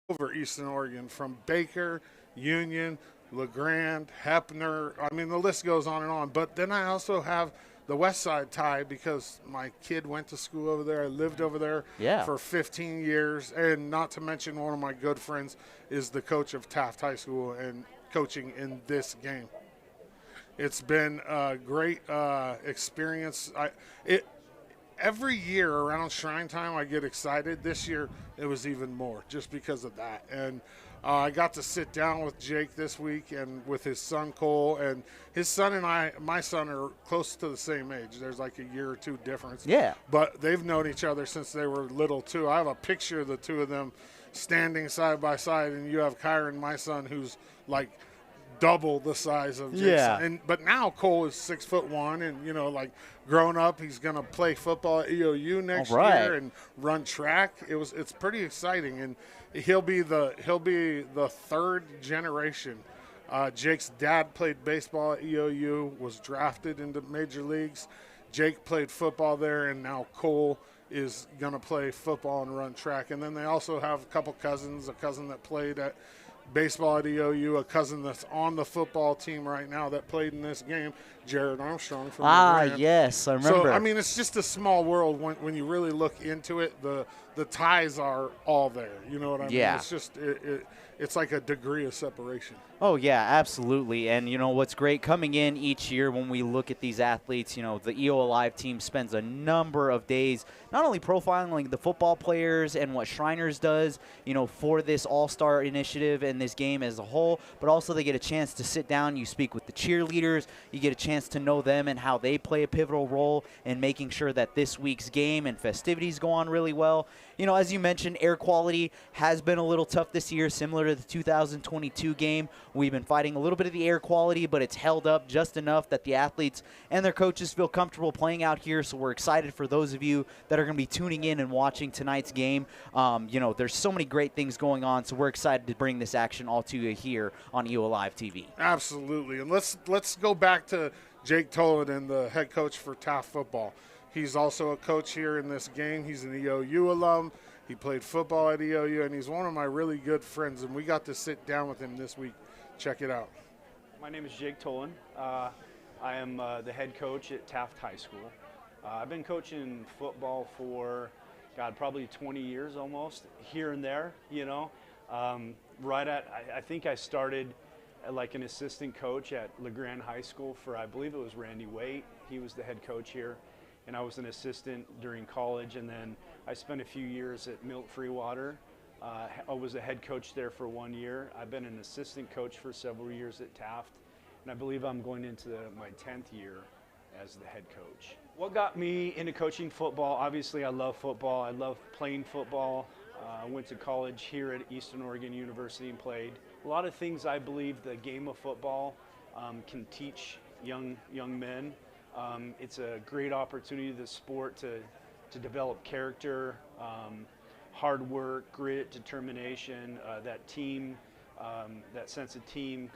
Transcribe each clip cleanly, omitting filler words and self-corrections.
over Eastern Oregon, from Baker, Union, LeGrand, Hepner. I mean, the list goes on and on. But then I also have the West Side tie because my kid went to school over there. I lived over there Yeah. for 15 years. And not to mention, one of my good friends is the coach of Taft High School and coaching in this game. It's been a great experience. Every year around Shrine Time, I get excited. This year, it was even more just because of that. And I got to sit down with Jake this week and with his son Cole. And his son and my son are close to the same age. There's like a year or two difference. Yeah. But they've known each other since they were little too. I have a picture of the two of them standing side by side, and you have Kyron, my son, who's like double the size of Jason. Yeah. But now Cole is 6'1", and like growing up, he's gonna play football at EOU next All right. year and run track. It's pretty exciting, and he'll be the third generation. Jake's dad played baseball at EOU, was drafted into major leagues. Jake played football there, and now Cole is gonna play football and run track. And then they also have a couple cousins, a cousin that played at baseball at EOU, a cousin that's on the football team right now that played in this game, Jared Armstrong from LeGrand. Yes, I remember. So, I mean, it's just a small world when you really look into it. The ties are all there. You know what I mean? Yeah. It's just it's like a degree of separation. Oh, yeah, absolutely. And, what's great coming in each year when we look at these athletes, the EO Alive team spends a number of days not only profiling the football players and what Shriners does, for this all-star initiative and this game as a whole, but also they get a chance to sit down. You speak with the cheerleaders. You get a chance to know them and how they play a pivotal role in making sure that this week's game and festivities go on really well. As you mentioned, air quality has been a little tough this year, similar to the 2022 game. We've been fighting a little bit of the air quality, but it's held up just enough that the athletes and their coaches feel comfortable playing out here. So we're excited for those of you that are going to be tuning in and watching tonight's game. There's so many great things going on, so we're excited to bring this action all to you here on EO Live TV. Absolutely. And let's go back to Jake Tolan, the head coach for Taft football. He's also a coach here in this game. He's an EOU alum. He played football at EOU, and he's one of my really good friends, and we got to sit down with him this week. Check it out. My name is Jake Tolan. I am the head coach at Taft High School. I've been coaching football for, probably 20 years almost, here and there, I think I started like an assistant coach at LeGrand High School for, I believe it was Randy Waite. He was the head coach here, and I was an assistant during college, and then I spent a few years at Milt Freewater. I was a head coach there for 1 year. I've been an assistant coach for several years at Taft, and I believe I'm going into my 10th year as the head coach. What got me into coaching football? Obviously, I love football. I love playing football. I went to college here at Eastern Oregon University and played. A lot of things I believe the game of football can teach young men. It's a great opportunity, the sport, to develop character, hard work, grit, determination, that sense of team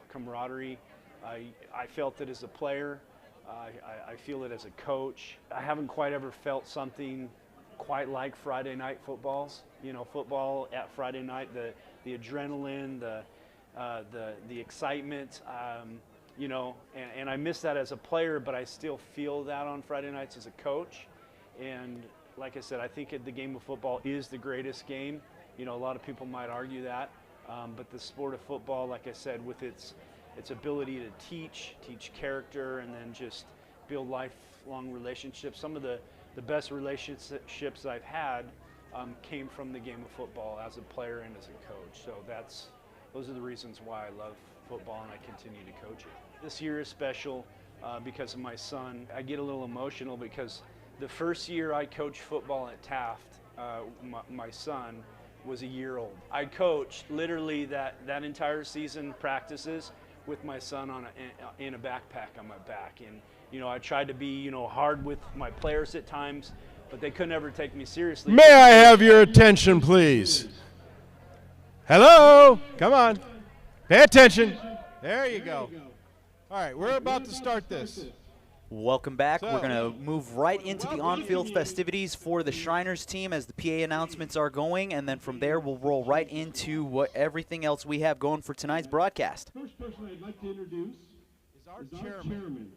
camaraderie. I felt it as a player. I feel it as a coach. I haven't quite ever felt something quite like Friday night footballs. Football at Friday night, the adrenaline, the excitement. And I miss that as a player, but I still feel that on Friday nights as a coach. And like I said, I think the game of football is the greatest game. A lot of people might argue that, but the sport of football, like I said, with its ability to teach character, and then just build lifelong relationships. Some of the best relationships I've had came from the game of football as a player and as a coach. So those are the reasons why I love football and I continue to coach it. This year is special because of my son. I get a little emotional because the first year I coached football at Taft, my son was a year old. I coached literally that entire season practices with my son in a backpack on my back. And I tried to be hard with my players at times, but they could never take me seriously. May I have your attention, please? Hello? Come on. Pay attention. There you go. All right, we're about to start this. Welcome back. So, We're going to move right into the on-field festivities for the Shriners team as the PA announcements are going, and then from there we'll roll right into everything else we have going for tonight's broadcast. First person I'd like to introduce is our chairman,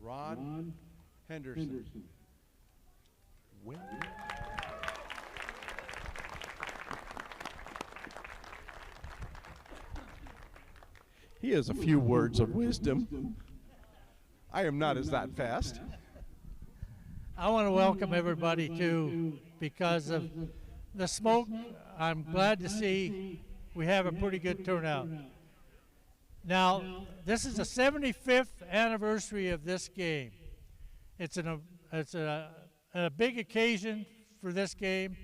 Ron Henderson. He has a few words of wisdom. I am not as that fast. I want to welcome everybody too because of the smoke. I'm glad to see we have a pretty good turnout. Now, this is the 75th anniversary of this game. It's a big occasion for this game.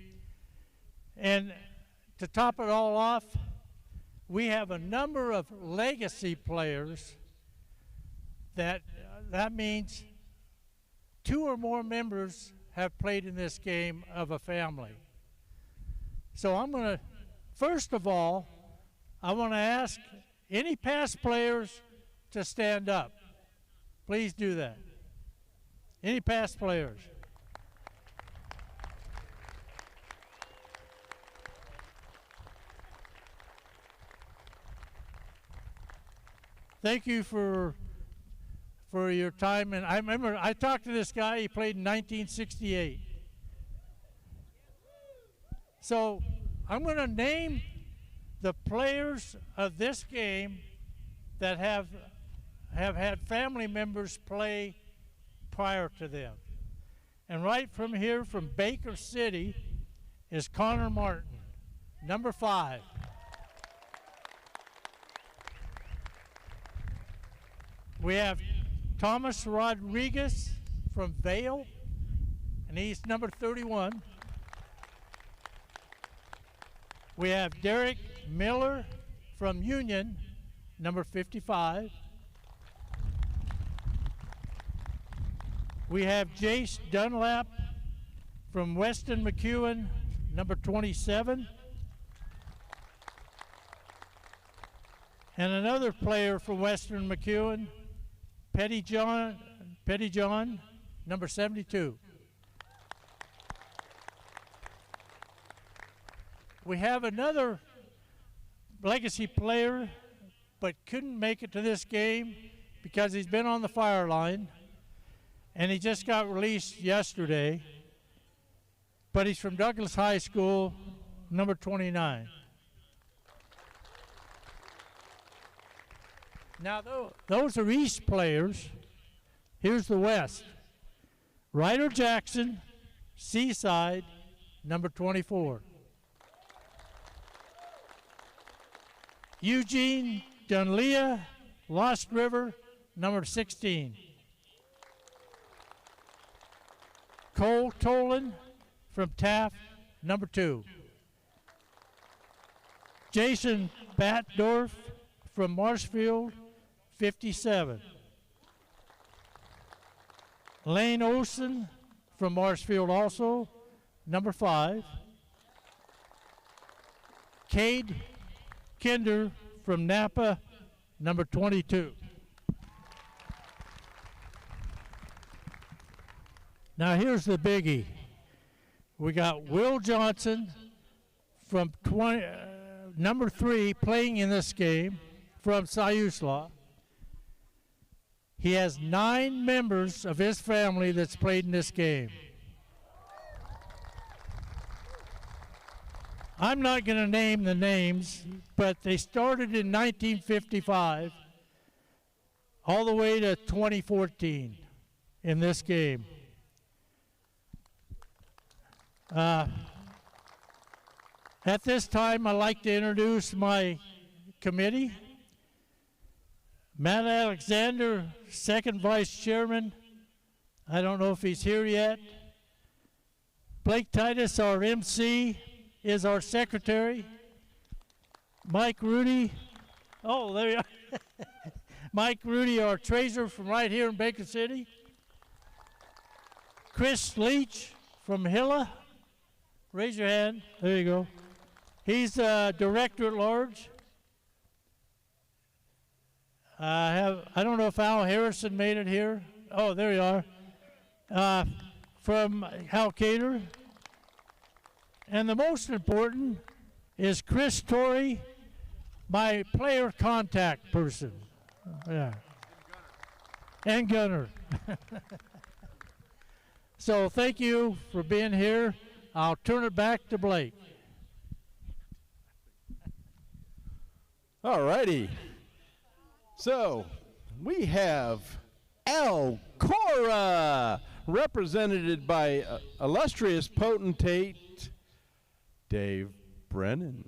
And to top it all off, we have a number of legacy players that means 2 or more members have played in this game of a family. So I'm going to, first of all, I want to ask any past players to stand up. Please do that. Any past players? Thank you for your time. And I remember I talked to this guy. He played in 1968. So I'm going to name the players of this game that have had family members play prior to them. And right from here, from Baker City, is Connor Martin, number 5. We have Thomas Rodriguez from Vail, and he's number 31. We have Derek Miller from Union, number 55. We have Jace Dunlap from Weston McEwen, number 27. And another player from Western McEwen, Petty John, number 72. We have another legacy player, but couldn't make it to this game because he's been on the fire line, and he just got released yesterday. But he's from Douglas High School, number 29. Now, those are East players. Here's the West. Ryder Jackson, Seaside, number 24. Eugene Dunlea, Lost River, number 16. Cole Tolan from Taft, number 2. Jason Batdorf from Marshfield, 57. Lane Olson from Marshfield also, number 5. Cade Kinder from Napa, number 22. Now here's the biggie. We got Will Johnson from number 3 playing in this game from Siuslaw. He has 9 members of his family that's played in this game. I'm not going to name the names, but they started in 1955 all the way to 2014 in this game. At this time, I'd like to introduce my committee. Matt Alexander, second vice chairman. I don't know if he's here yet. Blake Titus, our MC, is our secretary. Mike Rudy, oh, there you are. Mike Rudy, our treasurer from right here in Baker City. Chris Leach from Hilla. Raise your hand. There you go. He's director at large. I don't know if Al Harrison made it here. oh, there you are. From Hal Cater. And the most important is Chris Torrey, my player contact person. Yeah. And Gunner. So thank you for being here. I'll turn it back to Blake. All righty. So we have Al Cora, represented by illustrious potentate Dave Brennan.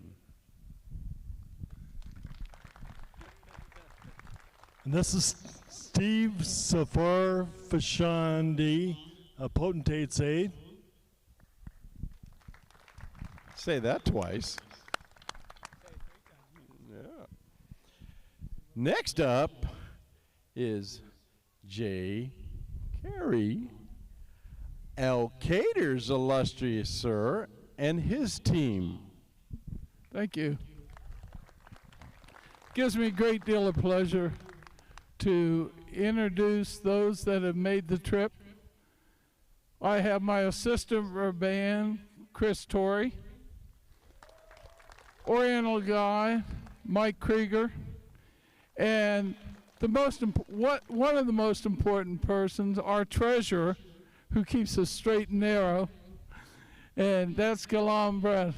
And this is Steve Safar Fashandi, a potentate's aide. Say that twice. Yeah. Next up is Jay Carey, Al Cater's illustrious sir, and his team. Thank you. Gives me a great deal of pleasure to introduce those that have made the trip. I have my assistant band, Chris Torrey, Oriental guy, Mike Krieger, and one of the most important persons, our treasurer, who keeps us straight and narrow, and that's Galam Brett.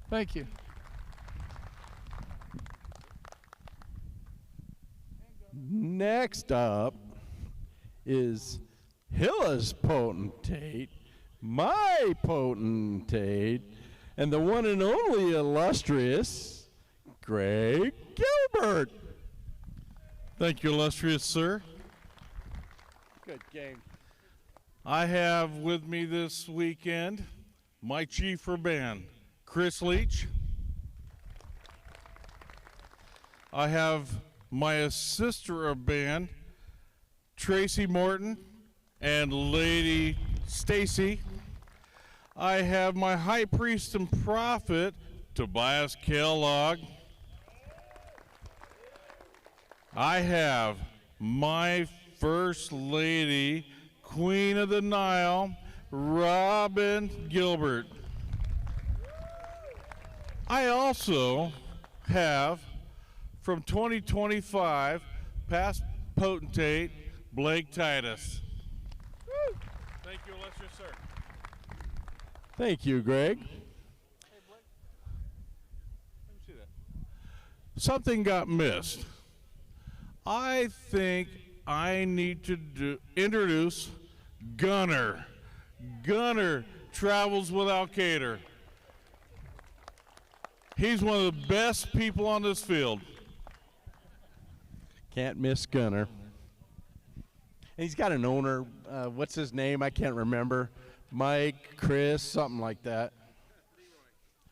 Thank you. Next up is Hilla's potentate, my potentate, and the one and only illustrious Greg Gilbert. Thank you, illustrious sir. Good game. I have with me this weekend my chief for band, Chris Leach. I have my assister of band, Tracy Morton and Lady Stacy. I have my high priest and prophet, Tobias Kellogg. I have my first lady, Queen of the Nile, Robin Gilbert. I also have, from 2025, past potentate, Blake Titus. Woo. Thank you, illustrious sir. Thank you, Greg. Hey, Blake. Let me see that. Something got missed. I think I need to introduce Gunner. Gunner travels with Al Cater. He's one of the best people on this field. Can't miss Gunner. And he's got an owner. What's his name? I can't remember. Mike, Chris, something like that.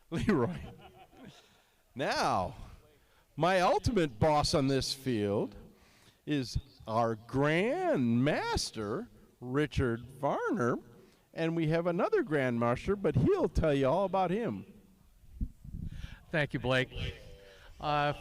Leroy. Now, my ultimate boss on this field is our Grand Master, Richard Varner. And we have another Grand Master, but he'll tell you all about him. Thank you, Blake.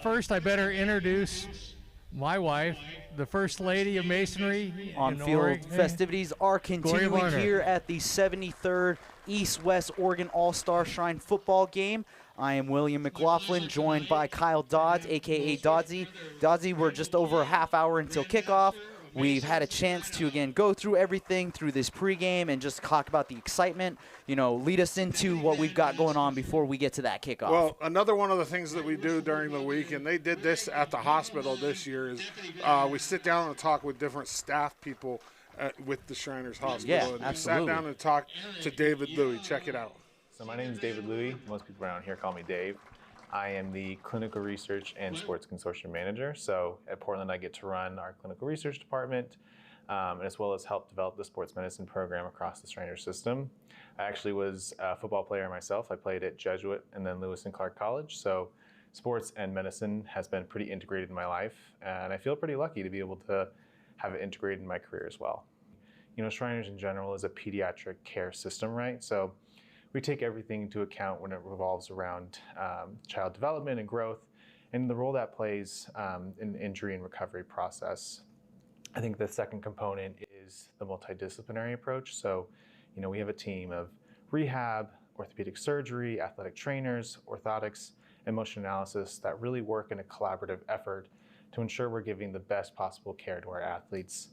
First, I better introduce my wife, the First Lady of Masonry. On-field festivities are continuing Varner. here at the 73rd East-West Oregon All-Star Shrine football game. I am William McLaughlin, joined by Kyle Dodds, a.k.a. Doddsy. Doddsy, we're just over a half hour until kickoff. We've had a chance to, again, go through everything through this pregame and just talk about the excitement, you know, lead us into what we've got going on before we get to that kickoff. Well, another one of the things that we do during the week, and they did this at the hospital this year, is we sit down and talk with different staff people with the Shriners Hospital. Yeah, and absolutely. We sat down and talked to David Louie. Check it out. So my name is David Louie. Most people around here call me Dave. I am the Clinical Research and Sports Consortium Manager. So at Portland, I get to run our clinical research department, as well as help develop the sports medicine program across the Shriners system. I actually was a football player myself. I played at Jesuit and then Lewis and Clark College. So sports and medicine has been pretty integrated in my life. And I feel pretty lucky to be able to have it integrated in my career as well. You know, Shriners in general is a pediatric care system, right? So we take everything into account when it revolves around child development and growth and the role that plays in the injury and recovery process. I think the second component is the multidisciplinary approach. So, we have a team of rehab, orthopedic surgery, athletic trainers, orthotics, and motion analysis that really work in a collaborative effort to ensure we're giving the best possible care to our athletes.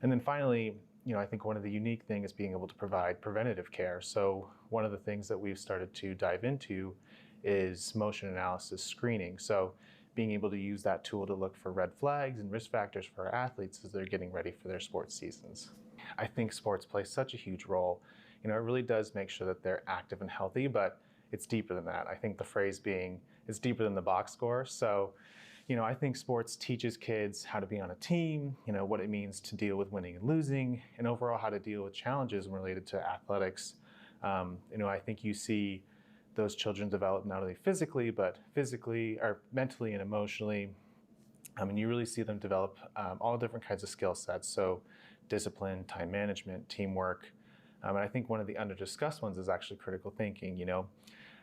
And then finally, I think one of the unique things is being able to provide preventative care. So one of the things that we've started to dive into is motion analysis screening. So being able to use that tool to look for red flags and risk factors for our athletes as they're getting ready for their sports seasons. I think sports play such a huge role. It really does make sure that they're active and healthy, but it's deeper than that. I think the phrase being, it's deeper than the box score. So, I think sports teaches kids how to be on a team, what it means to deal with winning and losing, and overall how to deal with challenges related to athletics. I think you see those children develop not only physically, but mentally and emotionally. You really see them develop all different kinds of skill sets. So discipline, time management, teamwork. And I think one of the under-discussed ones is actually critical thinking.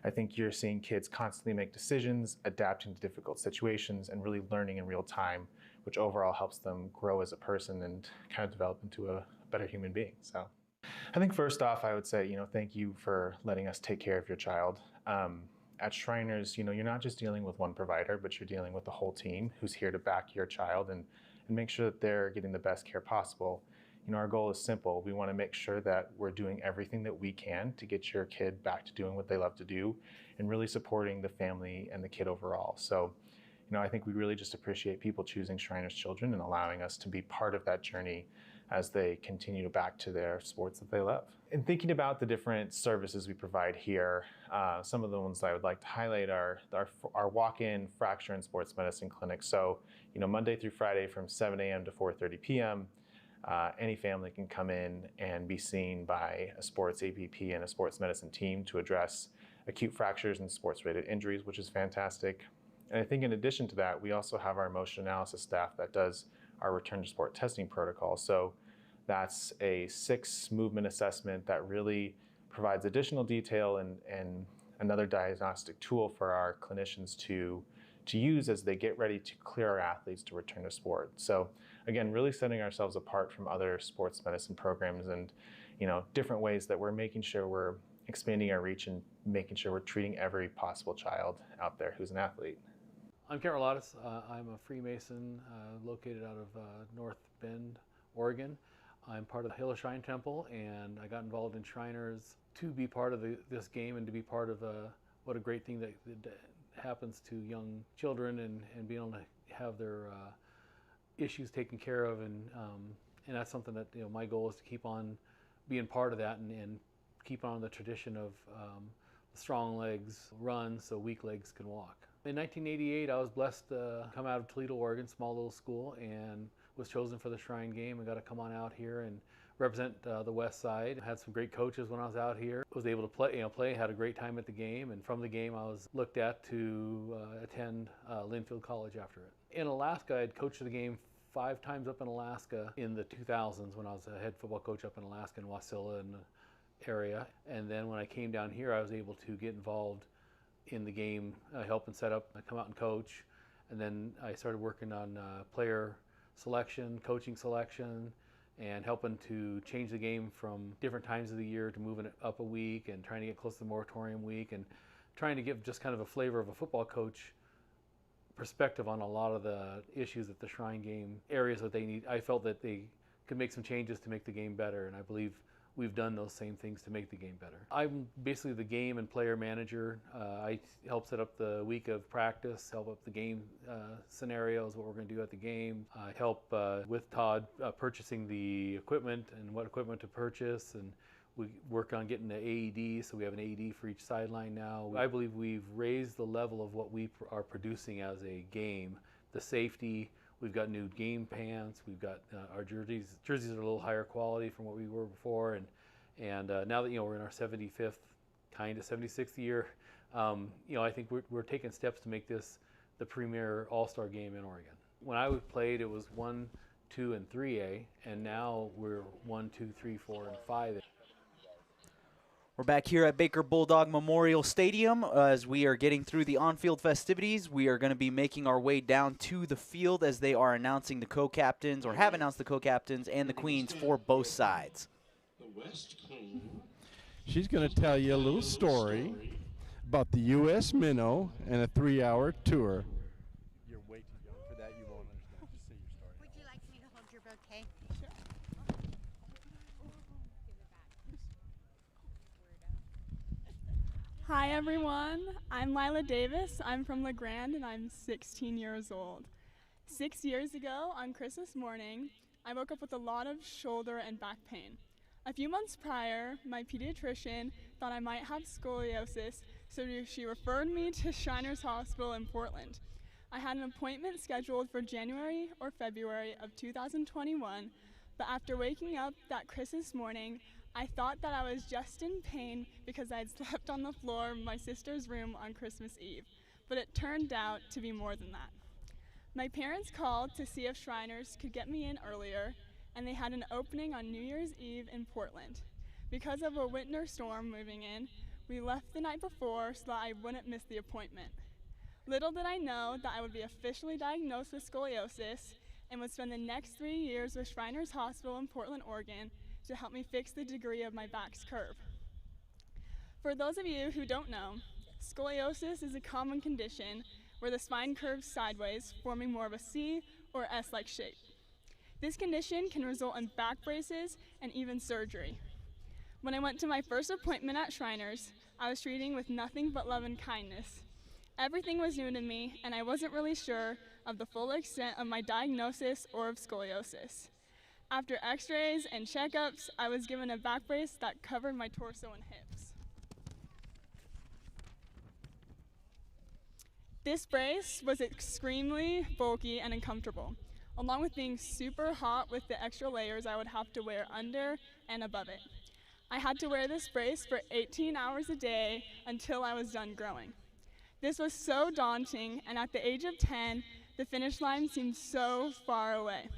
I think you're seeing kids constantly make decisions, adapting to difficult situations, and really learning in real time, which overall helps them grow as a person and kind of develop into a better human being. So I think first off, I would say, thank you for letting us take care of your child. At Shriners, you're not just dealing with one provider, but you're dealing with the whole team who's here to back your child and make sure that they're getting the best care possible. Our goal is simple. We want to make sure that we're doing everything that we can to get your kid back to doing what they love to do and really supporting the family and the kid overall. So, I think we really just appreciate people choosing Shriners Children and allowing us to be part of that journey as they continue back to their sports that they love. In thinking about the different services we provide here, some of the ones I would like to highlight are our walk-in fracture and sports medicine clinic. So, Monday through Friday from 7 a.m. to 4:30 p.m., any family can come in and be seen by a sports APP and a sports medicine team to address acute fractures and sports-related injuries, which is fantastic. And I think in addition to that, we also have our motion analysis staff that does our return to sport testing protocol. So that's a 6 movement assessment that really provides additional detail and another diagnostic tool for our clinicians to use as they get ready to clear our athletes to return to sport. So again, really setting ourselves apart from other sports medicine programs and different ways that we're making sure we're expanding our reach and making sure we're treating every possible child out there who's an athlete. I'm Kent Roulatis. I'm a Freemason located out of North Bend, Oregon. I'm part of the Halo Shrine Temple, and I got involved in Shriners to be part of this game and to be part of what a great thing that happens to young children and being able to have their issues taken care of, and that's something that my goal is to keep on being part of that and keep on the tradition of strong legs run so weak legs can walk. In 1988, I was blessed to come out of Toledo, Oregon, small little school, and was chosen for the Shrine game and got to come on out here and represent the West Side. I had some great coaches when I was out here. Was able to play, had a great time at the game, and from the game I was looked at to attend Linfield College after it. In Alaska, I had coached the game 5 times up in Alaska in the 2000s when I was a head football coach up in Alaska in Wasilla and the area. And then when I came down here, I was able to get involved in the game, help and set up, come out and coach. And then I started working on player selection, coaching selection, and helping to change the game from different times of the year to moving it up a week and trying to get close to the moratorium week and trying to give just kind of a flavor of a football coach perspective on a lot of the issues that the Shrine game areas that they need. I felt that they could make some changes to make the game better, and I believe we've done those same things to make the game better. I'm basically the game and player manager. I help set up the week of practice, help up the game scenarios, what we're going to do at the game. I help with Todd purchasing the equipment and what equipment to purchase, and we work on getting the AED, so we have an AED for each sideline now. I believe we've raised the level of what we are producing as a game. The safety, we've got new game pants, we've got our jerseys. Jerseys are a little higher quality from what we were before, and now that we're in our 75th, kind of 76th year, I think we're taking steps to make this the premier all-star game in Oregon. When I played, it was 1, 2, and 3A, and now we're 1, 2, 3, 4, and 5. We're back here at Baker Bulldog Memorial Stadium as we are getting through the on-field festivities. We are going to be making our way down to the field as they are announcing the co-captains, or have announced the co-captains and the queens for both sides. She's going to tell you a little story about the U.S. Minnow and a 3-hour tour. You're way too young for that. You won't understand. Just say your story. Would you like me to hold your bouquet? Hi everyone, I'm Lila Davis. I'm from LeGrand and I'm 16 years old. 6 years ago on Christmas morning, I woke up with a lot of shoulder and back pain. A few months prior, my pediatrician thought I might have scoliosis, so she referred me to Shriners Hospital in Portland. I had an appointment scheduled for January or February of 2021, but after waking up that Christmas morning, I thought that I was just in pain because I had slept on the floor of my sister's room on Christmas Eve, but it turned out to be more than that. My parents called to see if Shriners could get me in earlier, and they had an opening on New Year's Eve in Portland. Because of a winter storm moving in, we left the night before so that I wouldn't miss the appointment. Little did I know that I would be officially diagnosed with scoliosis and would spend the next 3 years with Shriners Hospital in Portland, Oregon, to help me fix the degree of my back's curve. For those of you who don't know, scoliosis is a common condition where the spine curves sideways, forming more of a C or S-like shape. This condition can result in back braces and even surgery. When I went to my first appointment at Shriners, I was treated with nothing but love and kindness. Everything was new to me, and I wasn't really sure of the full extent of my diagnosis or of scoliosis. After x-rays and checkups, I was given a back brace that covered my torso and hips. This brace was extremely bulky and uncomfortable, along with being super hot with the extra layers I would have to wear under and above it. I had to wear this brace for 18 hours a day until I was done growing. This was so daunting, and at the age of 10, the finish line seemed so far away.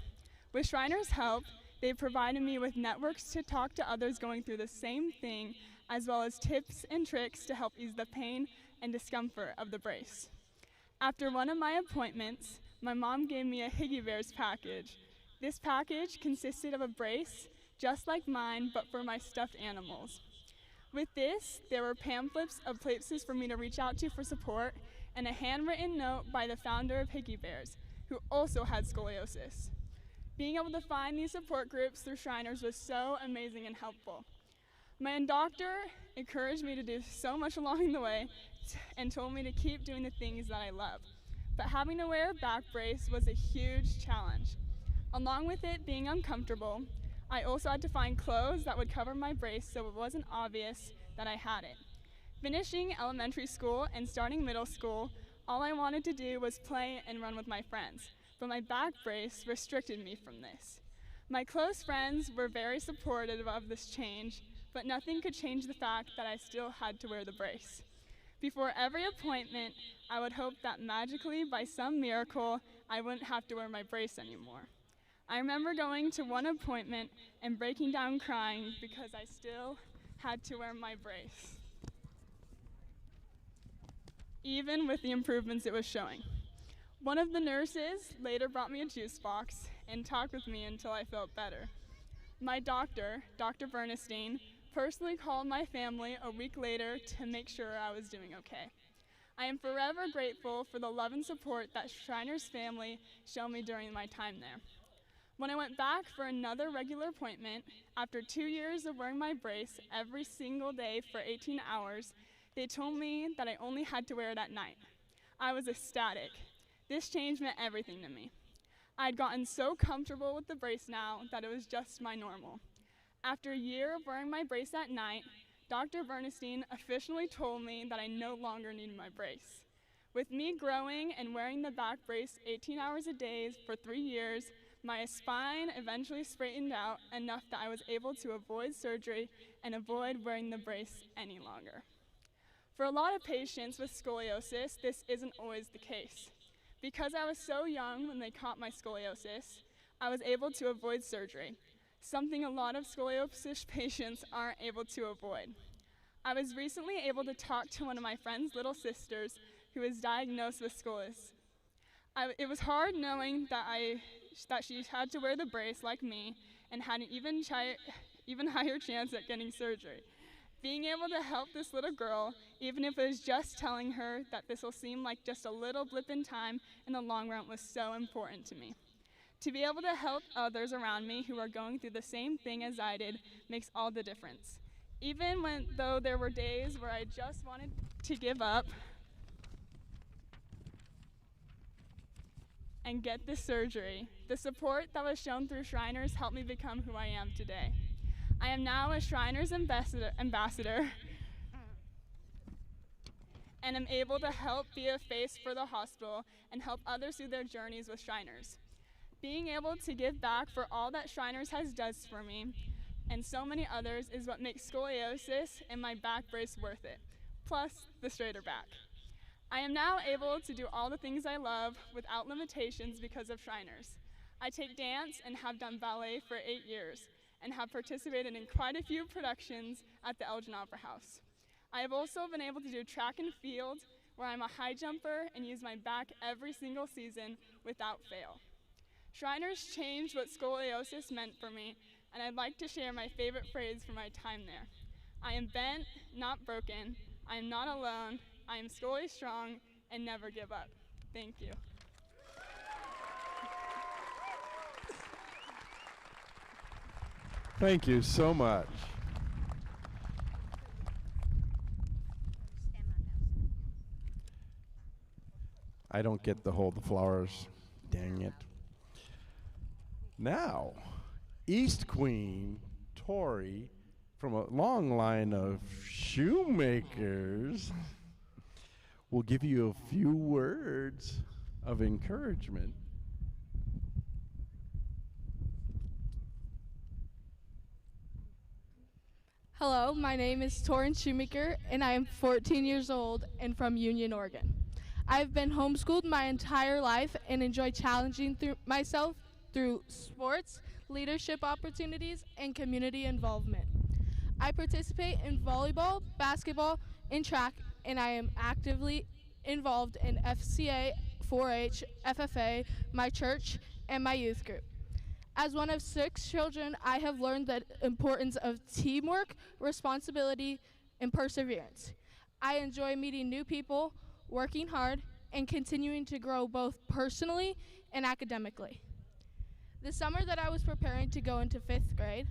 With Shriners' help, they provided me with networks to talk to others going through the same thing, as well as tips and tricks to help ease the pain and discomfort of the brace. After one of my appointments, my mom gave me a Higgy Bears package. This package consisted of a brace, just like mine, but for my stuffed animals. With this, there were pamphlets of places for me to reach out to for support, and a handwritten note by the founder of Higgy Bears, who also had scoliosis. Being able to find these support groups through Shriners was so amazing and helpful. My doctor encouraged me to do so much along the way and told me to keep doing the things that I love. But having to wear a back brace was a huge challenge. Along with it being uncomfortable, I also had to find clothes that would cover my brace so it wasn't obvious that I had it. Finishing elementary school and starting middle school, all I wanted to do was play and run with my friends. But my back brace restricted me from this. My close friends were very supportive of this change, but nothing could change the fact that I still had to wear the brace. Before every appointment, I would hope that magically, by some miracle, I wouldn't have to wear my brace anymore. I remember going to one appointment and breaking down crying because I still had to wear my brace, even with the improvements it was showing. One of the nurses later brought me a juice box and talked with me until I felt better. My doctor, Dr. Bernstein, personally called my family a week later to make sure I was doing okay. I am forever grateful for the love and support that Shriners family showed me during my time there. When I went back for another regular appointment, after 2 years of wearing my brace every single day for 18 hours, they told me that I only had to wear it at night. I was ecstatic. This change meant everything to me. I had gotten so comfortable with the brace now that it was just my normal. After a year of wearing my brace at night, Dr. Bernstein officially told me that I no longer needed my brace. With me growing and wearing the back brace 18 hours a day for 3 years, my spine eventually straightened out enough that I was able to avoid surgery and avoid wearing the brace any longer. For a lot of patients with scoliosis, this isn't always the case. Because I was so young when they caught my scoliosis, I was able to avoid surgery, something a lot of scoliosis patients aren't able to avoid. I was recently able to talk to one of my friend's little sisters who was diagnosed with scoliosis. It was hard knowing that she had to wear the brace like me and had an even higher chance at getting surgery. Being able to help this little girl, even if it was just telling her that this will seem like just a little blip in time in the long run, was so important to me. To be able to help others around me who are going through the same thing as I did makes all the difference. Even though there were days where I just wanted to give up and get the surgery, the support that was shown through Shriners helped me become who I am today. I am now a Shriners ambassador and am able to help be a face for the hospital and help others through their journeys with Shriners. Being able to give back for all that Shriners has done for me and so many others is what makes scoliosis and my back brace worth it, plus the straighter back. I am now able to do all the things I love without limitations because of Shriners. I take dance and have done ballet for 8 years and have participated in quite a few productions at the Elgin Opera House. I have also been able to do track and field, where I'm a high jumper and use my back every single season without fail. Shriners changed what scoliosis meant for me, and I'd like to share my favorite phrase from my time there. I am bent, not broken. I am not alone. I am scoliosis strong and never give up. Thank you. Thank you so much. I don't get the hold the flowers. Dang it. Now, East Queen Tori, from a long line of shoemakers, will give you a few words of encouragement. Hello, my name is Torin Shoemaker, and I am 14 years old and from Union, Oregon. I've been homeschooled my entire life and enjoy challenging myself through sports, leadership opportunities, and community involvement. I participate in volleyball, basketball, and track, and I am actively involved in FCA, 4-H, FFA, my church, and my youth group. As one of 6 children, I have learned the importance of teamwork, responsibility, and perseverance. I enjoy meeting new people, working hard, and continuing to grow both personally and academically. The summer that I was preparing to go into 5th grade,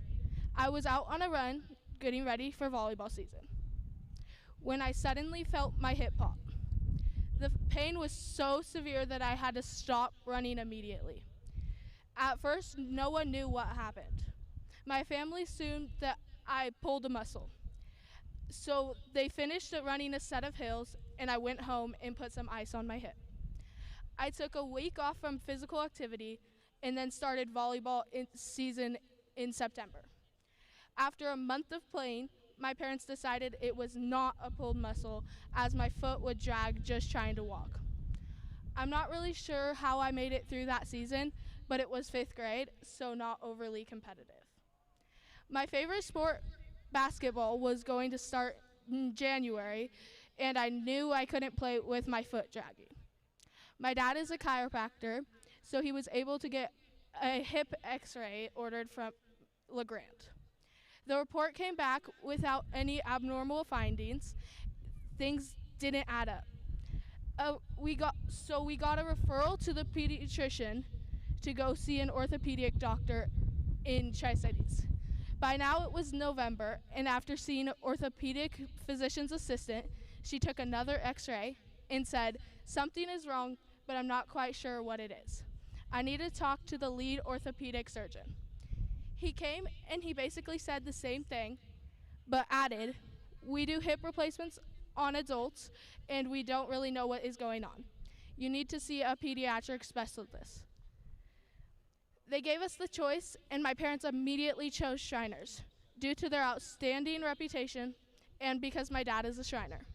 I was out on a run getting ready for volleyball season when I suddenly felt my hip pop. The pain was so severe that I had to stop running immediately. At first, no one knew what happened. My family assumed that I pulled a muscle. So they finished running a set of hills, and I went home and put some ice on my hip. I took a week off from physical activity and then started volleyball season in September. After a month of playing, my parents decided it was not a pulled muscle, as my foot would drag just trying to walk. I'm not really sure how I made it through that season, but it was 5th grade, so not overly competitive. My favorite sport, basketball, was going to start in January, and I knew I couldn't play with my foot dragging. My dad is a chiropractor, so he was able to get a hip x-ray ordered from LeGrand. The report came back without any abnormal findings. Things didn't add up. We got a referral to the pediatrician to go see an orthopedic doctor in Tri-Cities. By now it was November, and after seeing an orthopedic physician's assistant, she took another x-ray and said, "Something is wrong, but I'm not quite sure what it is. I need to talk to the lead orthopedic surgeon." He came and he basically said the same thing, but added, "We do hip replacements on adults, and we don't really know what is going on. You need to see a pediatric specialist." They gave us the choice, and my parents immediately chose Shriners due to their outstanding reputation and because my dad is a Shriner.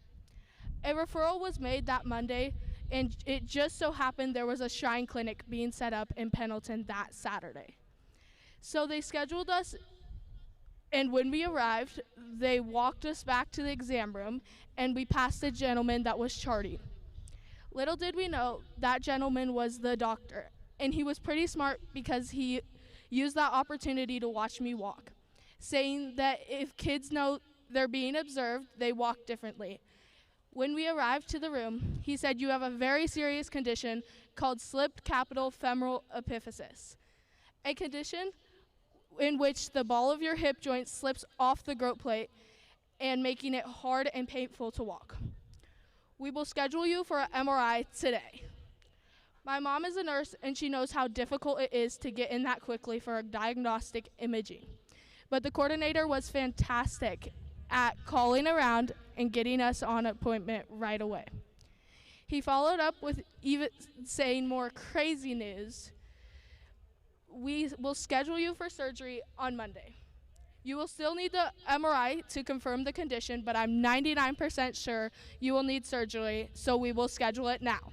A referral was made that Monday, and it just so happened there was a Shrine clinic being set up in Pendleton that Saturday. So they scheduled us And when we arrived, they walked us back to the exam room, and we passed a gentleman that was charting. Little did we know that gentleman was the doctor, and he was pretty smart because he used that opportunity to watch me walk, saying that if kids know they're being observed, they walk differently. When we arrived to the room, he said, "You have a very serious condition called slipped capital femoral epiphysis, a condition in which the ball of your hip joint slips off the growth plate and making it hard and painful to walk. We will schedule you for an MRI today." My mom is a nurse, and she knows how difficult it is to get in that quickly for a diagnostic imaging. But the coordinator was fantastic at calling around and getting us on an appointment right away. He followed up with even saying more crazy news. "We will schedule you for surgery on Monday. You will still need the MRI to confirm the condition, but I'm 99% sure you will need surgery, so we will schedule it now.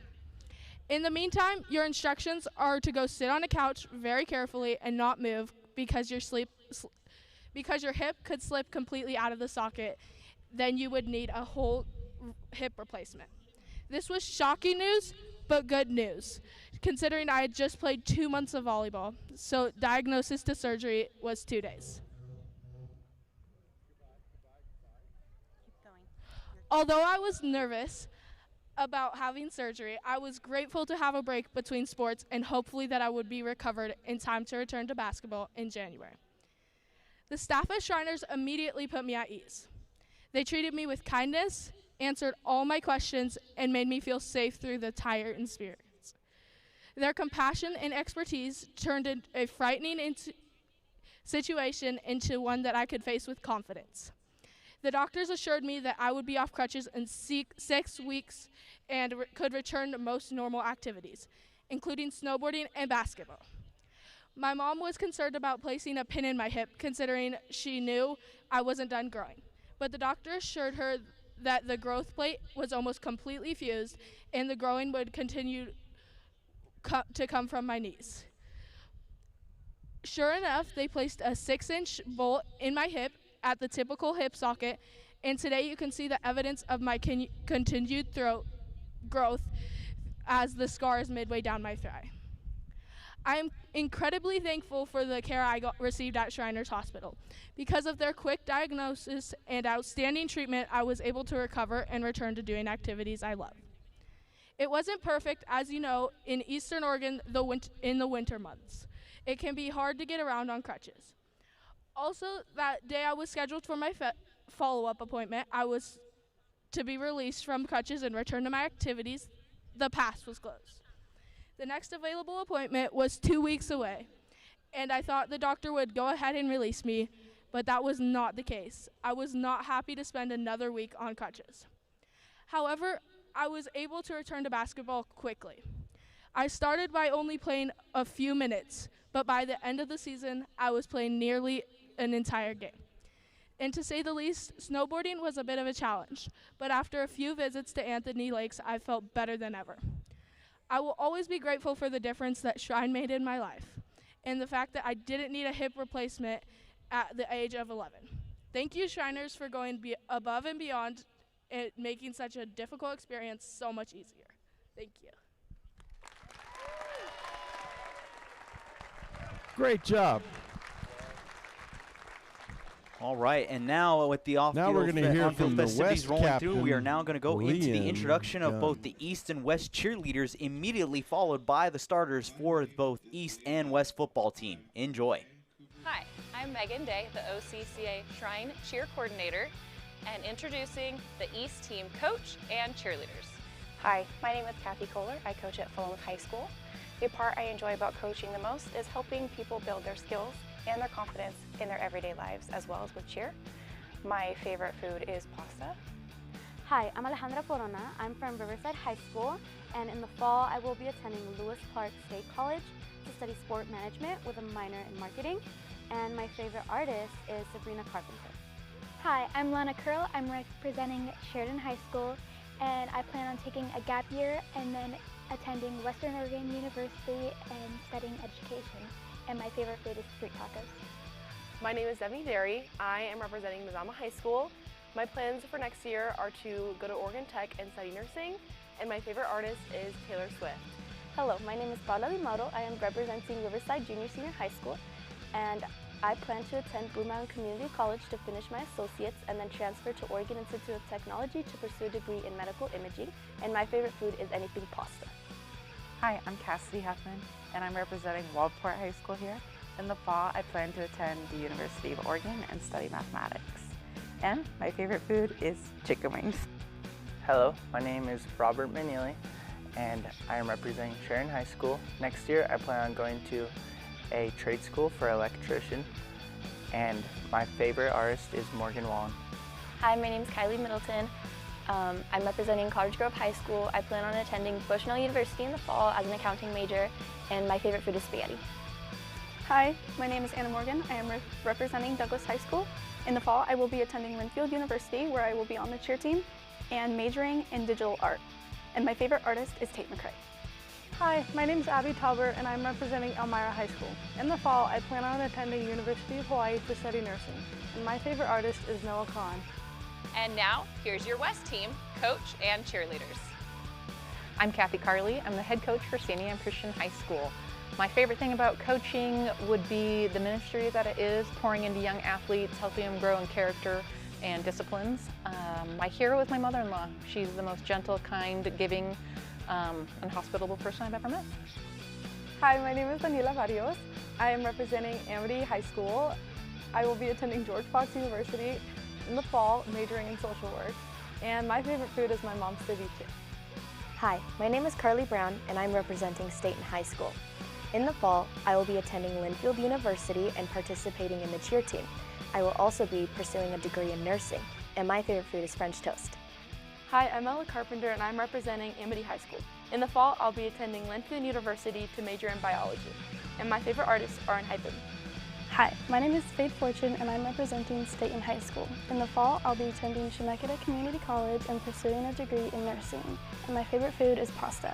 In the meantime, your instructions are to go sit on a couch very carefully and not move because your hip could slip completely out of the socket. Then you would need a whole hip replacement." This was shocking news, but good news, considering I had just played 2 months of volleyball. So diagnosis to surgery was 2 days. Although I was nervous about having surgery, I was grateful to have a break between sports and hopefully that I would be recovered in time to return to basketball in January. The staff at Shriners immediately put me at ease. They treated me with kindness, answered all my questions, and made me feel safe through the entire experience. Their compassion and expertise turned a frightening situation into one that I could face with confidence. The doctors assured me that I would be off crutches in 6 weeks and could return to most normal activities, including snowboarding and basketball. My mom was concerned about placing a pin in my hip, considering she knew I wasn't done growing. But the doctor assured her that the growth plate was almost completely fused and the growing would continue to come from my knees. Sure enough, they placed a 6-inch bolt in my hip at the typical hip socket, and today you can see the evidence of my continued growth as the scar is midway down my thigh. I am incredibly thankful for the care I received at Shriners Hospital. Because of their quick diagnosis and outstanding treatment, I was able to recover and return to doing activities I love. It wasn't perfect, as you know, in Eastern Oregon in the winter months. It can be hard to get around on crutches. Also, that day I was scheduled for my follow-up appointment, I was to be released from crutches and return to my activities. The pass was closed. The next available appointment was 2 weeks away, and I thought the doctor would go ahead and release me, but that was not the case. I was not happy to spend another week on crutches. However, I was able to return to basketball quickly. I started by only playing a few minutes, but by the end of the season, I was playing nearly an entire game. And to say the least, snowboarding was a bit of a challenge, but after a few visits to Anthony Lakes, I felt better than ever. I will always be grateful for the difference that Shrine made in my life, and the fact that I didn't need a hip replacement at the age of 11. Thank you, Shriners, for going above and beyond and making such a difficult experience so much easier. Thank you. Great job. All right, and now with the Now we're gonna hear from the festivities West rolling through, we are captain, now going to go into the Liam introduction of both Young. the East and West cheerleaders, immediately followed by the starters for both East and West football team. Enjoy. Hi, I'm Megan Day, the OCCA Shrine Cheer Coordinator, and introducing the East team coach and cheerleaders. Hi, my name is Kathy Kohler. I coach at Philomath High School. The part I enjoy about coaching the most is helping people build their skills and their confidence in their everyday lives, as well as with cheer. My favorite food is pasta. Hi, I'm Alejandra Corona. I'm from Riverside High School, and in the fall I will be attending Lewis Clark State College to study sport management with a minor in marketing, and my favorite artist is Sabrina Carpenter. Hi, I'm Lana Curl. I'm representing Sheridan High School, and I plan on taking a gap year and then attending Western Oregon University and studying education. And my favorite food is street tacos. My name is Debbie Derry. I am representing Mazama High School. My plans for next year are to go to Oregon Tech and study nursing, and my favorite artist is Taylor Swift. Hello, my name is Paula Di Mauro. I am representing Riverside Junior Senior High School, and I plan to attend Blue Mountain Community College to finish my associates and then transfer to Oregon Institute of Technology to pursue a degree in medical imaging, and my favorite food is anything pasta. Hi, I'm Cassidy Huffman, and I'm representing Waldport High School here. In the fall, I plan to attend the University of Oregon and study mathematics. And my favorite food is chicken wings. Hello, my name is Robert Manili, and I am representing Sharon High School. Next year, I plan on going to a trade school for electrician, and my favorite artist is Morgan Wallen. Hi, my name is Kylie Middleton. I'm representing Cottage Grove High School. I plan on attending Bushnell University in the fall as an accounting major, and my favorite food is spaghetti. Hi, my name is Anna Morgan. I am representing Douglas High School. In the fall, I will be attending Linfield University, where I will be on the cheer team and majoring in digital art. And my favorite artist is Tate McRae. Hi, my name is Abby Talbert, and I'm representing Elmira High School. In the fall, I plan on attending University of Hawaii to study nursing. And my favorite artist is Noah Kahn. And now, here's your West team, coach and cheerleaders. I'm Kathy Carley. I'm the head coach for Sandy Ann Christian High School. My favorite thing about coaching would be the ministry that it is, pouring into young athletes, helping them grow in character and disciplines. My hero is my mother-in-law. She's the most gentle, kind, giving, and hospitable person I've ever met. Hi, my name is Daniela Barrios. I am representing Amity High School. I will be attending George Fox University in the fall, majoring in social work. And my favorite food is my mom's ceviche. Hi, my name is Carly Brown, and I'm representing Staten High School. In the fall, I will be attending Linfield University and participating in the cheer team. I will also be pursuing a degree in nursing, and my favorite food is French toast. Hi, I'm Ella Carpenter, and I'm representing Amity High School. In the fall, I'll be attending Linfield University to major in biology, and my favorite artists are in Hypen. Hi, my name is Faith Fortune, and I'm representing Staten High School. In the fall, I'll be attending Chemeketa Community College and pursuing a degree in nursing, and my favorite food is pasta.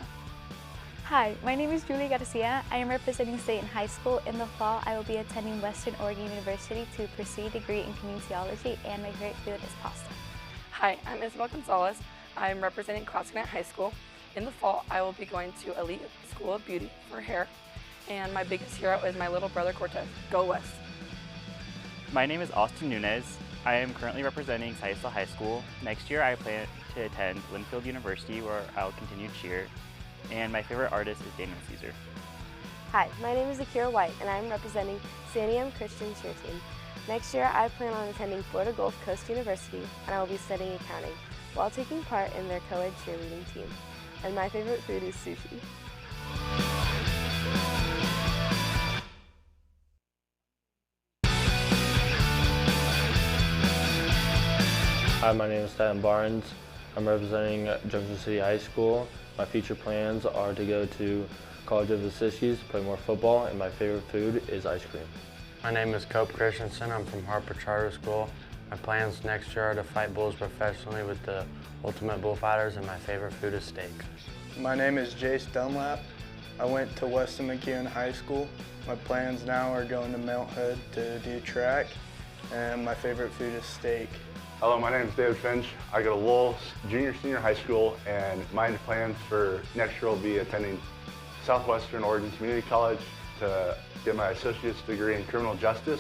Hi, my name is Julie Garcia. I am representing Staten High School. In the fall, I will be attending Western Oregon University to pursue a degree in kinesiology, and my favorite food is pasta. Hi, I'm Isabel Gonzalez. I'm representing Cosconet High School. In the fall, I will be going to Elite School of Beauty for hair, and my biggest hero is my little brother Cortez. Go West! My name is Austin Nunez. I am currently representing Saisla High School. Next year, I plan to attend Linfield University, where I'll continue cheer. And my favorite artist is Daniel Caesar. Hi, my name is Akira White, and I'm representing Sandy Ann Christian cheer team. Next year, I plan on attending Florida Gulf Coast University, and I will be studying accounting while taking part in their co-ed cheerleading team. And my favorite food is sushi. Hi, my name is Stan Barnes. I'm representing Junction City High School. My future plans are to go to College of the Siskiyous, play more football, and my favorite food is ice cream. My name is Cope Christensen. I'm from Harper Charter School. My plans next year are to fight bulls professionally with the Ultimate Bullfighters, and my favorite food is steak. My name is Jace Dunlap. I went to Weston McEwen High School. My plans now are going to Mount Hood to do track, and my favorite food is steak. Hello, my name is David Finch. I go to Lowell Junior Senior High School, and my plans for next year will be attending Southwestern Oregon Community College to get my associate's degree in criminal justice.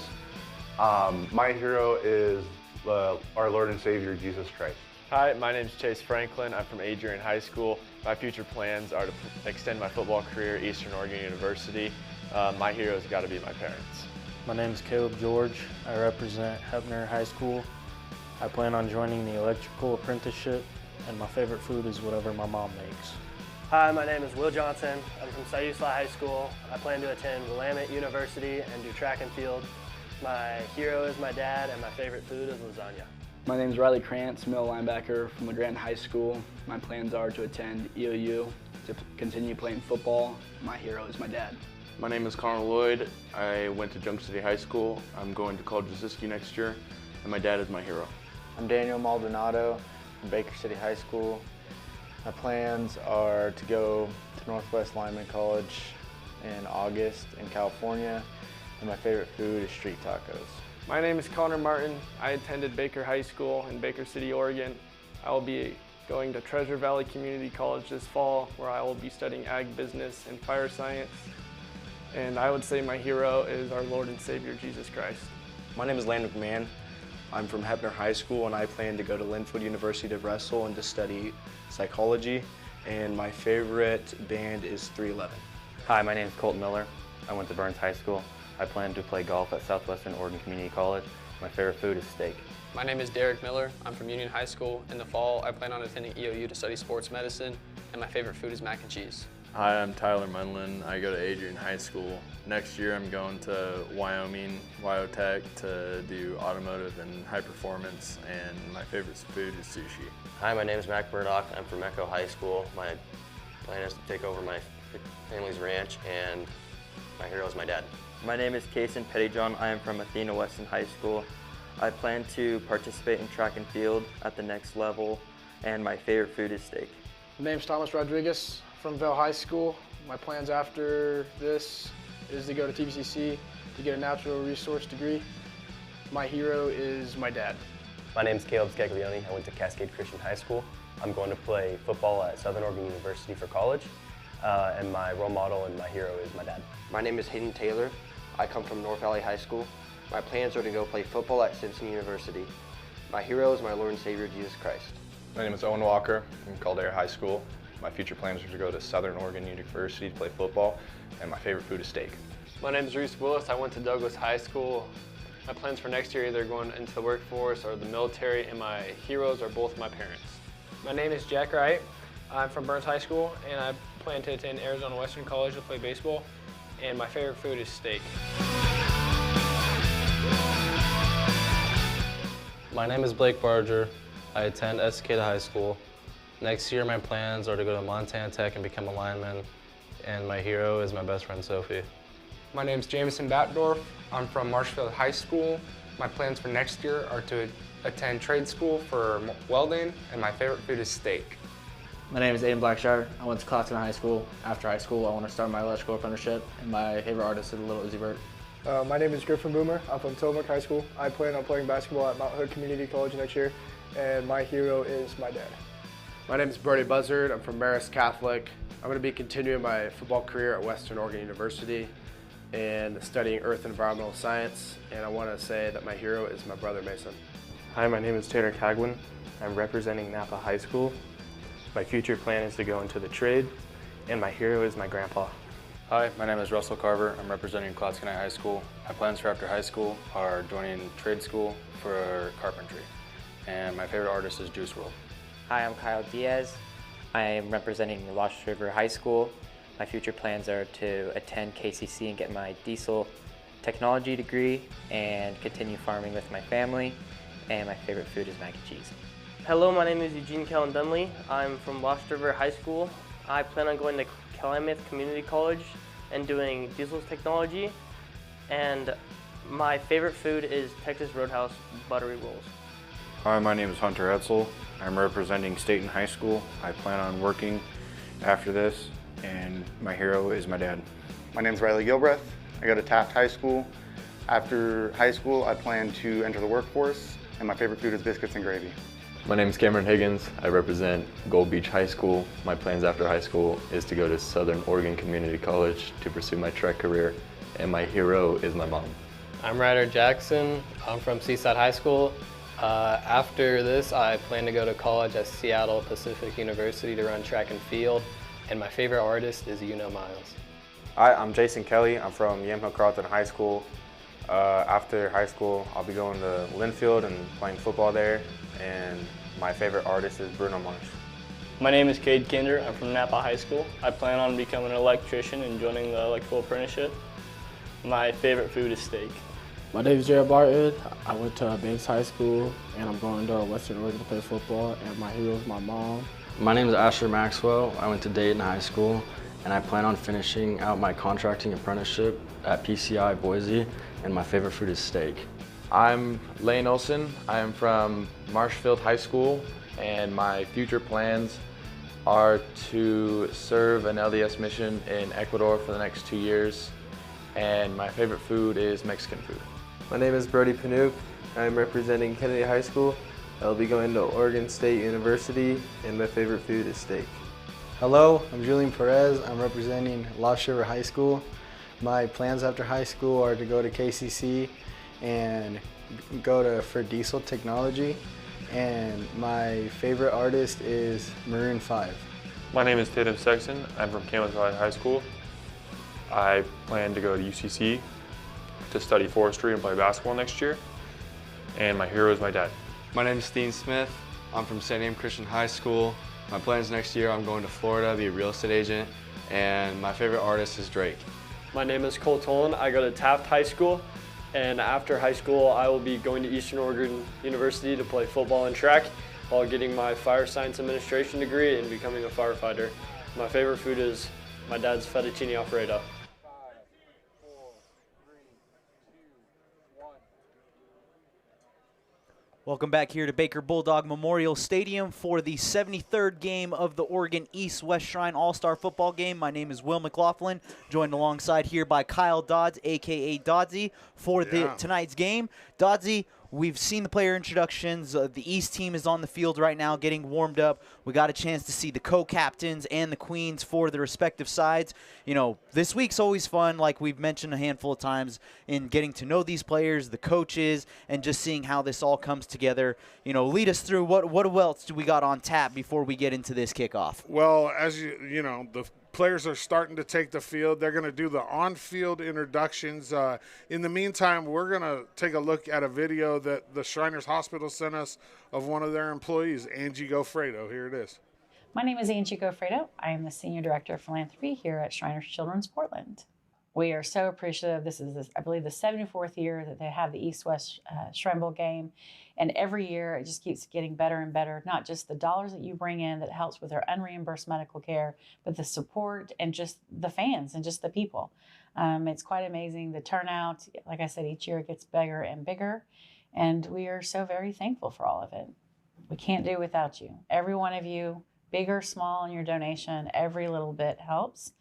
My hero is our Lord and Savior, Jesus Christ. Hi, my name is Chase Franklin. I'm from Adrian High School. My future plans are to extend my football career at Eastern Oregon University. My hero's got to be my parents. My name is Caleb George. I represent Hebner High School. I plan on joining the electrical apprenticeship, and my favorite food is whatever my mom makes. Hi, my name is Will Johnson. I'm from Sayusla High School. I plan to attend Willamette University and do track and field. My hero is my dad, and my favorite food is lasagna. My name is Riley Krantz, middle linebacker from LeGrand High School. My plans are to attend EOU to continue playing football. My hero is my dad. My name is Connor Lloyd. I went to Junction City High School. I'm going to College of Siskiyou next year, and my dad is my hero. I'm Daniel Maldonado from Baker City High School. My plans are to go to Northwest Lineman College in August in California, and my favorite food is street tacos. My name is Connor Martin. I attended Baker High School in Baker City, Oregon. I will be going to Treasure Valley Community College this fall, where I will be studying ag business and fire science. And I would say my hero is our Lord and Savior, Jesus Christ. My name is Landon McMahon. I'm from Hebner High School, and I plan to go to Linfield University to wrestle and to study psychology. And my favorite band is 311. Hi, my name is Colton Miller. I went to Burns High School. I plan to play golf at Southwestern Oregon Community College. My favorite food is steak. My name is Derek Miller. I'm from Union High School. In the fall, I plan on attending EOU to study sports medicine, and my favorite food is mac and cheese. Hi, I'm Tyler Munlin. I go to Adrian High School. Next year I'm going to Wyoming, Wyotech to do automotive and high performance, and my favorite food is sushi. Hi, my name is Mac Murdoch. I'm from Echo High School. My plan is to take over my family's ranch, and my hero is my dad. My name is Kason Pettyjohn. I am from Athena Weston High School. I plan to participate in track and field at the next level, and my favorite food is steak. My name is Thomas Rodriguez from Vail High School. My plans after this is to go to TVCC to get a natural resource degree. My hero is my dad. My name is Caleb Scaglione. I went to Cascade Christian High School. I'm going to play football at Southern Oregon University for college, and my role model and my hero is my dad. My name is Hayden Taylor. I come from North Valley High School. My plans are to go play football at Simpson University. My hero is my Lord and Savior, Jesus Christ. My name is Owen Walker. I'm from Caldera High School. My future plans are to go to Southern Oregon University to play football, and my favorite food is steak. My name is Reese Willis. I went to Douglas High School. My plans for next year are either going into the workforce or the military, and my heroes are both my parents. My name is Jack Wright. I'm from Burns High School, and I plan to attend Arizona Western College to play baseball, and my favorite food is steak. My name is Blake Barger. I attend Estacada High School. Next year, my plans are to go to Montana Tech and become a lineman, and my hero is my best friend, Sophie. My name is Jameson Batdorf. I'm from Marshfield High School. My plans for next year are to attend trade school for welding, and my favorite food is steak. My name is Aiden Blackshire. I went to Claxton High School. After high school, I want to start my electrical apprenticeship, and my favorite artist is Little Uzi Vert. My name is Griffin Boomer. I'm from Tillamook High School. I plan on playing basketball at Mount Hood Community College next year, and my hero is my dad. My name is Brody Buzzard. I'm from Marist Catholic. I'm going to be continuing my football career at Western Oregon University and studying Earth and Environmental Science, and I want to say that my hero is my brother Mason. Hi, my name is Tanner Cagwin. I'm representing Napa High School. My future plan is to go into the trade, and my hero is my grandpa. Hi, my name is Russell Carver. I'm representing Clatskanie High School. My plans for after high school are joining trade school for carpentry, and my favorite artist is Juice WRLD. Hi, I'm Kyle Diaz. I am representing Lost River High School. My future plans are to attend KCC and get my diesel technology degree and continue farming with my family, and my favorite food is mac and cheese. Hello, my name is Eugene Callan Dunley. I'm from Lost River High School. I plan on going to Calumet Community College and doing diesel technology, and my favorite food is Texas Roadhouse buttery rolls. Hi, my name is Hunter Etzel. I'm representing Staten High School. I plan on working after this, and my hero is my dad. My name is Riley Gilbreth. I go to Taft High School. After high school, I plan to enter the workforce, and my favorite food is biscuits and gravy. My name is Cameron Higgins. I represent Gold Beach High School. My plans after high school is to go to Southern Oregon Community College to pursue my track career, and my hero is my mom. I'm Ryder Jackson. I'm from Seaside High School. After this, I plan to go to college at Seattle Pacific University to run track and field, and my favorite artist is Uno Miles. Hi, I'm Jason Kelly. I'm from Yamhill Carlton High School. After high school, I'll be going to Linfield and playing football there, and my favorite artist is Bruno Mars. My name is Cade Kinder. I'm from Napa High School. I plan on becoming an electrician and joining the electrical apprenticeship. My favorite food is steak. My name is Jared Barton. I went to Banks High School, and I'm going to Western Oregon to play football, and my hero is my mom. My name is Asher Maxwell. I went to Dayton High School, and I plan on finishing out my contracting apprenticeship at PCI Boise, and my favorite food is steak. I'm Lane Olson. I am from Marshfield High School, and my future plans are to serve an LDS mission in Ecuador for the next 2 years, and my favorite food is Mexican food. My name is Brody Panook. I'm representing Kennedy High School. I'll be going to Oregon State University, and my favorite food is steak. Hello, I'm Julian Perez. I'm representing Lost River High School. My plans after high school are to go to KCC and go for diesel technology. And my favorite artist is Maroon 5. My name is Tatum Sexton. I'm from Kamloops Valley High School. I plan to go to UCC to study forestry and play basketball next year. And my hero is my dad. My name is Steen Smith. I'm from St. Anne Christian High School. My plans next year, I'm going to Florida, be a real estate agent, and my favorite artist is Drake. My name is Cole Tolan. I go to Taft High School, and after high school, I will be going to Eastern Oregon University to play football and track while getting my fire science administration degree and becoming a firefighter. My favorite food is my dad's fettuccine alfredo. Welcome back here to Baker Bulldog Memorial Stadium for the 73rd game of the Oregon East-West Shrine All-Star Football Game. My name is Will McLaughlin, joined alongside here by Kyle Dodds, a.k.a. Doddsy, for tonight's game. Doddsy, we've seen the player introductions. The East team is on the field right now getting warmed up. We got a chance to see the co-captains and the queens for the respective sides. You know, this week's always fun, like we've mentioned a handful of times, in getting to know these players, the coaches, and just seeing how this all comes together. You know, lead us through what else do we got on tap before we get into this kickoff? Well, as you know, the players are starting to take the field. They're going to do the on-field introductions. In the meantime, we're going to take a look at a video that the Shriners Hospital sent us of one of their employees, Angie Gofredo. Here it is. My name is Angie Gofredo. I am the Senior Director of Philanthropy here at Shriners Children's Portland. We are so appreciative. This is, I believe, the 74th year that they have the East-West Shrine Bowl game. And every year it just keeps getting better and better, not just the dollars that you bring in that helps with our unreimbursed medical care, but the support and just the fans and just the people. It's quite amazing. The turnout, like I said, each year it gets bigger and bigger. And we are so very thankful for all of it. We can't do it without you. Every one of you, big or small in your donation, every little bit helps.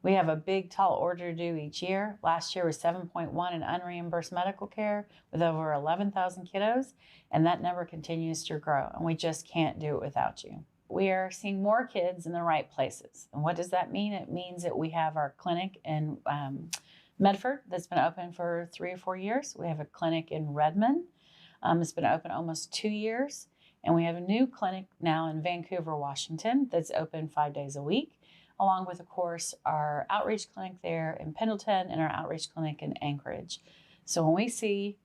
We have a big, tall order to do each year. Last year was 7.1 in unreimbursed medical care with over 11,000 kiddos, and that number continues to grow, and we just can't do it without you. We are seeing more kids in the right places. And what does that mean? It means that we have our clinic in Medford that's been open for 3 or 4 years. We have a clinic in Redmond. It's been open almost 2 years. And we have a new clinic now in Vancouver, Washington that's open 5 days a week, along with, of course, our outreach clinic there in Pendleton and our outreach clinic in Anchorage. So when we say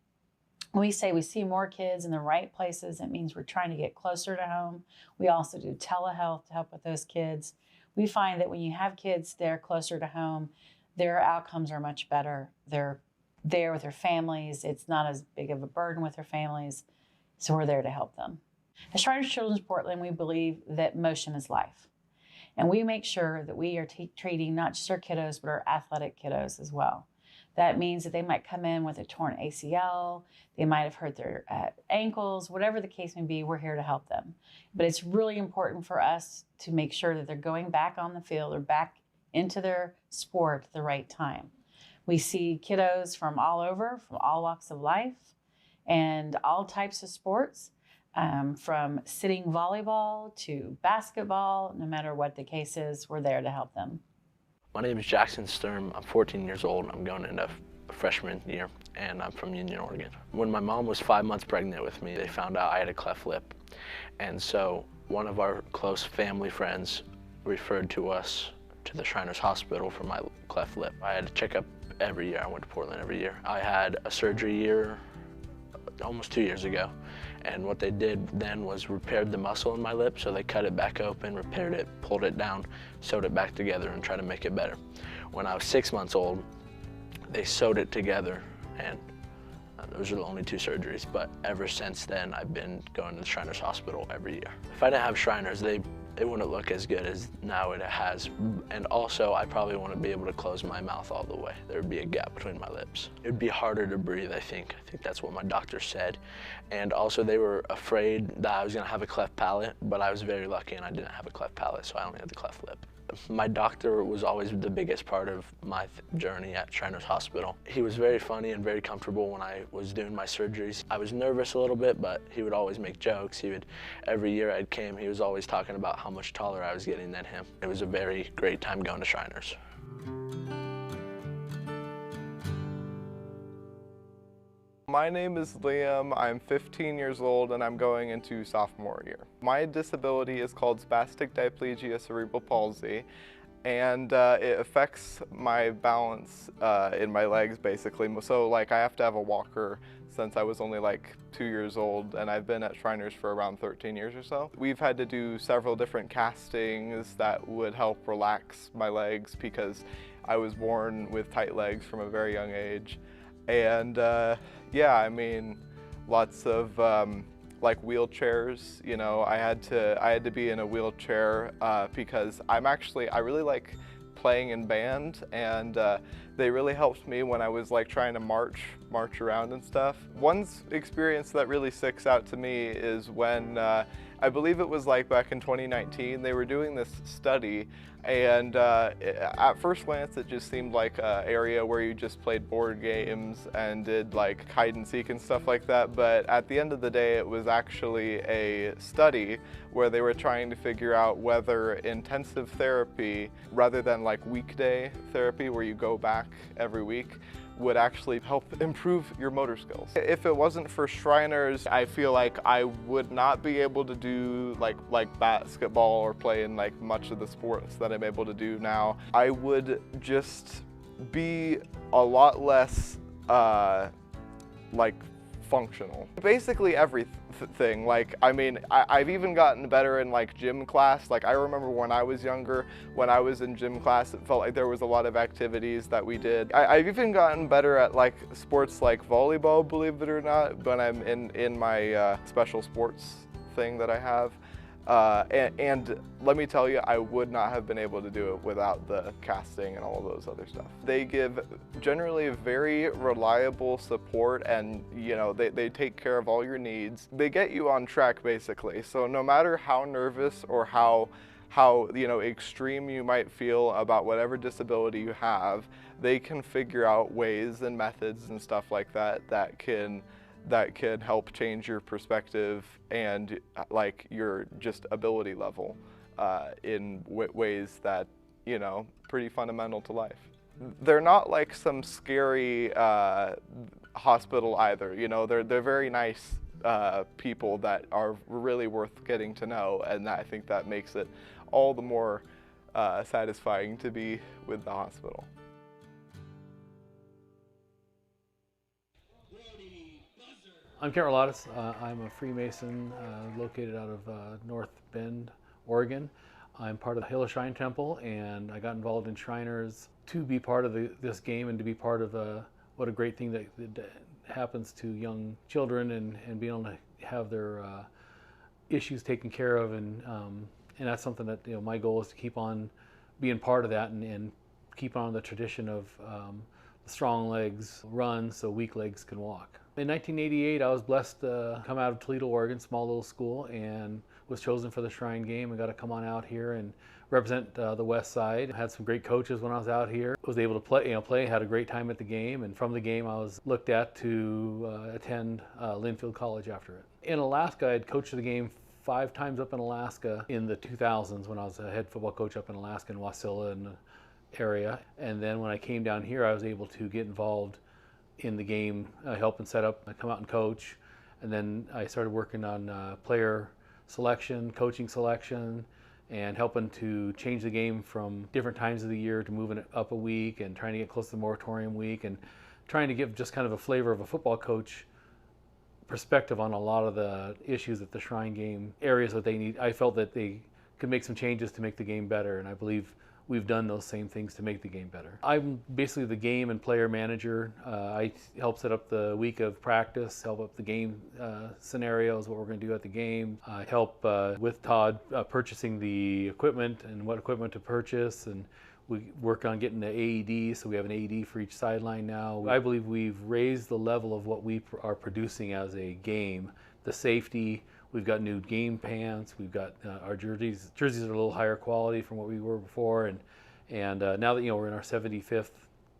we see more kids in the right places, it means we're trying to get closer to home. We also do telehealth to help with those kids. We find that when you have kids there closer to home, their outcomes are much better. They're there with their families. It's not as big of a burden with their families. So we're there to help them. At Shriners Children's Portland, we believe that motion is life. And we make sure that we are treating not just our kiddos, but our athletic kiddos as well. That means that they might come in with a torn ACL, they might have hurt their ankles, whatever the case may be, we're here to help them. But it's really important for us to make sure that they're going back on the field or back into their sport at the right time. We see kiddos from all over, from all walks of life, and all types of sports. From sitting volleyball to basketball, no matter what the case is, we're there to help them. My name is Jackson Sturm. I'm 14 years old. I'm going into freshman year, and I'm from Union, Oregon. When my mom was 5 months pregnant with me, they found out I had a cleft lip. And so one of our close family friends referred to us to the Shriners Hospital for my cleft lip. I had a checkup every year. I went to Portland every year. I had a surgery year almost 2 years ago. And what they did then was repaired the muscle in my lip, so they cut it back open, repaired it, pulled it down, sewed it back together, and tried to make it better. When I was 6 months old, they sewed it together, and those are the only 2 surgeries. But ever since then, I've been going to the Shriners Hospital every year. If I didn't have Shriners, it wouldn't look as good as now it has. And also, I probably wouldn't be able to close my mouth all the way. There would be a gap between my lips. It would be harder to breathe, I think. I think that's what my doctor said. And also, they were afraid that I was gonna have a cleft palate, but I was very lucky and I didn't have a cleft palate, so I only had the cleft lip. My doctor was always the biggest part of my journey at Shriners Hospital. He was very funny and very comfortable when I was doing my surgeries. I was nervous a little bit, but he would always make jokes. Every year I came, he was always talking about how much taller I was getting than him. It was a very great time going to Shriners. My name is Liam, I'm 15 years old and I'm going into sophomore year. My disability is called spastic diplegia cerebral palsy, and it affects my balance in my legs basically. So like I have to have a walker since I was only like 2 years old, and I've been at Shriners for around 13 years or so. We've had to do several different castings that would help relax my legs because I was born with tight legs from a very young age. And yeah, I mean, lots of like wheelchairs. You know, I had to be in a wheelchair because I really like playing in band, and they really helped me when I was like trying to march around and stuff. One experience that really sticks out to me is when I believe it was like back in 2019, they were doing this study, and at first glance it just seemed like an area where you just played board games and did like hide and seek and stuff like that, but at the end of the day it was actually a study where they were trying to figure out whether intensive therapy, rather than like weekday therapy where you go back every week, would actually help improve your motor skills. If it wasn't for Shriners, I feel like I would not be able to do like basketball or play in like much of the sports that I'm able to do now. I would just be a lot less like functional. Basically everything. Like, I mean, I've even gotten better in like gym class. Like, I remember when I was younger, when I was in gym class, it felt like there was a lot of activities that we did. I've even gotten better at like sports like volleyball, believe it or not, when I'm in my special sports thing that I have. And let me tell you, I would not have been able to do it without the casting and all of those other stuff. They give generally very reliable support, and you know, they take care of all your needs. They get you on track basically. So no matter how nervous or how you know, extreme you might feel about whatever disability you have, they can figure out ways and methods and stuff like that that can help change your perspective and like your just ability level in ways that, you know, pretty fundamental to life. They're not like some scary hospital either, you know, they're very nice people that are really worth getting to know, and I think that makes it all the more satisfying to be with the hospital. I'm Kent Rolatis. I'm a Freemason located out of North Bend, Oregon. I'm part of the Halo Shrine Temple, and I got involved in Shriners to be part of this game and to be part of what a great thing that happens to young children, and being able to have their issues taken care of, and that's something that, you know, my goal is to keep on being part of that and keep on the tradition of the strong legs run so weak legs can walk. In 1988, I was blessed to come out of Toledo, Oregon, small little school, and was chosen for the Shrine game and got to come on out here and represent the West Side. I had some great coaches when I was out here. Was able to play, had a great time at the game, and from the game I was looked at to attend Linfield College after it. In Alaska, I had coached the game 5 times up in Alaska in the 2000s when I was a head football coach up in Alaska in Wasilla and the area. And then when I came down here, I was able to get involved in the game, help and set up, come out and coach. And then I started working on player selection, coaching selection, and helping to change the game from different times of the year to moving it up a week and trying to get close to the moratorium week, and trying to give just kind of a flavor of a football coach perspective on a lot of the issues that the Shrine game areas that they need. I felt that they could make some changes to make the game better, and I believe we've done those same things to make the game better. I'm basically the game and player manager. I help set up the week of practice, help up the game scenarios, what we're going to do at the game. I help with Todd purchasing the equipment and what equipment to purchase, and we work on getting the AED, so we have an AED for each sideline now. I believe we've raised the level of what we are producing as a game. The safety, We've got new game pants. We've got our jerseys. Jerseys are a little higher quality from what we were before, and now that we're in our 75th,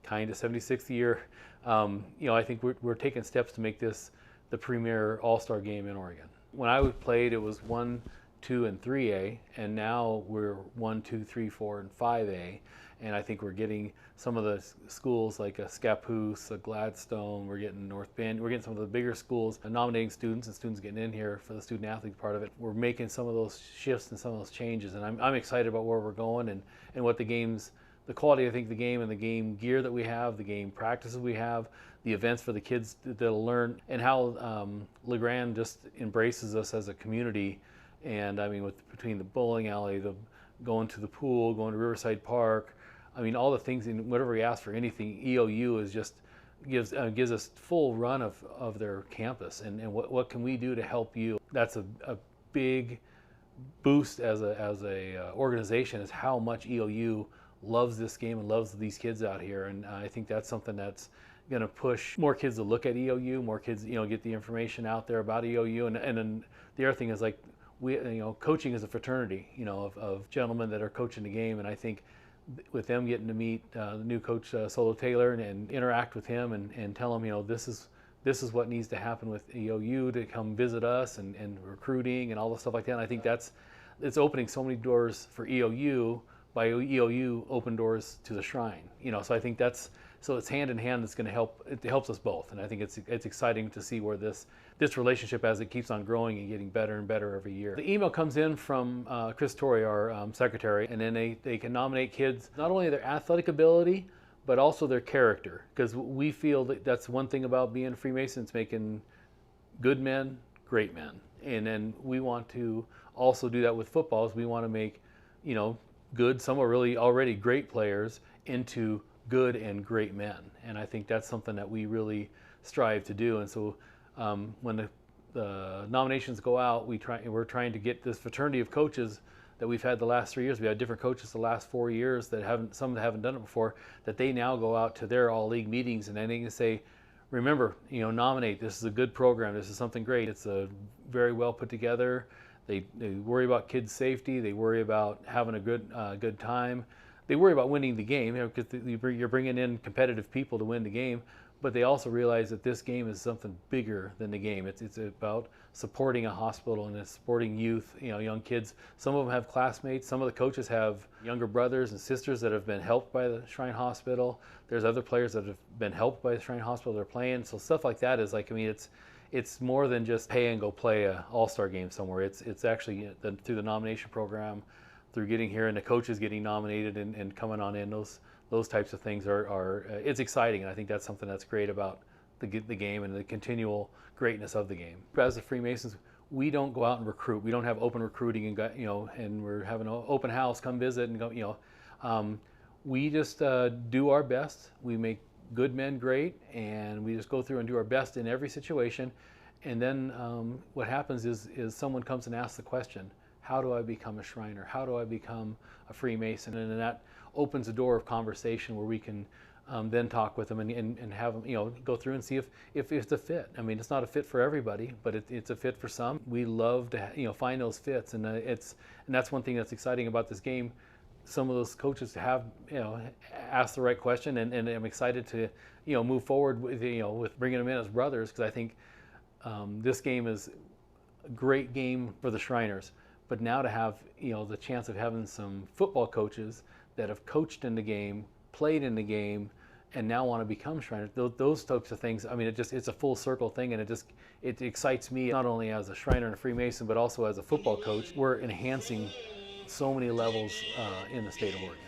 kind of 76th year, I think we're taking steps to make this the premier All-Star game in Oregon. When I played, it was 1, 2, and 3A, and now we're 1, 2, 3, 4, and 5A. And I think we're getting some of the schools like a Scappoose, a Gladstone, we're getting North Bend, we're getting some of the bigger schools nominating students and students getting in here for the student athlete part of it. We're making some of those shifts and some of those changes, and I'm excited about where we're going and what the game's, the quality, I think, the game and the game gear that we have, the game practices we have, the events for the kids that'll learn, and how LeGrand just embraces us as a community. And I mean, between the bowling alley, the going to the pool, going to Riverside Park, I mean, all the things, and whatever we ask for anything, EOU is just gives us full run of their campus, and what can we do to help you? That's a big boost as a organization, is how much EOU loves this game and loves these kids out here, and I think that's something that's going to push more kids to look at EOU, more kids get the information out there about EOU, and then the other thing is, like, we coaching is a fraternity of gentlemen that are coaching the game, and I think with them getting to meet the new coach Solo Taylor and interact with him and tell him this is what needs to happen with EOU to come visit us and recruiting and all the stuff like that. And I think it's opening so many doors for EOU. By EOU, open doors to the Shrine. So I think so it's hand in hand. It's going to help. It helps us both, and I think it's exciting to see where this relationship, as it keeps on growing and getting better and better every year. The email comes in from Chris Torrey, our secretary, and then they can nominate kids, not only their athletic ability, but also their character, because we feel that that's one thing about being Freemasons, making good men great men, and then we want to also do that with football. We want to make good, some are really already great players, into good and great men, and I think that's something that we really strive to do. And so when the nominations go out, we're trying to get this fraternity of coaches that we've had the last 3 years. We had different coaches the last 4 years some that haven't done it before, that they now go out to their all-league meetings and then they can say, remember, nominate, this is a good program, this is something great, it's a very well put together. They worry about kids' safety. They worry about having a good time. They worry about winning the game, because you're bringing in competitive people to win the game. But they also realize that this game is something bigger than the game. It's about supporting a hospital and it's supporting youth, young kids. Some of them have classmates. Some of the coaches have younger brothers and sisters that have been helped by the Shrine Hospital. There's other players that have been helped by the Shrine Hospital. They're playing. So stuff like that is like, it's more than just pay and go play an all-star game somewhere. It's actually through the nomination program, through getting here and the coaches getting nominated and coming on in. Those types of things are it's exciting, and I think that's something that's great about the game and the continual greatness of the game. As the Freemasons, we don't go out and recruit. We don't have open recruiting and we're having an open house, come visit and go. We just do our best. We make good men great, and we just go through and do our best in every situation. And then what happens is someone comes and asks the question, how do I become a Shriner? How do I become a Freemason? And then that opens a door of conversation where we can then talk with them and have them go through and see if it's a fit. I mean, it's not a fit for everybody, but it's a fit for some. We love to find those fits, and that's one thing that's exciting about this game. Some of those coaches have asked the right question, and I'm excited to move forward with bringing them in as brothers, because I think this game is a great game for the Shriners. But now to have the chance of having some football coaches that have coached in the game, played in the game, and now want to become Shriners, those types of things. I mean, it's a full circle thing, and it excites me not only as a Shriner and a Freemason, but also as a football coach. We're enhancing so many levels in the state of Oregon.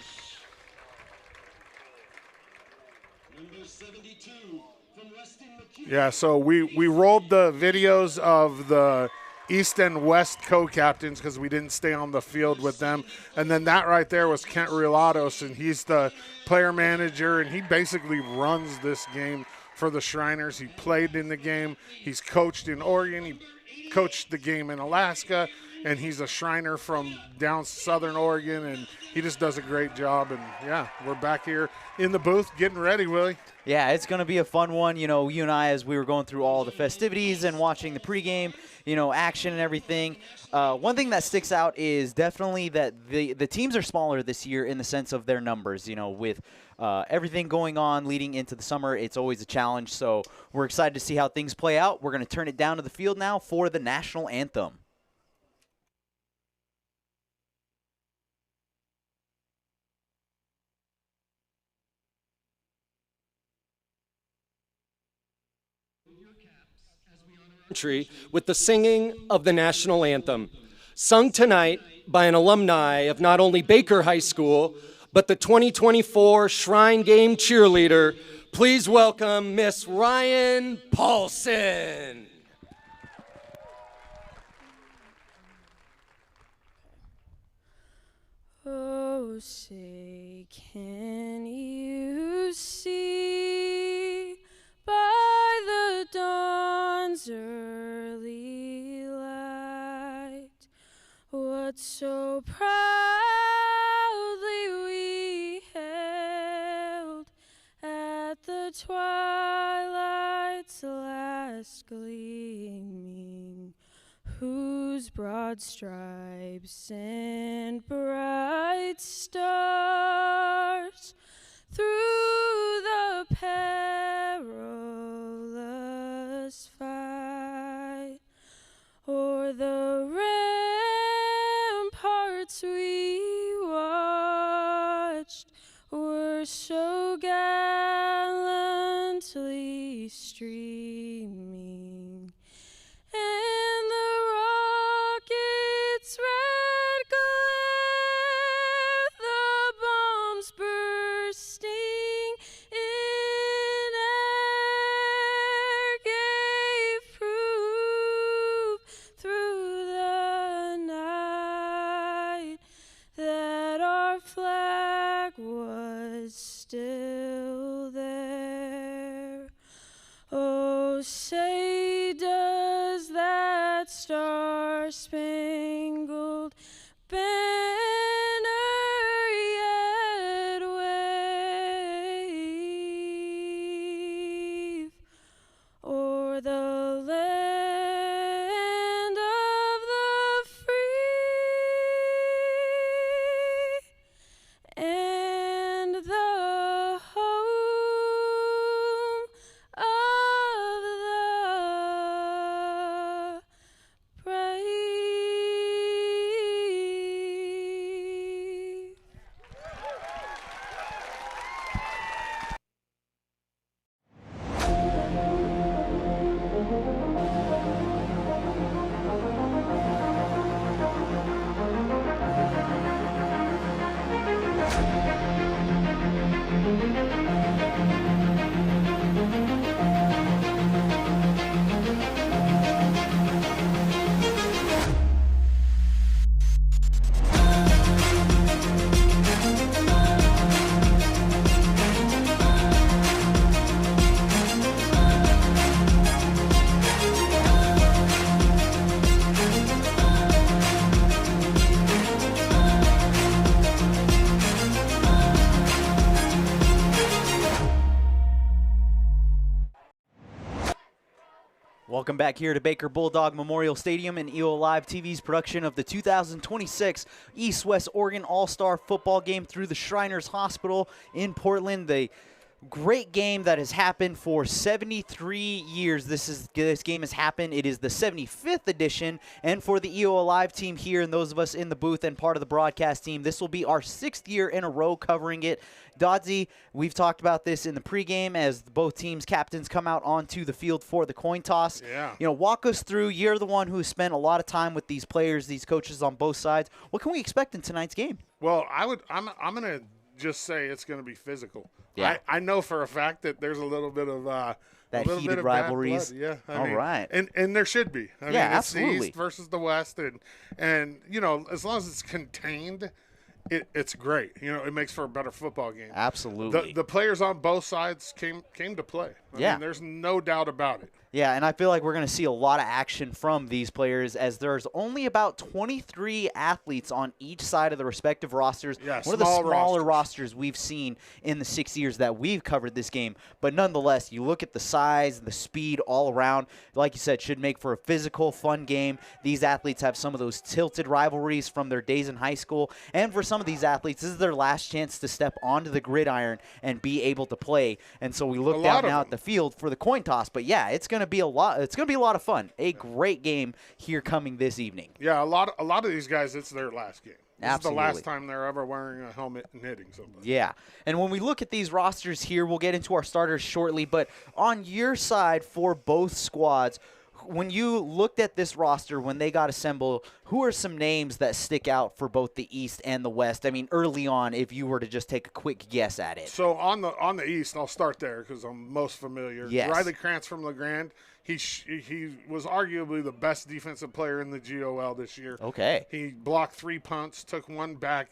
Yeah, so we rolled the videos of the East and West co-captains because we didn't stay on the field with them. And then that right there was Kent Riolatos, and he's the player manager, and he basically runs this game for the Shriners. He played in the game. He's coached in Oregon. He coached the game in Alaska. and he's a Shriner from down Southern Oregon, and he just does a great job. And, yeah, we're back here in the booth getting ready, Willie. Yeah, it's going to be a fun one. You know, you and I, as we were going through all the festivities and watching the pregame, you know, action and everything, one thing that sticks out is definitely that the teams are smaller this year in the sense of their numbers. You know, with everything going on leading into the summer, it's always a challenge. So we're excited to see how things play out. We're going to turn it down to the field now for the national anthem. With the singing of the national anthem, sung tonight by an alumni of not only Baker High School, but the 2024 Shrine Game cheerleader. Please welcome Miss Ryan Paulson. Oh, say, can you see by the dawn's early light what so proudly we hailed at the twilight's last gleaming, whose broad stripes and bright stars through the perilous fight o'er the ramparts we watched were so gallantly streaming, and the rocket's red glare, the bombs bursting in air, gave proof through the night that our flag was still there. Oh, say does that star-spangled banner yet wave o'er the land of the free and the home of the brave. Welcome back here to Baker Bulldog Memorial Stadium and EO Live TV's production of the 2026 East-West Oregon All-Star Football Game through the Shriners Hospital in Portland. The great game that has happened for 73 years. This game has happened. It is the 75th edition, and for the EO Live team here and those of us in the booth and part of the broadcast team, this will be our 6th year in a row covering it. Dodsey, we've talked about this in the pregame as both teams' captains come out onto the field for the coin toss. Yeah. You know, walk us through. You're the one who spent a lot of time with these players, these coaches on both sides. What can we expect in tonight's game? Well, I'm going to just say it's going to be physical. Yeah. I know for a fact that there's a little bit of that a little heated bit of rivalries. Bad blood. Yeah. All right. And there should be. I mean, it's absolutely. the East versus the West, and you know, as long as it's contained, it's great. You know, it makes for a better football game. Absolutely. The players on both sides came to play. I mean, there's no doubt about it. Yeah, and I feel like we're going to see a lot of action from these players as there's only about 23 athletes on each side of the respective rosters. Yeah, one of the smaller rosters rosters we've seen in the 6 years that we've covered this game. But nonetheless, you look at the size, the speed all around. Like you said, should make for a physical, fun game. These athletes have some of those tilted rivalries from their days in high school. And for some of these athletes, this is their last chance to step onto the gridiron and be able to play. And so we look down now at the field for the coin toss. But yeah, it's going to be a lot. It's going to be a lot of fun. A great game here coming this evening. Yeah, a lot of these guys, it's their last game. This Absolutely. is the last time they're ever wearing a helmet and hitting somebody. Yeah, and when we look at these rosters here, we'll get into our starters shortly. But on your side for both squads, when you looked at this roster when they got assembled, who are some names that stick out for both the East and the West? I mean, early on, if you were to just take a quick guess at it. So on the East, I'll start there because I'm most familiar. Yes. Riley Krantz from LeGrand. He was arguably the best defensive player in the GOL this year. Okay. He blocked 3 punts, took 1 back,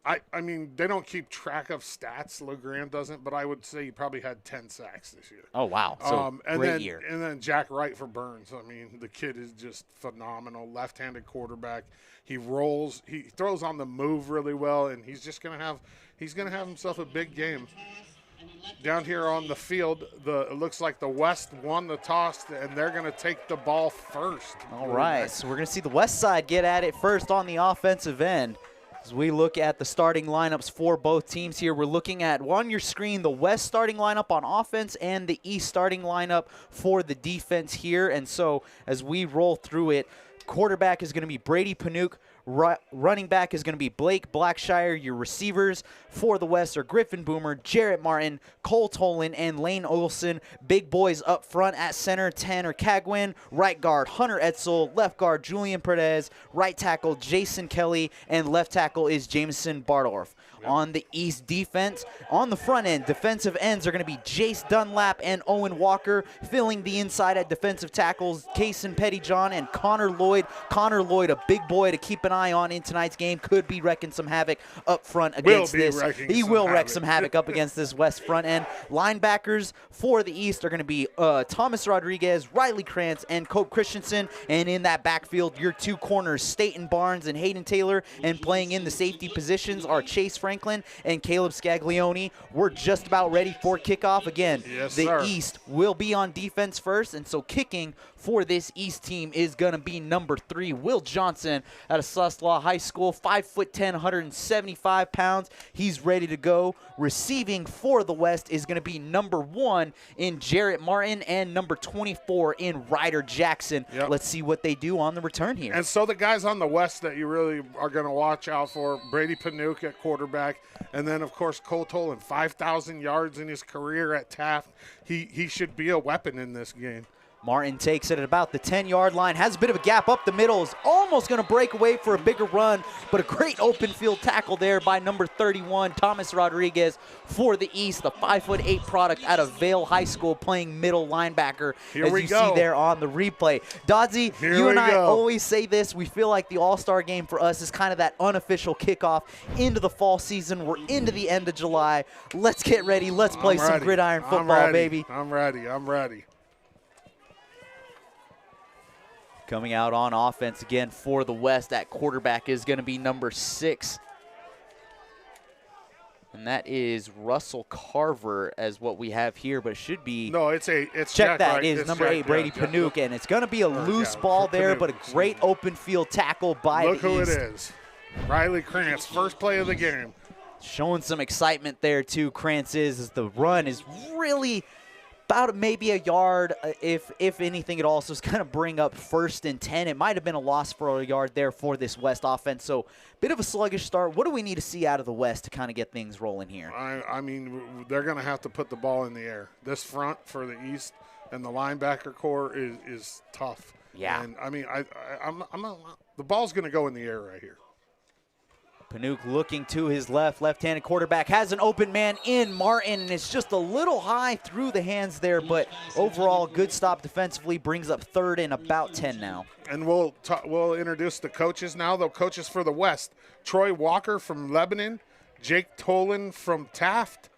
I mean, they don't keep track of stats. LeGrand doesn't, but I would say he probably had 10 sacks this year. Oh, wow. So great year. And then Jack Wright for Burns. I mean, the kid is just phenomenal. Left-handed quarterback. He rolls. He throws on the move really well, and he's going to have himself a big game. Down here on the field, it looks like the West won the toss, and they're going to take the ball first. All right, so we're going to see the West side get at it first on the offensive end. As we look at the starting lineups for both teams here, we're looking at on your screen the West starting lineup on offense and the East starting lineup for the defense here. And so as we roll through it, quarterback is going to be Brady Panook. Running back is going to be Blake Blackshire. Your receivers for the West are Griffin Boomer, Jarrett Martin, Cole Tolan, and Lane Olson. Big boys up front at center, Tanner Cagwin. Right guard, Hunter Edsel. Left guard, Julian Perez. Right tackle, Jason Kelly. And left tackle is Jameson Bardorf. On the East defense, on the front end, defensive ends are going to be Jace Dunlap and Owen Walker. Filling the inside at defensive tackles, Kaysen Pettyjohn and Connor Lloyd. Connor Lloyd, a big boy to keep an eye on in tonight's game, could be wrecking some havoc up front against this. He will wreck some havoc up against this West front end. Linebackers for the East are going to be Thomas Rodriguez, Riley Krantz, and Cope Christensen. And in that backfield, your 2 corners, Staten Barnes and Hayden Taylor. And playing in the safety positions are Chase Franklin and Caleb Scaglione. We're just about ready for kickoff. Again, the East will be on defense first, and so kicking for this East team is going to be number 3, Will Johnson out of Suslaw High School, 5'10", 175 pounds. He's ready to go. Receiving for the West is going to be number 1 in Jarrett Martin and number 24 in Ryder Jackson. Yep. Let's see what they do on the return here. And so the guys on the West that you really are going to watch out for, Brady Panook at quarterback, and then, of course, Cole Tolan, 5,000 yards in his career at Taft. He should be a weapon in this game. Martin takes it at about the 10-yard line, has a bit of a gap up the middle, is almost going to break away for a bigger run, but a great open field tackle there by number 31, Thomas Rodriguez for the East, the 5'8" product out of Vale High School playing middle linebacker, Here we you go. see there on the replay. Dodsy, you and I always say this, we feel like the All-Star game for us is kind of that unofficial kickoff into the fall season. We're into the end of July. Let's get ready. Let's play some gridiron football, baby. I'm ready. Coming out on offense again for the West at quarterback is going to be number 6. And that is Russell Carver as what we have here, but it should be. No, it's check Jack that. Wright. It is It's number Jack, 8, Brady yeah, Panook, and it's going to be a loose ball there, Panook. but a great open field tackle by Look the who East. it is. Riley Krantz, first play of the game. Showing some excitement there, too, Krantz is, as the run is really about maybe a yard, if anything at all. So it's going to bring up 1st and 10. It might have been a loss for a yard there for this West offense. So bit of a sluggish start. What do we need to see out of the West to kind of get things rolling here? I mean, they're going to have to put the ball in the air. This front for the East and the linebacker core is tough. Yeah. And, I mean, the ball's going to go in the air right here. Panook looking to his left-handed quarterback, has an open man in Martin, and it's just a little high through the hands there, but overall good stop defensively, brings up 3rd and about 10 now. And we'll introduce the coaches now. The coaches for the West, Troy Walker from Lebanon, Jake Tolan from Taft,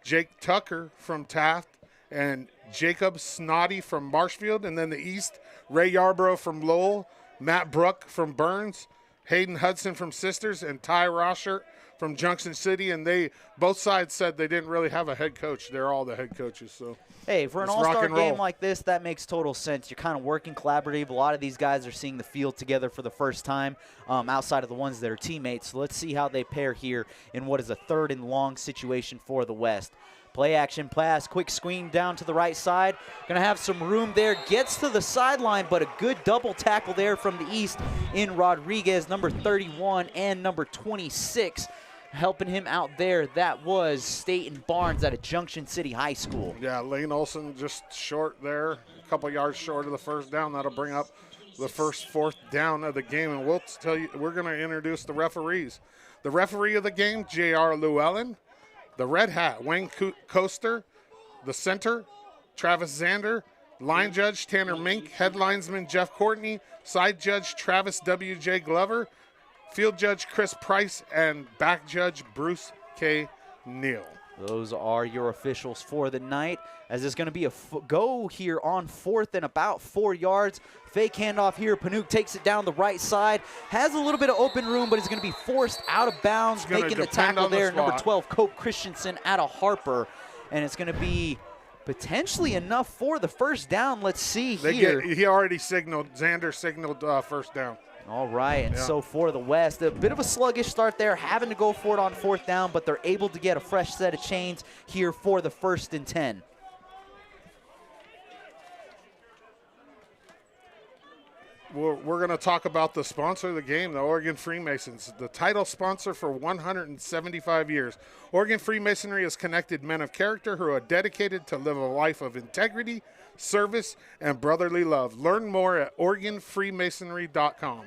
Jake Tucker from Taft, and Jacob Snoddy from Marshfield. And then the East, Ray Yarborough from Lowell, Matt Brook from Burns, Hayden Hudson from Sisters, and Ty Roshert from Junction City. And they both sides said they didn't really have a head coach. They're all the head coaches. So hey, for an it's rock all-star and roll. game like this, that makes total sense. You're kind of working collaborative. A lot of these guys are seeing the field together for the first time outside of the ones that are teammates. So let's see how they pair here in what is a 3rd and long situation for the West. Play action pass, quick screen down to the right side. Going to have some room there. Gets to the sideline, but a good double tackle there from the East in Rodriguez, number 31 and number 26. Helping him out there, that was Staten Barnes out of Junction City High School. Yeah, Lane Olson just short there, a couple yards short of the first down. That'll bring up the first 4th down of the game. And we'll tell you, we're going to introduce the referees. The referee of the game, J.R. Llewellyn. The red hat, Wayne Coaster. The center, Travis Zander. Line judge, Tanner Mink. Head linesman, Jeff Courtney. Side judge, Travis W.J. Glover. Field judge, Chris Price. And back judge, Bruce K. Neal. Those are your officials for the night, as it's going to be a go here on 4th and about 4 yards. Fake handoff here. Panook takes it down the right side. Has a little bit of open room, but is going to be forced out of bounds, making the tackle there. Number 12, Cope Christensen out of Harper. And it's going to be potentially enough for the first down. Let's see here. He already signaled, Xander signaled first down. All right, and so for the West, a bit of a sluggish start there, having to go for it on 4th down, but they're able to get a fresh set of chains here for the 1st and 10. We're going to talk about the sponsor of the game, the Oregon Freemasons, the title sponsor for 175 years. Oregon Freemasonry has connected men of character who are dedicated to live a life of integrity, service, and brotherly love. Learn more at OregonFreemasonry.com.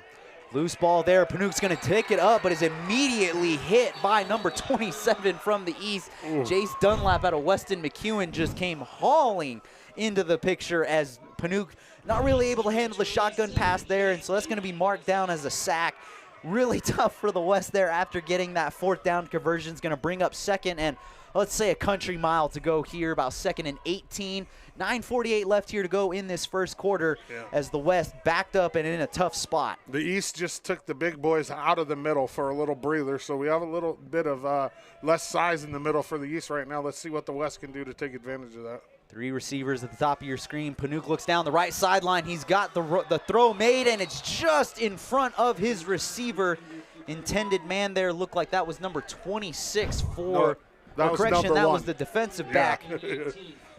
Loose ball there. Panook's going to take it up, but is immediately hit by number 27 from the East. Jace Dunlap out of Weston McEwen just came hauling into the picture as Panook not really able to handle the shotgun pass there, and so that's going to be marked down as a sack. Really tough for the West there after getting that 4th down conversion. Is going to bring up 2nd and let's say a country mile to go here, about 2nd and 18. 9:48 left here to go in this first quarter as the West backed up and in a tough spot. The East just took the big boys out of the middle for a little breather, so we have a little bit of less size in the middle for the East right now. Let's see what the West can do to take advantage of that. 3 receivers at the top of your screen. Panook looks down the right sideline. He's got the throw made, and it's just in front of his receiver. Intended man there looked like that was number 26 for correction. That was the defensive back.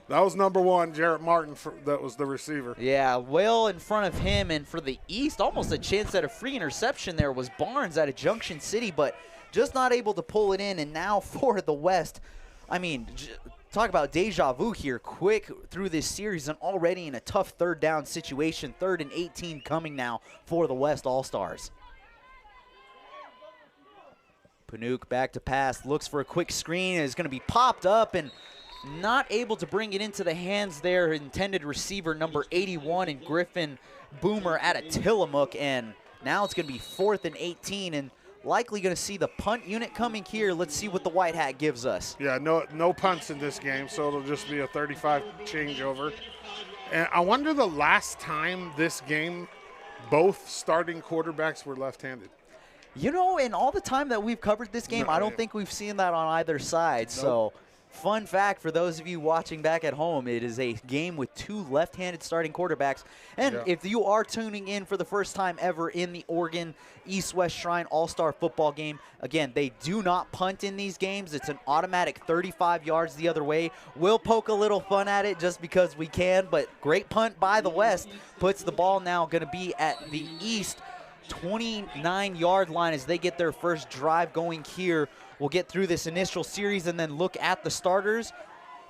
That was number 1, Jarrett Martin, that was the receiver. Yeah, well in front of him, and for the East, almost a chance at a free interception there was Barnes out of Junction City, but just not able to pull it in. And now for the West, I mean, talk about deja vu here. Quick through this series and already in a tough 3rd down situation. 3rd and 18 coming now for the West All-Stars. Panook back to pass, looks for a quick screen, is going to be popped up and not able to bring it into the hands there. Intended receiver number 81 and Griffin Boomer out of Tillamook, and now it's going to be 4th and 18 and likely going to see the punt unit coming here. Let's see what the white hat gives us. Yeah, no punts in this game, so it'll just be a 35 changeover. And I wonder the last time this game both starting quarterbacks were left-handed. You know, in all the time that we've covered this game, I don't think we've seen that on either side. So, fun fact for those of you watching back at home, it is a game with 2 left-handed starting quarterbacks. And if you are tuning in for the first time ever in the Oregon East-West Shrine All-Star football game, again, they do not punt in these games. It's an automatic 35 yards the other way. We'll poke a little fun at it just because we can, but great punt by the West puts the ball now going to be at the East 29-yard line as they get their first drive going here. We'll get through this initial series and then look at the starters.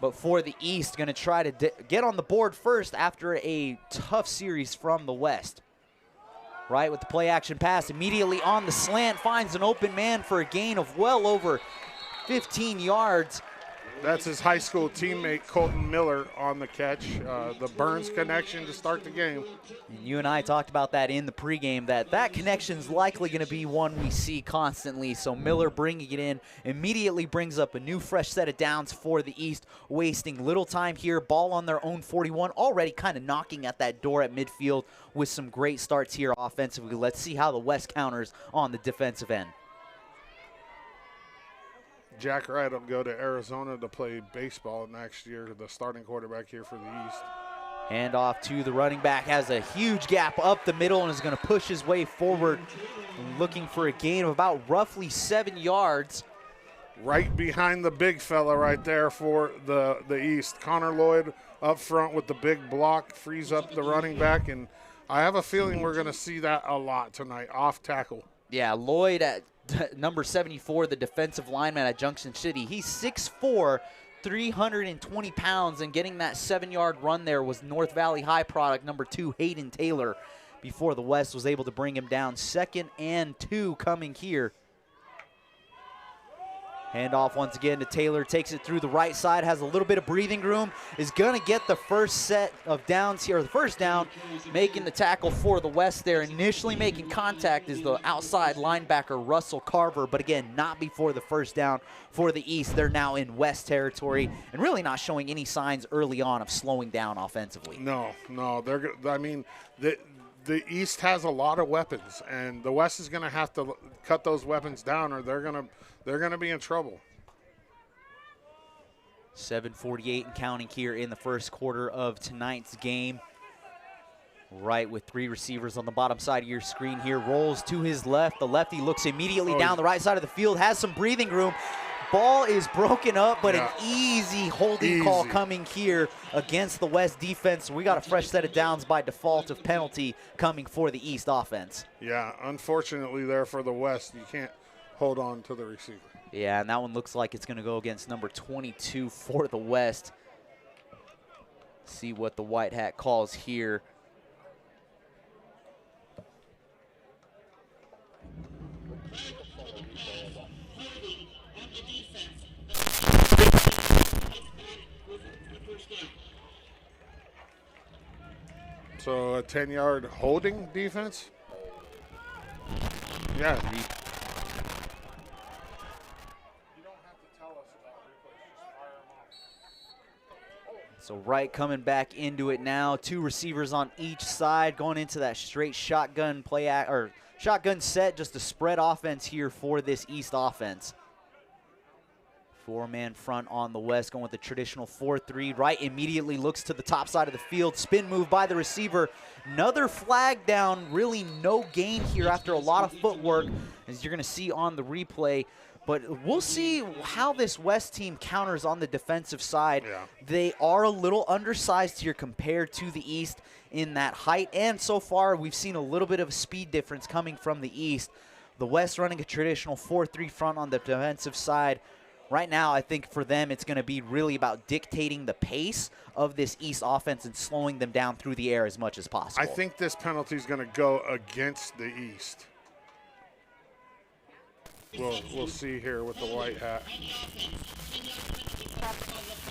But for the East, going to try to get on the board first after a tough series from the West. Right with the play action pass, immediately on the slant, finds an open man for a gain of well over 15 yards. That's his high school teammate, Colton Miller, on the catch. The Burns connection to start the game. And you and I talked about that in the pregame, that connection's likely going to be one we see constantly. So Miller bringing it in immediately brings up a new fresh set of downs for the East, wasting little time here. Ball on their own 41, already kind of knocking at that door at midfield with some great starts here offensively. Let's see how the West counters on the defensive end. Jack Wright will go to Arizona to play baseball next year, the starting quarterback here for the East. Hand off to the running back, has a huge gap up the middle and is going to push his way forward, looking for a gain of about roughly 7 yards. Right behind the big fella right there for the East. Connor Lloyd up front with the big block, frees up the running back, and I have a feeling we're going to see that a lot tonight, off tackle. Yeah, Lloyd at number 74, the defensive lineman at Junction City. He's 6'4", 320 pounds, and getting that 7-yard run there was North Valley High product number 2, Hayden Taylor, before the West was able to bring him down. 2nd and 2 coming here. Handoff once again to Taylor, takes it through the right side, has a little bit of breathing room, is going to get the first set of downs here, the first down, making the tackle for the West there. Initially making contact is the outside linebacker, Russell Carver, but again, not before the first down for the East. They're now in West territory and really not showing any signs early on of slowing down offensively. No, I mean, the East has a lot of weapons, and the West is going to have to cut those weapons down, or they're going to be in trouble. 7:48 and counting here in the first quarter of tonight's game. Wright with 3 receivers on the bottom side of your screen here, rolls to his left. The lefty looks immediately down the right side of the field, has some breathing room. Ball is broken up, but an easy holding call coming here against the West defense. We got a fresh set of downs by default of penalty coming for the East offense. Yeah, unfortunately there for the West, you can't hold on to the receiver. Yeah, and that one looks like it's going to go against number 22 for the West. See what the White Hat calls here. So a 10-yard holding defense? Yeah. So Wright coming back into it now. 2 receivers on each side, going into that straight shotgun shotgun set, just a spread offense here for this East offense. 4-man front on the West, going with the traditional 4-3. Wright immediately looks to the top side of the field. Spin move by the receiver. Another flag down. Really no gain here after a lot of footwork, as you're going to see on the replay. But we'll see how this West team counters on the defensive side. Yeah. They are a little undersized here compared to the East in that height. And so far, we've seen a little bit of a speed difference coming from the East. The West running a traditional 4-3 front on the defensive side. Right now, I think for them, it's going to be really about dictating the pace of this East offense and slowing them down through the air as much as possible. I think this penalty is going to go against the East. We'll see here with the White Hat.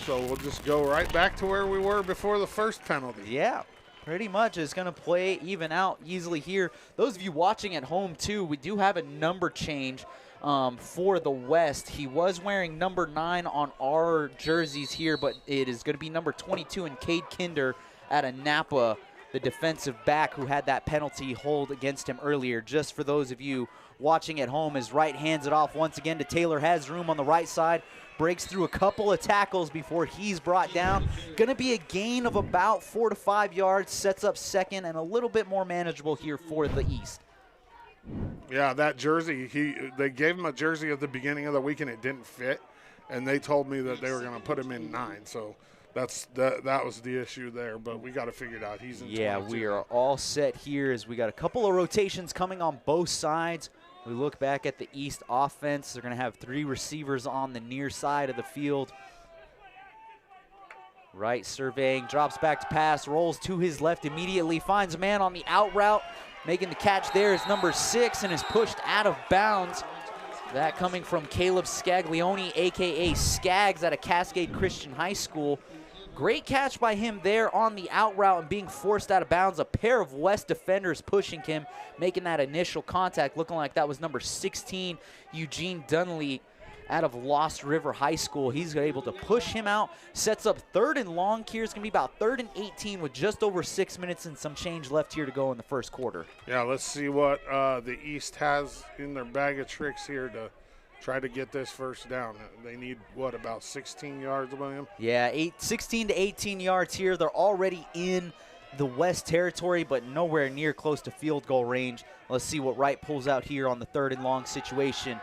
So we'll just go right back to where we were before the first penalty. Yeah, pretty much. It's going to play even out easily here. Those of you watching at home, too, we do have a number change for the West. He was wearing number 9 on our jerseys here, but it is going to be number 22 in Cade Kinder out of Napa, the defensive back who had that penalty hold against him earlier. Just for those of you watching at home, as Wright hands it off once again to Taylor, has room on the right side, breaks through a couple of tackles before he's brought down. Going to be a gain of about 4 to 5 yards, sets up second and a little bit more manageable here for the East. Yeah, that jersey, they gave him a jersey at the beginning of the week and it didn't fit, and they told me that they were going to put him in 9, so that was the issue there, but we got to figure it out. He's in 22. We are all set here as we got a couple of rotations coming on both sides. We look back at the East offense. They're going to have 3 receivers on the near side of the field. Wright surveying, drops back to pass, rolls to his left immediately, finds a man on the out route. Making the catch there is number 6 and is pushed out of bounds. That coming from Caleb Scaglione, a.k.a. Skaggs, out of Cascade Christian High School. Great catch by him there on the out route and being forced out of bounds. A pair of West defenders pushing him, making that initial contact, looking like that was number 16, Eugene Dunley, out of Lost River High School. He's able to push him out, sets up 3rd and long here. It's going to be about 3rd and 18 with just over 6 minutes and some change left here to go in the first quarter. Yeah, let's see what the East has in their bag of tricks here to try to get this first down. They need, what, about 16 yards, William? Yeah, 16 to 18 yards here. They're already in the West territory, but nowhere near close to field goal range. Let's see what Wright pulls out here on the 3rd and long situation.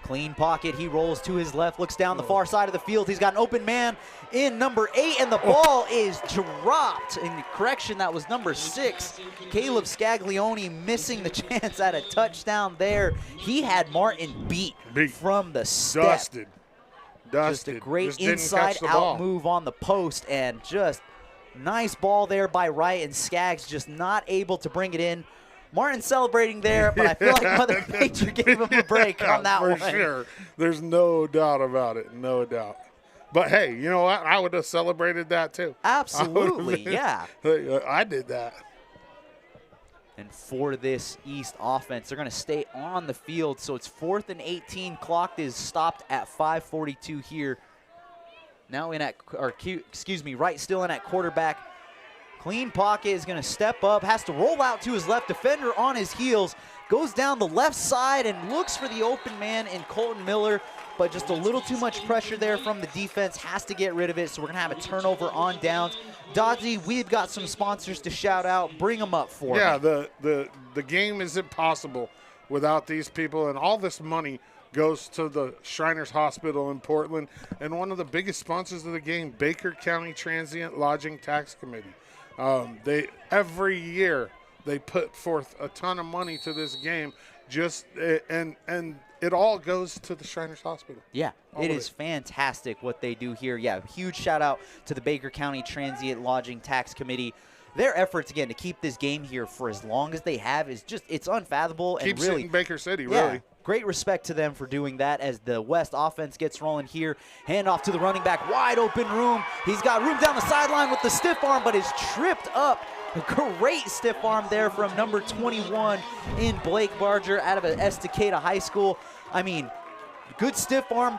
Clean pocket, he rolls to his left, looks down the far side of the field. He's got an open man in number 8, and the ball is dropped. In correction, that was number 6. Caleb Scaglione missing the chance at a touchdown there. He had Martin beat from the step. Dusted. Just a great inside out move on the post, and just nice ball there by Wright, and Skaggs just not able to bring it in. Martin celebrating there, but I feel like Mother Nature gave him a break on that one. For sure. There's no doubt about it. No doubt. But, hey, you know what? I would have celebrated that, too. Absolutely, yeah. I did that. And for this East offense, they're going to stay on the field. So it's 4th and 18. Clock is stopped at 5:42 here. Now in at, Wright still in at quarterback. Clean pocket, is going to step up, has to roll out to his left, defender on his heels, goes down the left side and looks for the open man in Colton Miller, but just a little too much pressure there from the defense, has to get rid of it, so we're going to have a turnover on downs. Dodgy, we've got some sponsors to shout out. Bring them up for me. Yeah, the game isn't possible without these people, and all this money goes to the Shriners Hospital in Portland, and one of the biggest sponsors of the game, Baker County Transient Lodging Tax Committee. Every year they put forth a ton of money to this game, and it all goes to the Shriners Hospital. Yeah, it is fantastic what they do here. Yeah, huge shout out to the Baker County Transient Lodging Tax Committee. Their efforts, again, to keep this game here for as long as they have is just, it's unfathomable. Keeps and really, it in Baker City, yeah, really. Great respect to them for doing that as the West offense gets rolling here. Handoff to the running back, wide open room. He's got room down the sideline with the stiff arm, but is tripped up. A great stiff arm there from number 21 in Blake Barger out of Estacada High School. I mean, good stiff arm.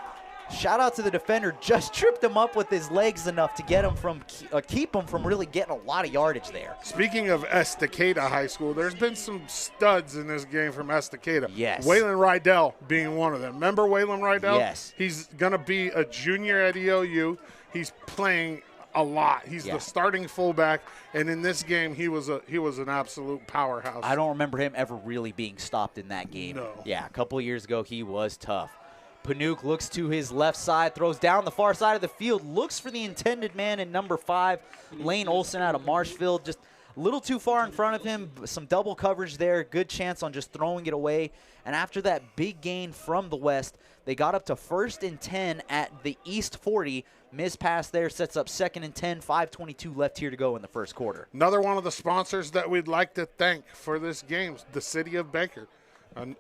Shout out to the defender, just tripped him up with his legs enough to get him from keep him from really getting a lot of yardage there. Speaking of Estacada High School, there's been some studs in this game from Estacada. Yes. Waylon Rydell being one of them. Remember Waylon Rydell? Yes. He's going to be a junior at EOU. He's playing a lot. He's the starting fullback, and in this game he was an absolute powerhouse. I don't remember him ever really being stopped in that game. No. Yeah, a couple of years ago he was tough. Panook looks to his left side, throws down the far side of the field, looks for the intended man in number 5, Lane Olson out of Marshfield. Just a little too far in front of him, some double coverage there, good chance on just throwing it away. And after that big gain from the West, they got up to 1st and 10 at the East 40. Miss pass there sets up 2nd and 10, 5:22 left here to go in the first quarter. Another one of the sponsors that we'd like to thank for this game, the City of Baker.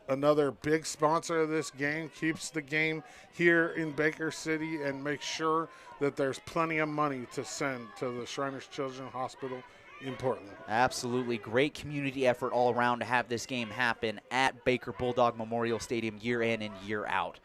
Another big sponsor of this game, keeps the game here in Baker City and makes sure that there's plenty of money to send to the Shriners Children's Hospital in Portland. Absolutely. Great community effort all around to have this game happen at Baker Bulldog Memorial Stadium year in and year out.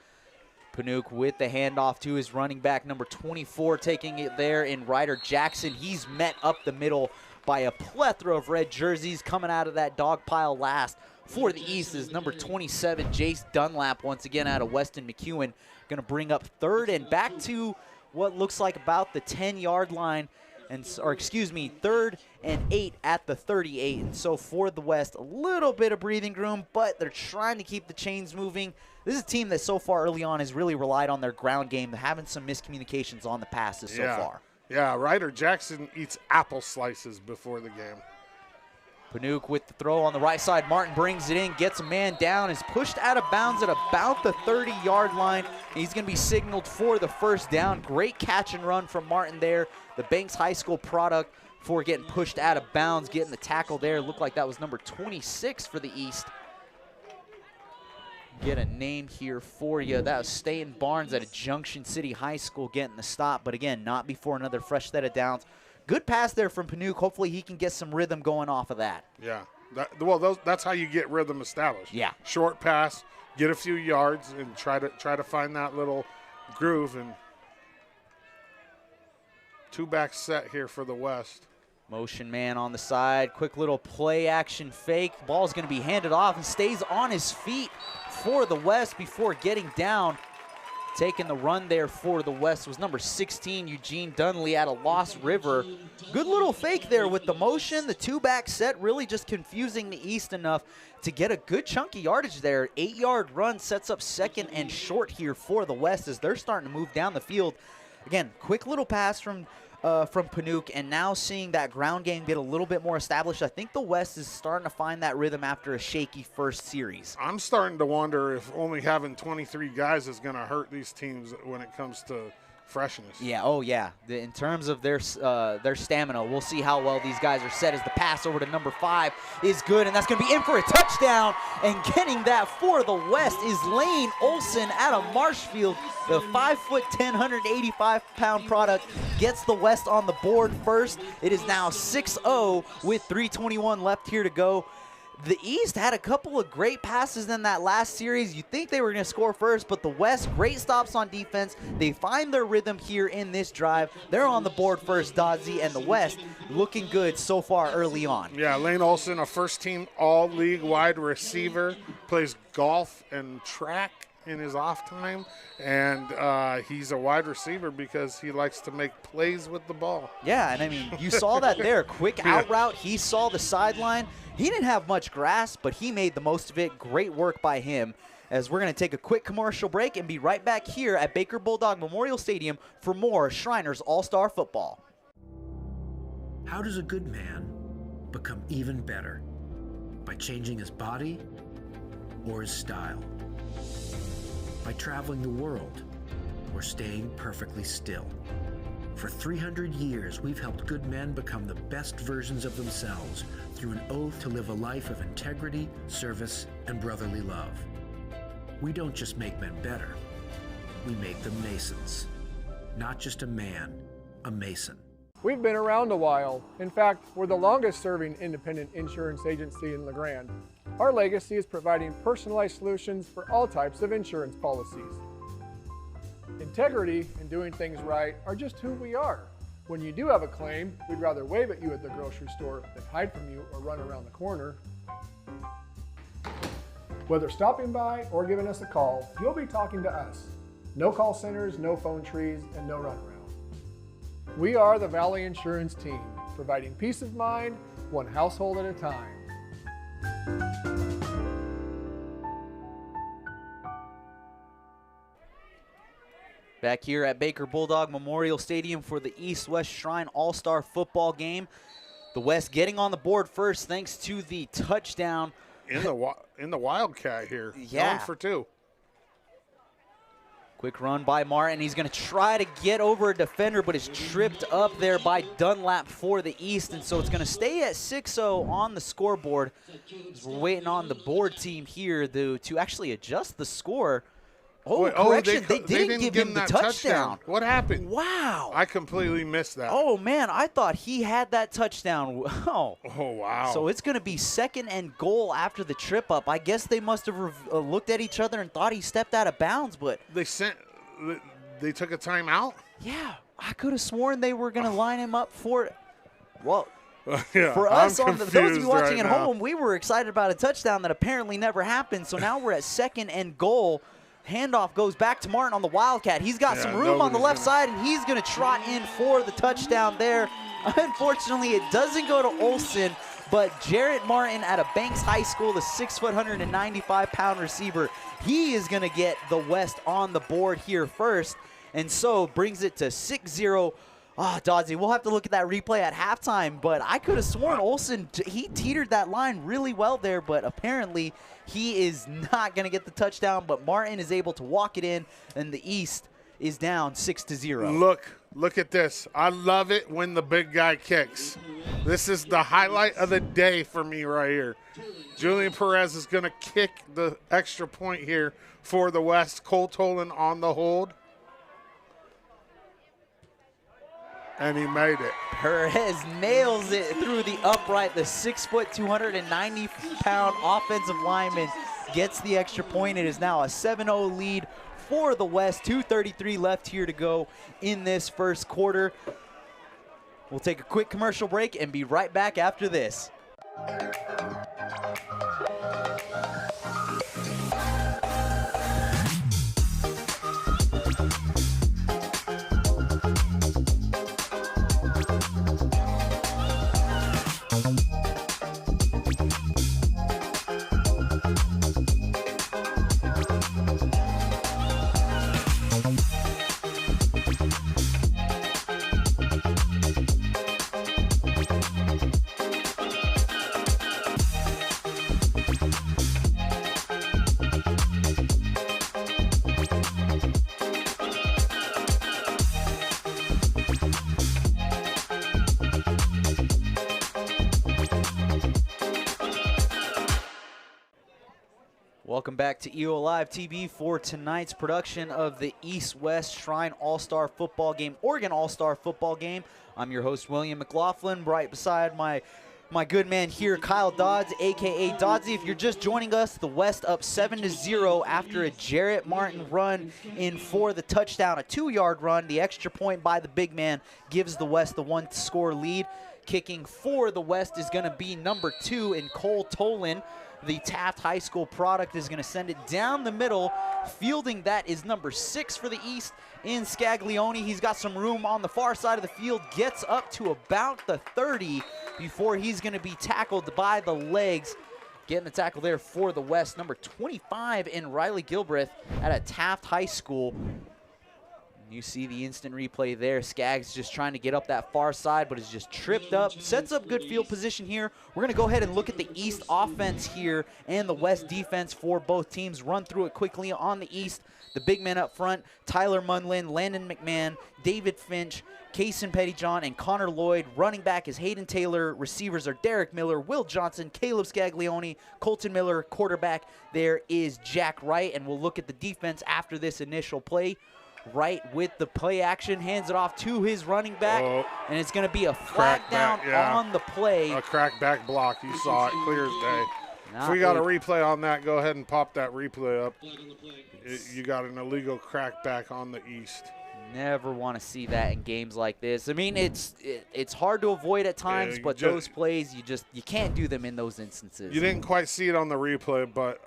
Panook with the handoff to his running back, number 24, taking it there in Ryder Jackson. He's met up the middle by a plethora of red jerseys. Coming out of that dog pile last for the East is number 27, Jace Dunlap, once again out of Weston McEwen. Going to bring up 3rd and back to what looks like about the 10-yard line, or excuse me, 3rd and 8 at the 38. And so for the West, a little bit of breathing room, but they're trying to keep the chains moving. This is a team that so far early on has really relied on their ground game, having some miscommunications on the passes so far. Yeah, Ryder Jackson eats apple slices before the game. Panook with the throw on the right side. Martin brings it in, gets a man down, is pushed out of bounds at about the 30-yard line. He's going to be signaled for the first down. Great catch and run from Martin there. The Banks High School product for getting pushed out of bounds, getting the tackle there. Looked like that was number 26 for the East. get a name here for you. That was Staten Barnes at a Junction City High School getting the stop, but again, not before another fresh set of downs. Good pass there from Panook. Hopefully he can get some rhythm going off of that. Yeah. That's how you get rhythm established. Yeah. Short pass, get a few yards, and try to find that little groove. And two-back set here for the West. Motion man on the side. Quick little play action fake. Ball's going to be handed off. He stays on his feet for the West before getting down. Taking the run there for the West was number 16, Eugene Dunley out of Lost River. Good little fake there with the motion. The two-back set really just confusing the East enough to get a good chunky yardage there. 8-yard run sets up second and short here for the West as they're starting to move down the field. Again, quick little pass from Panook, and now seeing that ground game get a little bit more established. I think the West is starting to find that rhythm after a shaky first series. I'm starting to wonder if only having 23 guys is going to hurt these teams when it comes to freshness. Yeah, oh yeah. In terms of their stamina, we'll see how well these guys are set as the pass over to number 5 is good, and that's going to be in for a touchdown. And getting that for the West is Lane Olson out of Marshfield. The 5'10", 185-pound product gets the West on the board first. It is now 6-0 with 3:21 left here to go. The East had a couple of great passes in that last series. You think they were going to score first, but the West, great stops on defense. They find their rhythm here in this drive. They're on the board first, Dodzy, and the West looking good so far early on. Yeah, Lane Olson, a first-team all-league wide receiver, plays golf and track in his off time, and he's a wide receiver because he likes to make plays with the ball. Yeah, and I mean, you saw that there. Quick out route. He saw the sideline. He didn't have much grass, but he made the most of it. Great work by him. As we're going to take a quick commercial break and be right back here at Baker Bulldog Memorial Stadium for more Shriners All-Star Football. How does a good man become even better? By changing his body or his style? By traveling the world or staying perfectly still? For 300 years, we've helped good men become the best versions of themselves through an oath to live a life of integrity, service, and brotherly love. We don't just make men better, we make them Masons. Not just a man, a Mason. We've been around a while. In fact, we're the longest serving independent insurance agency in LeGrand. Our legacy is providing personalized solutions for all types of insurance policies. Integrity and doing things right are just who we are. When you do have a claim, we'd rather wave at you at the grocery store than hide from you or run around the corner. Whether stopping by or giving us a call, you'll be talking to us. No call centers, no phone trees, and no runaround. We are the Valley Insurance team, providing peace of mind, one household at a time. Back here at Baker Bulldog Memorial Stadium for the East-West Shrine All-Star Football game. The West getting on the board first thanks to the touchdown. In the Wildcat here. Yeah. 1 for 2. Quick run by Martin. He's going to try to get over a defender, but is tripped up there by Dunlap for the East. And so it's going to stay at 6-0 on the scoreboard. We're waiting on the board team here to actually adjust the score. Oh, correction. They didn't give him the touchdown. What happened? Wow. I completely missed that. Oh, man. I thought he had that touchdown. Oh, wow. So it's going to be 2nd and goal after the trip up. I guess they must have looked at each other and thought he stepped out of bounds, but they took a timeout? Yeah. I could have sworn they were going to line him up for it. Well, yeah, for us, those of you watching right at home, we were excited about a touchdown that apparently never happened. So now we're at 2nd and goal. Handoff goes back to Martin on the Wildcat. He's got some room on the left side, and he's going to trot in for the touchdown there. Unfortunately, it doesn't go to Olson, but Jarrett Martin out of Banks High School, the 6', 195-pound receiver, he is going to get the West on the board here first, and so brings it to 6-0. Dodzy, we'll have to look at that replay at halftime, but I could have sworn Olson, he teetered that line really well there, but apparently he is not going to get the touchdown, but Martin is able to walk it in, and the East is down 6-0. Look at this. I love it when the big guy kicks. This is the highlight of the day for me right here. Julian Perez is going to kick the extra point here for the West. Cole Tolan on the hold. And he made it. Perez nails it through the upright. The 6-foot, 290-pound offensive lineman gets the extra point. It is now a 7-0 lead for the West. 2:33 left here to go in this first quarter. We'll take a quick commercial break and be right back after this. Welcome back to EO Live TV for tonight's production of the East-West Shrine All-Star Football Game, Oregon All-Star Football Game. I'm your host, William McLaughlin, right beside my good man here, Kyle Dodds, a.k.a. Doddsy. If you're just joining us, the West up 7-0 after a Jarrett Martin run in for the touchdown, a 2-yard run. The extra point by the big man gives the West the 1-score lead. Kicking for the West is going to be number 2 in Cole Tolan. The Taft High School product is going to send it down the middle. Fielding that is number 6 for the East in Scaglione. He's got some room on the far side of the field, gets up to about the 30 before he's going to be tackled by the legs. Getting the tackle there for the West, number 25 in Riley Gilbreth at a Taft High School. You see the instant replay there. Skaggs just trying to get up that far side, but is just tripped up. Sets up good field position here. We're going to go ahead and look at the East offense here and the West defense for both teams. Run through it quickly on the East. The big men up front, Tyler Munlin, Landon McMahon, David Finch, Kaysen Pettyjohn, and Connor Lloyd. Running back is Hayden Taylor. Receivers are Derek Miller, Will Johnson, Caleb Scaglione, Colton Miller. Quarterback there is Jack Wright. And we'll look at the defense after this initial play. Wright with the play action, hands it off to his running back, and it's going to be a flag down on the play. A crackback block. You saw it clear as day. If we got a replay on that, go ahead and pop that replay up. You got an illegal crackback on the East. Never want to see that in games like this. I mean, it's hard to avoid at times, but those plays, you can't do them in those instances. You didn't quite see it on the replay, but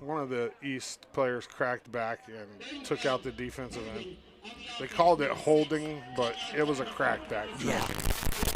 one of the East players cracked back and took out the defensive end. They called it holding, but it was a crackback. Yeah.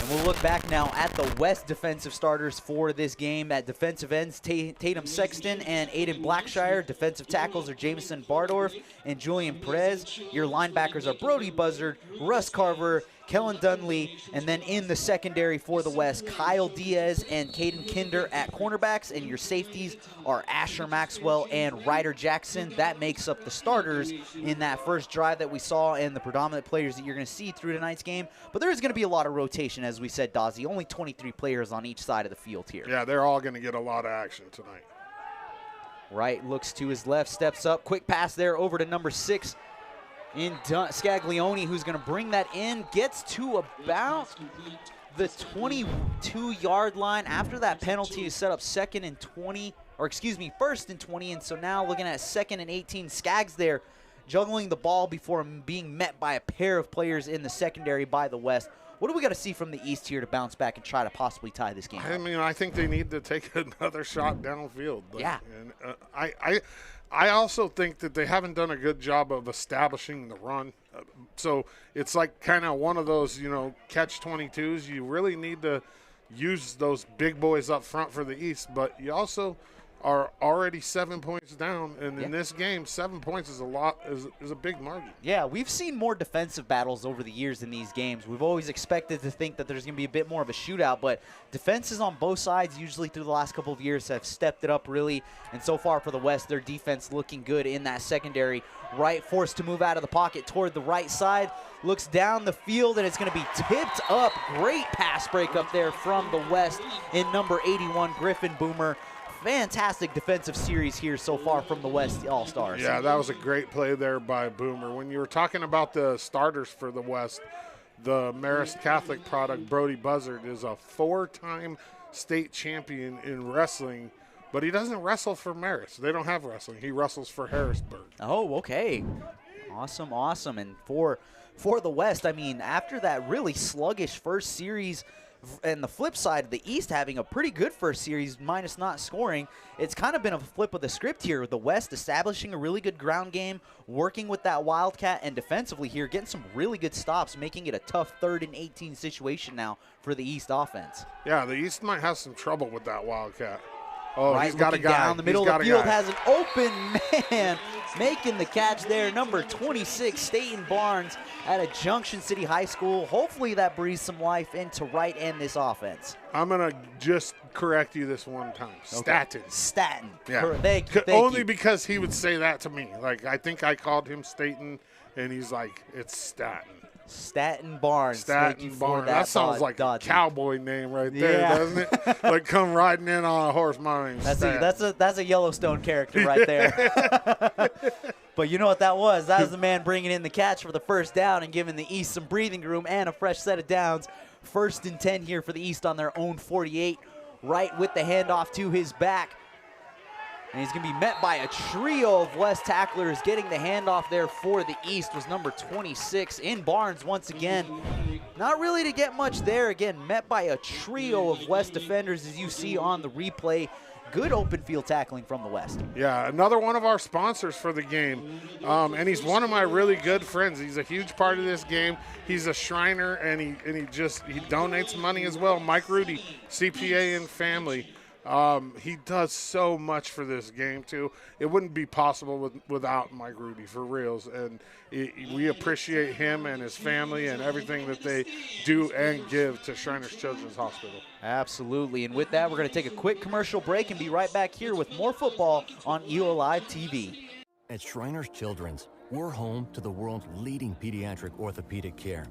And we'll look back now at the West defensive starters for this game. At defensive ends, Tatum Sexton and Aiden Blackshire. Defensive tackles are Jameson Bardorf and Julian Perez. Your linebackers are Brody Buzzard, Russ Carver, Kellen Dunley, and then in the secondary for the West, Kyle Diaz and Caden Kinder at cornerbacks, and your safeties are Asher Maxwell and Ryder Jackson. That makes up the starters in that first drive that we saw and the predominant players that you're going to see through tonight's game. But there is going to be a lot of rotation, as we said, Dazzy. Only 23 players on each side of the field here. Yeah, they're all going to get a lot of action tonight. Wright looks to his left, steps up, quick pass there over to number 6. In Scaglione, who's going to bring that in, gets to about the 22-yard line. After that penalty is set up first and 20, and so now looking at 2nd and 18. Skaggs there juggling the ball before being met by a pair of players in the secondary by the West. What do we got to see from the East here to bounce back and try to possibly tie this game? I mean, I think they need to take another shot downfield. Yeah. And, I also think that they haven't done a good job of establishing the run. So it's like kind of one of those, catch-22s. You really need to use those big boys up front for the East, but you also are already 7 points down, and in this game, 7 points is a big margin. Yeah, we've seen more defensive battles over the years in these games. We've always expected to think that there's going to be a bit more of a shootout, but defenses on both sides usually through the last couple of years have stepped it up really, and so far for the West, their defense looking good in that secondary. Wright forced to move out of the pocket toward the right side, looks down the field, and it's going to be tipped up. Great pass break up there from the West in number 81, Griffin Boomer. Fantastic defensive series here so far from the West All-Stars. Yeah, that was a great play there by Boomer. When you were talking about the starters for the West, the Marist Catholic product, Brody Buzzard, is a 4-time state champion in wrestling, but he doesn't wrestle for Marist. They don't have wrestling. He wrestles for Harrisburg. Oh, okay. Awesome, awesome. And for the West, I mean, after that really sluggish first series, and the flip side of the East having a pretty good first series minus not scoring, it's kind of been a flip of the script here with the West establishing a really good ground game, working with that Wildcat, and defensively here getting some really good stops, making it a tough 3rd and 18 situation now for the East offense. Yeah, the East might have some trouble with that Wildcat. Oh, right, he's got a guy. Down the middle of the field, has an open man making the catch there. Number 26, Staten Barnes at a Junction City High School. Hopefully that breathes some life into Wright and this offense. I'm going to just correct you this one time. Okay. Staten. Yeah. Thank Only you. Because he would say that to me. Like, I think I called him Staten, and he's like, it's Staten. Staten Barnes. Staten Barnes. That sounds like a cowboy name right there, doesn't it? Like come riding in on a horse. My name's Staten. That's a Yellowstone character right there. But you know what that was? That was the man bringing in the catch for the first down and giving the East some breathing room and a fresh set of downs. 1st and 10 here for the East on their own 48. Wright with the handoff to his back. And he's going to be met by a trio of West tacklers. Getting the handoff there for the East was number 26 in Barnes once again. Not really to get much there. Again, met by a trio of West defenders as you see on the replay. Good open field tackling from the West. Yeah, another one of our sponsors for the game. And he's one of my really good friends. He's a huge part of this game. He's a Shriner, and he donates money as well. Mike Rudy, CPA and family. He does so much for this game, too. It wouldn't be possible without Mike Rudy, for reals. And we appreciate him and his family and everything that they do and give to Shriners Children's Hospital. Absolutely. And with that, we're going to take a quick commercial break and be right back here with more football on EO Live TV. At Shriners Children's, we're home to the world's leading pediatric orthopedic care.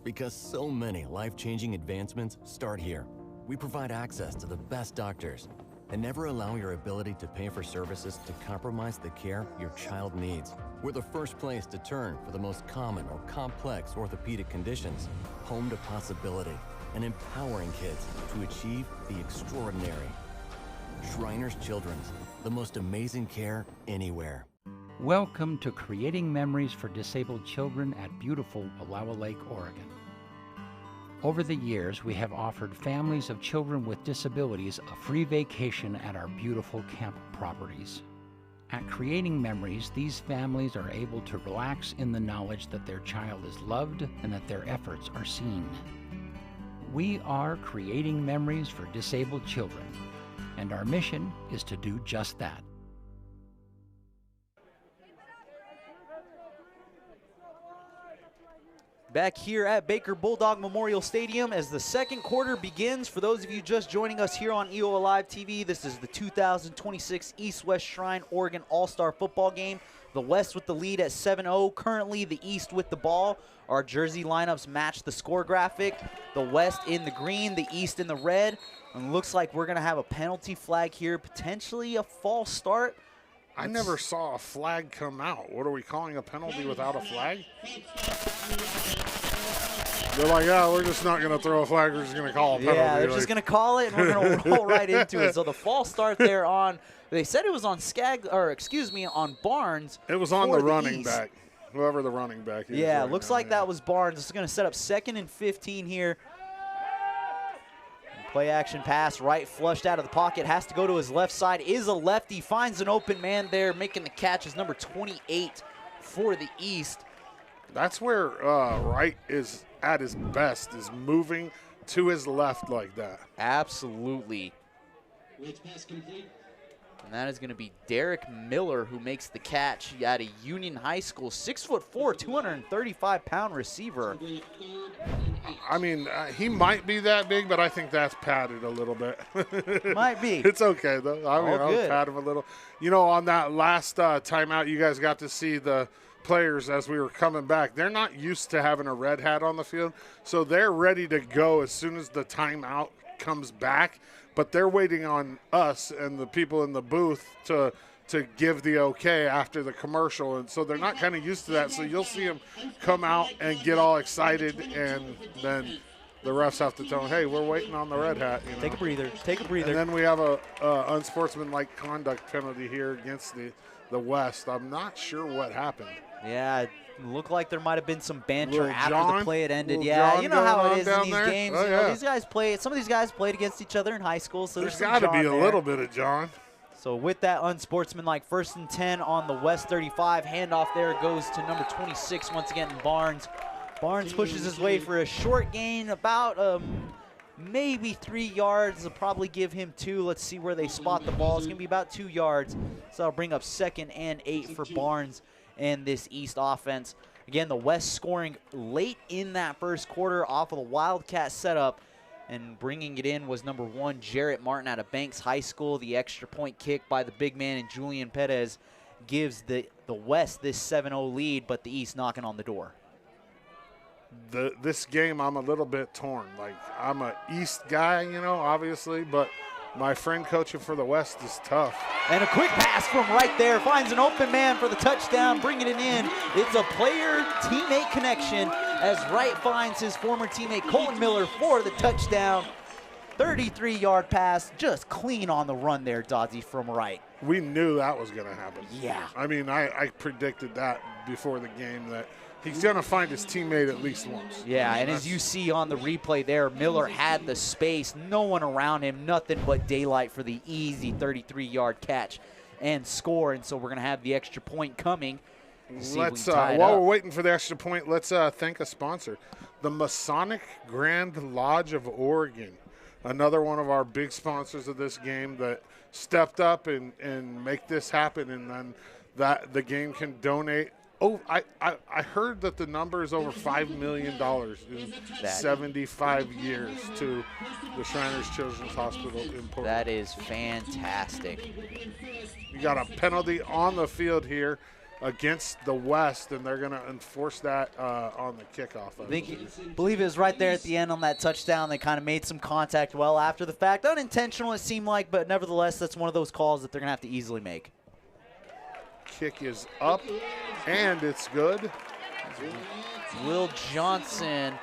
Because so many life-changing advancements start here. We provide access to the best doctors and never allow your ability to pay for services to compromise the care your child needs. We're the first place to turn for the most common or complex orthopedic conditions, home to possibility, and empowering kids to achieve the extraordinary. Shriners Children's, the most amazing care anywhere. Welcome to Creating Memories for Disabled Children at beautiful Wallowa Lake, Oregon. Over the years, we have offered families of children with disabilities a free vacation at our beautiful camp properties. At Creating Memories, these families are able to relax in the knowledge that their child is loved and that their efforts are seen. We are Creating Memories for Disabled Children, and our mission is to do just that. Back here at Baker Bulldog Memorial Stadium as the second quarter begins. For those of you just joining us here on EO Live TV, this is the 2026 East-West Shrine Oregon All-Star Football Game. The West with the lead at 7-0. Currently the East with the ball. Our jersey lineups match the score graphic. The West in the green, the East in the red. And looks like we're going to have a penalty flag here, potentially a false start. I never saw a flag come out. What are we calling a penalty without a flag? They're like, yeah, we're just not going to throw a flag. We're just going to call a penalty. Yeah, they're just going to call it, and we're going to roll right into it. So the false start there on, they said it was on on Barnes. It was on the running back, whoever the running back is. Yeah, looks like that was Barnes. It's going to set up 2nd and 15 here. Play action pass, Wright flushed out of the pocket, has to go to his left side, is a lefty, finds an open man there, making the catch is number 28 for the East. That's where Wright is at his best, is moving to his left like that. Absolutely. And that is going to be Derek Miller, who makes the catch at a Union High School. 6'4", 235-pound receiver. I mean, he might be that big, but I think that's padded a little bit. Might be. It's okay, though. I mean, I'll pat him a little. You know, on that last timeout, you guys got to see the players as we were coming back. They're not used to having a red hat on the field, so they're ready to go as soon as the timeout comes back. But they're waiting on us and the people in the booth to give the okay after the commercial, and so they're not kind of used to that. So you'll see them come out and get all excited, and then the refs have to tell them, hey, we're waiting on the red hat. You know? Take a breather. Take a breather. And then we have a unsportsmanlike conduct penalty here against the West. I'm not sure what happened. Yeah, it looked like there might have been some banter Little after John? the play had ended. Little Yeah, John you know how going it on is in down these there? games. Oh, You know, yeah. some of these guys played against each other in high school, so There's some got to John be a there. little bit of John. So with that unsportsmanlike 1st and 10 on the West 35, handoff there goes to number 26 once again, Barnes. Barnes pushes his way for a short gain, about maybe 3 yards. They'll probably give him 2. Let's see where they spot the ball. It's going to be about 2 yards. So that'll bring up 2nd and 8 for Barnes and this East offense. Again, the West scoring late in that first quarter off of the Wildcat setup. And bringing it in was number 1, Jarrett Martin out of Banks High School. The extra point kick by the big man and Julian Perez gives the West this 7-0 lead, but the East knocking on the door. This game, I'm a little bit torn. Like, I'm a East guy, you know, obviously, but my friend coaching for the West is tough. And a quick pass from right there finds an open man for the touchdown, bringing it in. It's a player-teammate connection as Wright finds his former teammate Colton Miller for the touchdown. 33-yard pass, just clean on the run there, Dodzy, from Wright. We knew that was going to happen. Yeah. I mean, I predicted that before the game, that he's going to find his teammate at least once. Yeah, and as you see on the replay there, Miller had the space, no one around him, nothing but daylight for the easy 33-yard catch and score. And so we're going to have the extra point coming. Let's while we're waiting for the extra point, let's thank a sponsor, the Masonic Grand Lodge of Oregon, another one of our big sponsors of this game that stepped up and make this happen, and then that the game can donate. Oh, I heard that the number is over $5 million in 75 years to the Shriners Children's Hospital in Portland. That is fantastic. You got a penalty on the field here against the West, and they're going to enforce that on the kickoff. I believe it was right there at the end on that touchdown. They kind of made some contact well after the fact. Unintentional, it seemed like, but nevertheless, that's one of those calls that they're going to have to easily make. Kick is up, and it's good. Will Johnson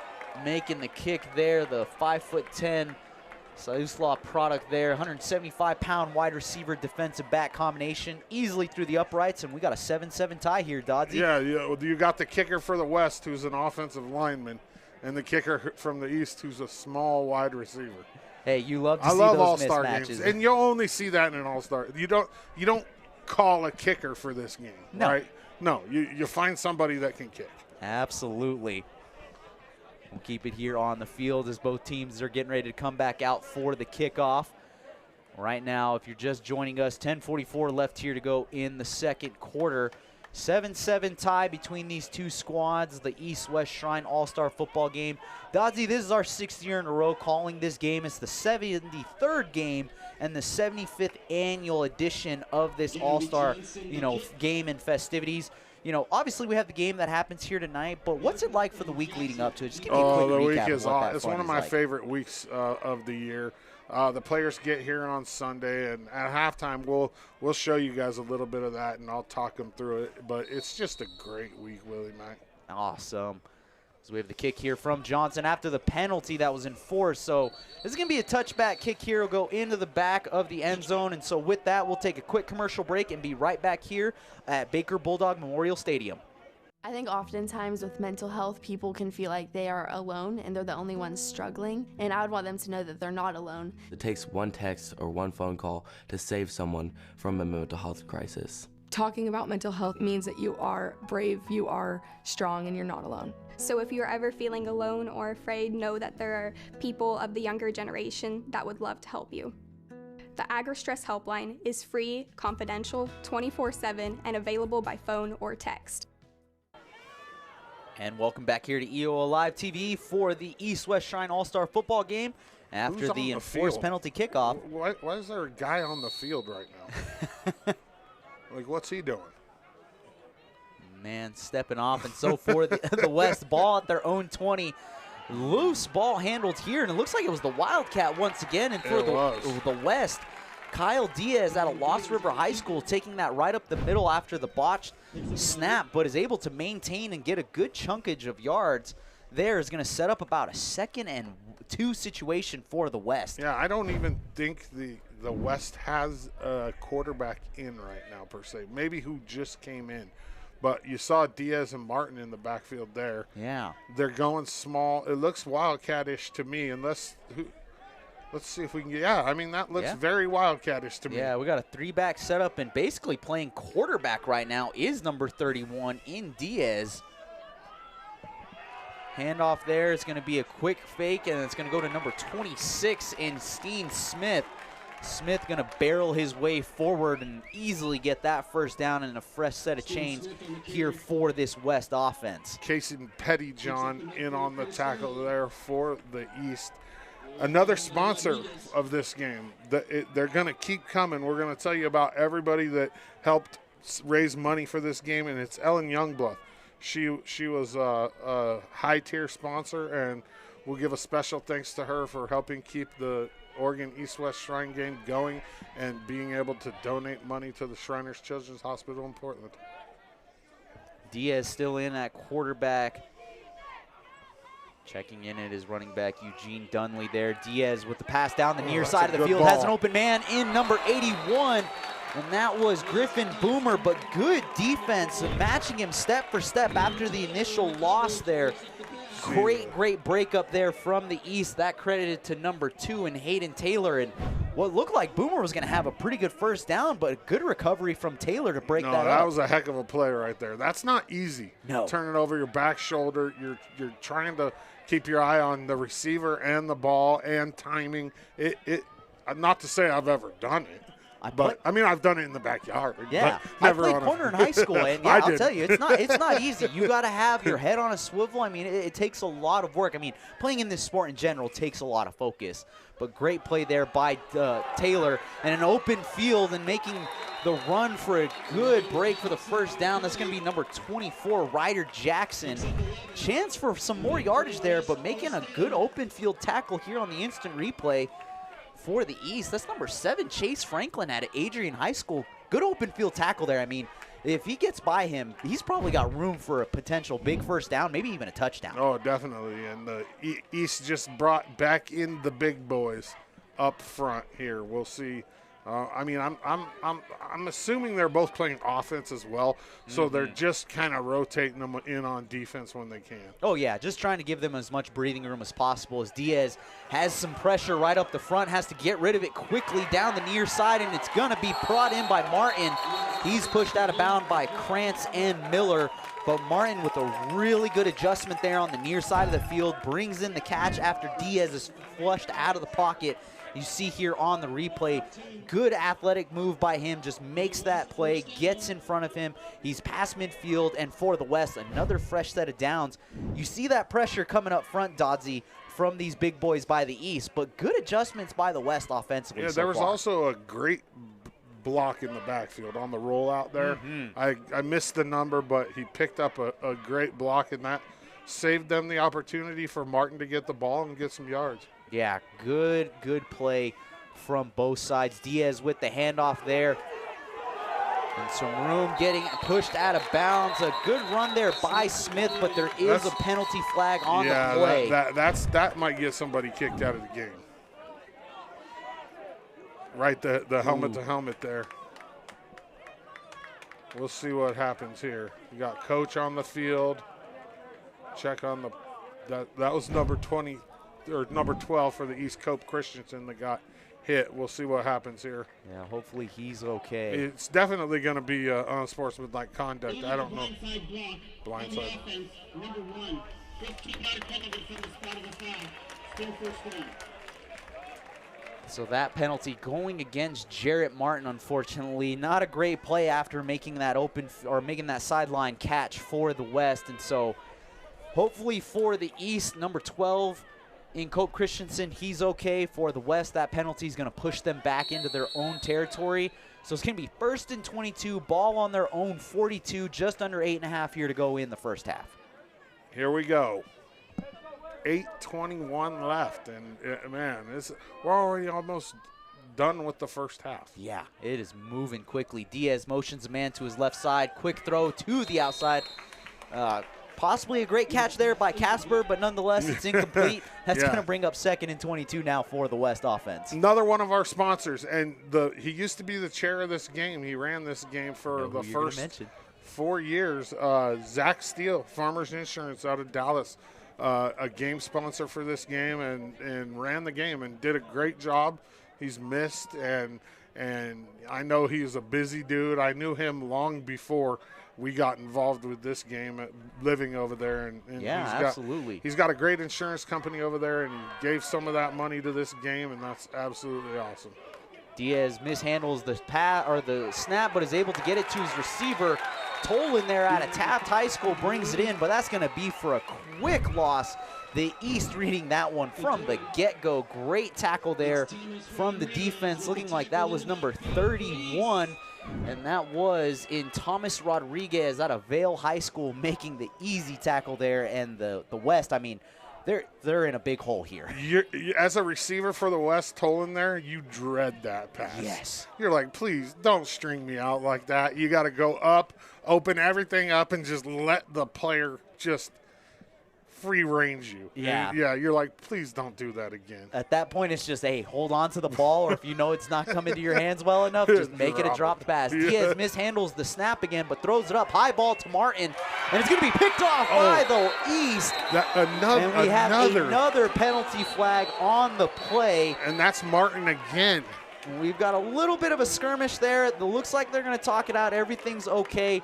making the kick there, the 5'10" Siuslaw product there, 175-pound wide receiver defensive back combination, easily through the uprights, and we got a 7-7 tie here, Dodsey. Yeah, you got the kicker for the West, who's an offensive lineman, and the kicker from the East, who's a small wide receiver. Hey, you love to see love those all-star mismatches. games, and you'll only see that in an all-star. You don't call a kicker for this game, right? No, you find somebody that can kick. Absolutely. We'll keep it here on the field as both teams are getting ready to come back out for the kickoff. Right now, if you're just joining us, 10:44 left here to go in the second quarter. 7-7 tie between these two squads, the East-West Shrine All-Star football game. Dodsey, this is our 6th year in a row calling this game. It's the 73rd game and the 75th annual edition of this All-Star, game and festivities. Obviously we have the game that happens here tonight, but what's it like for the week leading up to it? Just give me a quick recap week is of what that it's fun one of is my like. favorite weeks of the year. The players get here on Sunday, and at halftime we'll show you guys a little bit of that, and I'll talk them through it. But it's just a great week, Willie Mack. Awesome. So we have the kick here from Johnson after the penalty that was enforced. So this is going to be a touchback kick here. It'll go into the back of the end zone. And so with that, we'll take a quick commercial break and be right back here at Baker Bulldog Memorial Stadium. I think oftentimes with mental health, people can feel like they are alone and they're the only ones struggling. And I would want them to know that they're not alone. It takes one text or one phone call to save someone from a mental health crisis. Talking about mental health means that you are brave, you are strong, and you're not alone. So if you're ever feeling alone or afraid, know that there are people of the younger generation that would love to help you. The AgriStress helpline is free, confidential, 24/7, and available by phone or text. And welcome back here to EOL Live TV for the East-West Shrine All-Star football game after Who's the on enforced field? penalty kickoff. Why is there a guy on the field right now? Like, what's he doing? Man, stepping off, and so for the West, ball at their own 20. Loose ball handled here, and it looks like it was the Wildcat once again. And for the West, Kyle Diaz out of Lost River High School taking that right up the middle after the botched snap, but is able to maintain and get a good chunkage of yards. There is going to set up about a 2nd and 2 situation for the West. Yeah, I don't even think the West has a quarterback in right now per se. Maybe who just came in. But you saw Diaz and Martin in the backfield there. Yeah. They're going small. It looks Wildcat-ish to me, let's see if we can get, I mean, that looks very Wildcat-ish to me. Yeah, we got a 3-back setup, and basically playing quarterback right now is number 31 in Diaz. Handoff there is going to be a quick fake, and it's going to go to number 26 in Steen Smith. Smith going to barrel his way forward and easily get that first down and a fresh set of chains here for this West offense. Casey Pettyjohn in on the tackle there for the East. Another sponsor of this game. They're going to keep coming. We're going to tell you about everybody that helped raise money for this game, and it's Ellen Youngblood. She was a high-tier sponsor, and we'll give a special thanks to her for helping keep the Oregon East-West Shrine game going and being able to donate money to the Shriners Children's Hospital in Portland. Diaz still in at quarterback. Checking in at his running back, Eugene Dunley there. Diaz with the pass down the near side of the field. Has an open man in number 81. And that was Griffin Boomer, but good defense, matching him step for step after the initial loss there. Great breakup there from the East. That credited to number 2 in Hayden Taylor. And what looked like Boomer was going to have a pretty good first down, but a good recovery from Taylor to break that up. That was a heck of a play right there. That's not easy. No. Turn it over your back shoulder. You're trying to keep your eye on the receiver and the ball and timing. Not to say I've ever done it. I've done it in the backyard. Yeah, but never I played corner in high school, and yeah, I'll tell you, it's not easy. You got to have your head on a swivel. I mean, it takes a lot of work. I mean, playing in this sport in general takes a lot of focus. But great play there by Taylor, and an open field and making the run for a good break for the first down. That's going to be number 24, Ryder Jackson. Chance for some more yardage there, but making a good open field tackle here on the instant replay. For the East, that's number 7, Chase Franklin at Adrian High School. Good open field tackle there. I mean, if he gets by him, he's probably got room for a potential big first down, maybe even a touchdown. Oh, definitely. And the East just brought back in the big boys up front here. We'll see. I'm assuming they're both playing offense as well, so they're just kind of rotating them in on defense when they can. Oh, yeah, just trying to give them as much breathing room as possible as Diaz has some pressure right up the front, has to get rid of it quickly down the near side, and it's going to be brought in by Martin. He's pushed out of bounds by Krantz and Miller, but Martin with a really good adjustment there on the near side of the field brings in the catch after Diaz is flushed out of the pocket. You see here on the replay, good athletic move by him, just makes that play, gets in front of him. He's past midfield, and for the West, another fresh set of downs. You see that pressure coming up front, Dodsey, from these big boys by the East, but good adjustments by the West offensively. Yeah, there was also a great block in the backfield on the rollout there. I missed the number, but he picked up a great block, and that saved them the opportunity for Martin to get the ball and get some yards. Yeah, good play from both sides. Diaz with the handoff there. And some room getting pushed out of bounds. A good run there by Smith, but there is a penalty flag on the play. That might get somebody kicked out of the game. Right, the helmet to helmet there. We'll see what happens here. We got Coach on the field. Check on that was number 20. Or number 12 for the East, Cope Christensen, that got hit. We'll see what happens here. Yeah, hopefully he's okay. It's definitely going to be unsportsmanlike conduct. I don't know. Blindside. Number 1, 15-yard penalty from the spot of the foul. Still first down. So that penalty going against Jarrett Martin, unfortunately. Not a great play after making that making that sideline catch for the West. And so hopefully for the East, number 12 in Cope Christensen, he's okay. For the West, that penalty is going to push them back into their own territory. So it's going to be 1st and 22, ball on their own 42, just under 8.5 here to go in the first half. Here we go. 8:21 left, and man, we're already almost done with the first half. Yeah, it is moving quickly. Diaz motions a man to his left side. Quick throw to the outside. Possibly a great catch there by Casper, but nonetheless, it's incomplete. That's going to bring up 2nd and 22 now for the West offense. Another one of our sponsors, and he used to be the chair of this game. He ran this game for the first 4 years. Zach Steele, Farmers Insurance out of Dallas, a game sponsor for this game, and ran the game and did a great job. He's missed, and I know he's a busy dude. I knew him long before we got involved with this game, living over there. And absolutely. He's got a great insurance company over there, and he gave some of that money to this game, and that's absolutely awesome. Diaz mishandles the snap, but is able to get it to his receiver. Tolan there out of Taft High School brings it in, but that's going to be for a quick loss. The East reading that one from the get-go. Great tackle there from the defense, looking like that was number 31. And that was in Thomas Rodriguez out of Vale High School making the easy tackle there. And the West, I mean, they're in a big hole here. As a receiver for the West, Tolan there, you dread that pass. Yes. You're like, please don't string me out like that. You got to go up, open everything up, and just let the player just free range you. Yeah. Yeah, you're like, please don't do that again. At that point, it's just, hey, hold on to the ball, or if you know it's not coming to your hands well enough, just make it a dropped pass. Diaz mishandles the snap again, but throws it up. High ball to Martin, and it's going to be picked off by the East. And we have another penalty flag on the play. And that's Martin again. We've got a little bit of a skirmish there. It looks like they're going to talk it out. Everything's okay.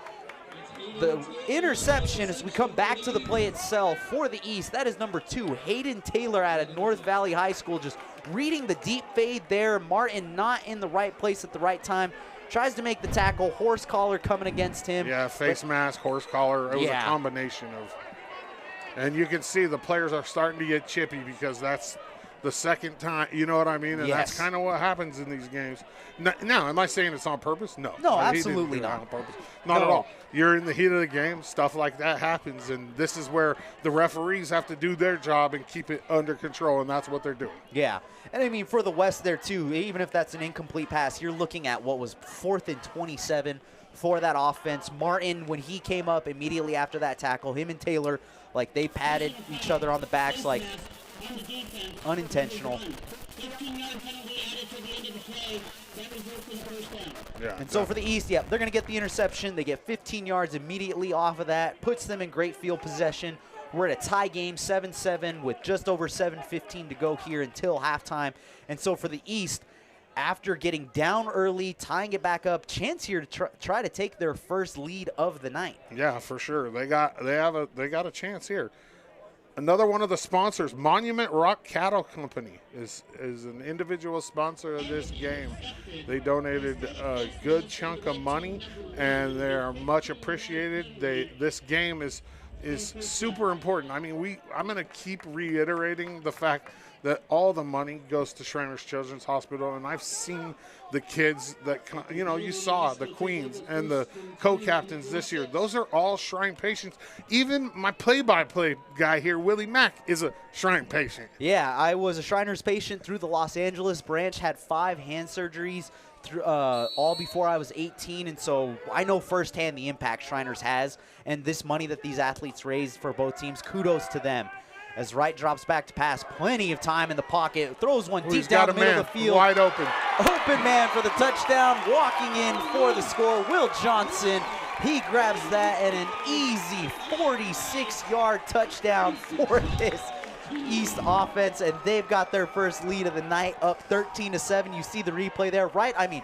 The interception, as we come back to the play itself for the East, that is number 2, Hayden Taylor out of North Valley High School, just reading the deep fade there. Martin not in the right place at the right time. Tries to make the tackle. Horse collar coming against him. Yeah, face mask, horse collar. It was a combination of. And you can see the players are starting to get chippy because that's the second time, you know what I mean? And that's kind of what happens in these games. Now, am I saying it's on purpose? No. No, absolutely not. On purpose. Not at all. You're in the heat of the game. Stuff like that happens, and this is where the referees have to do their job and keep it under control, and that's what they're doing. Yeah. And, I mean, for the West there, too, even if that's an incomplete pass, you're looking at what was 4th and 27 for that offense. Martin, when he came up immediately after that tackle, him and Taylor, like, they patted each other on the backs, like, unintentional. And so for the East, they're going to get the interception. They get 15 yards immediately off of that. Puts them in great field possession. We're at a tie game, 7-7, with just over 7:15 to go here until halftime. And so for the East, after getting down early, tying it back up, chance here to try to take their first lead of the night. Yeah, for sure. They got a chance here. Another one of the sponsors, Monument Rock Cattle Company, is an individual sponsor of this game. They donated a good chunk of money, and they are much appreciated. This game is super important. I mean, I'm going to keep reiterating the fact that all the money goes to Shriners Children's Hospital, and I've seen the kids that, you saw the Queens and the co-captains this year. Those are all Shrine patients. Even my play-by-play guy here, Willie Mack, is a Shrine patient. Yeah, I was a Shriners patient through the Los Angeles branch, had 5 hand surgeries all before I was 18, and so I know firsthand the impact Shriners has, and this money that these athletes raised for both teams, kudos to them. As Wright drops back to pass, plenty of time in the pocket, throws one deep down the middle of the field. Wide open. Open man for the touchdown, walking in for the score, Will Johnson. He grabs that, and an easy 46-yard touchdown for this East offense, and they've got their first lead of the night, up 13-7. You see the replay there, right? I mean,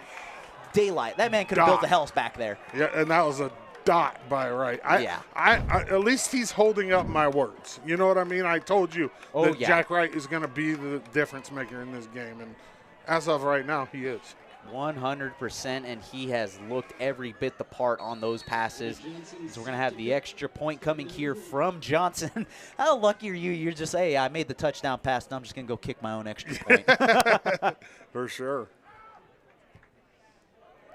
daylight. That man could have built a house back there. Yeah, and that was a dot by Wright. I at least he's holding up my words. You know what I mean? I told you that Jack Wright is going to be the difference maker in this game, and As of right now, he is. 100%, and he has looked every bit the part on those passes. So we're going to have the extra point coming here from Johnson. How lucky are you? You're just, hey, I made the touchdown pass, and I'm just going to go kick my own extra point. For sure.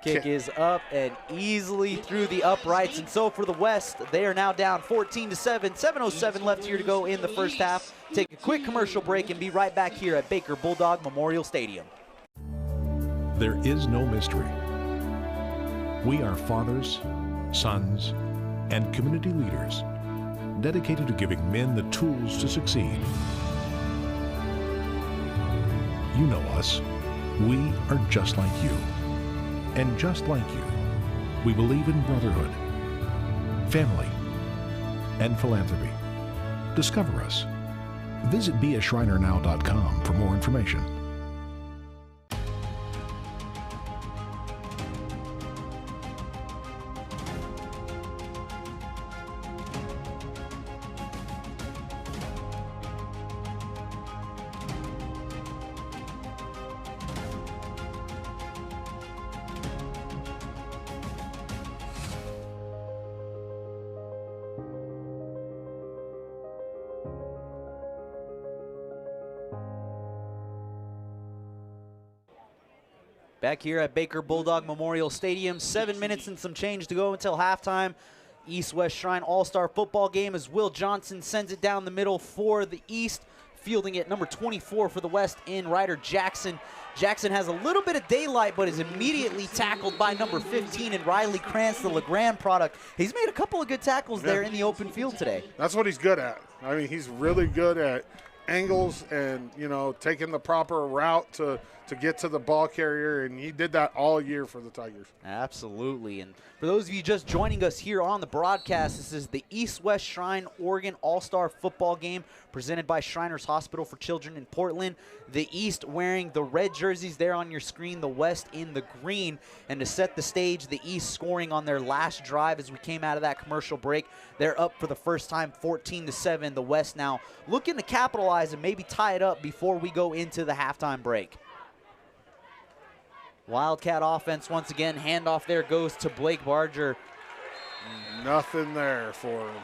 Kick is up and easily through the uprights. And so for the West, they are now down 14-7. 7:07 left here to go in the first half. Take a quick commercial break and be right back here at Baker Bulldog Memorial Stadium. There is no mystery. We are fathers, sons, and community leaders dedicated to giving men the tools to succeed. You know us. We are just like you. And just like you, we believe in brotherhood, family, and philanthropy. Discover us. Visit beashrinernow.com for more information. Back here at Baker Bulldog Memorial Stadium, 7 minutes and some change to go until halftime. East-West Shrine All-Star football game as Will Johnson sends it down the middle for the East, fielding it number 24 for the West in Ryder Jackson. Jackson has a little bit of daylight, but is immediately tackled by number 15 and Riley Krantz, the LeGrand product. He's made a couple of good tackles there in the open field today. That's what he's good at. I mean, he's really good at angles and, you know, taking the proper route to get to the ball carrier, and he did that all year for the Tigers. Absolutely. And for those of you just joining us here on the broadcast, this is the East-West Shrine Oregon All-Star Football Game presented by Shriners Hospital for Children in Portland. The East wearing the red jerseys there on your screen, the West in the green. And to set the stage, the East scoring on their last drive as we came out of that commercial break. They're up for the first time 14-7. The West now looking to capitalize and maybe tie it up before we go into the halftime break. Wildcat offense once again. Handoff there goes to Blake Barger. Nothing there for him.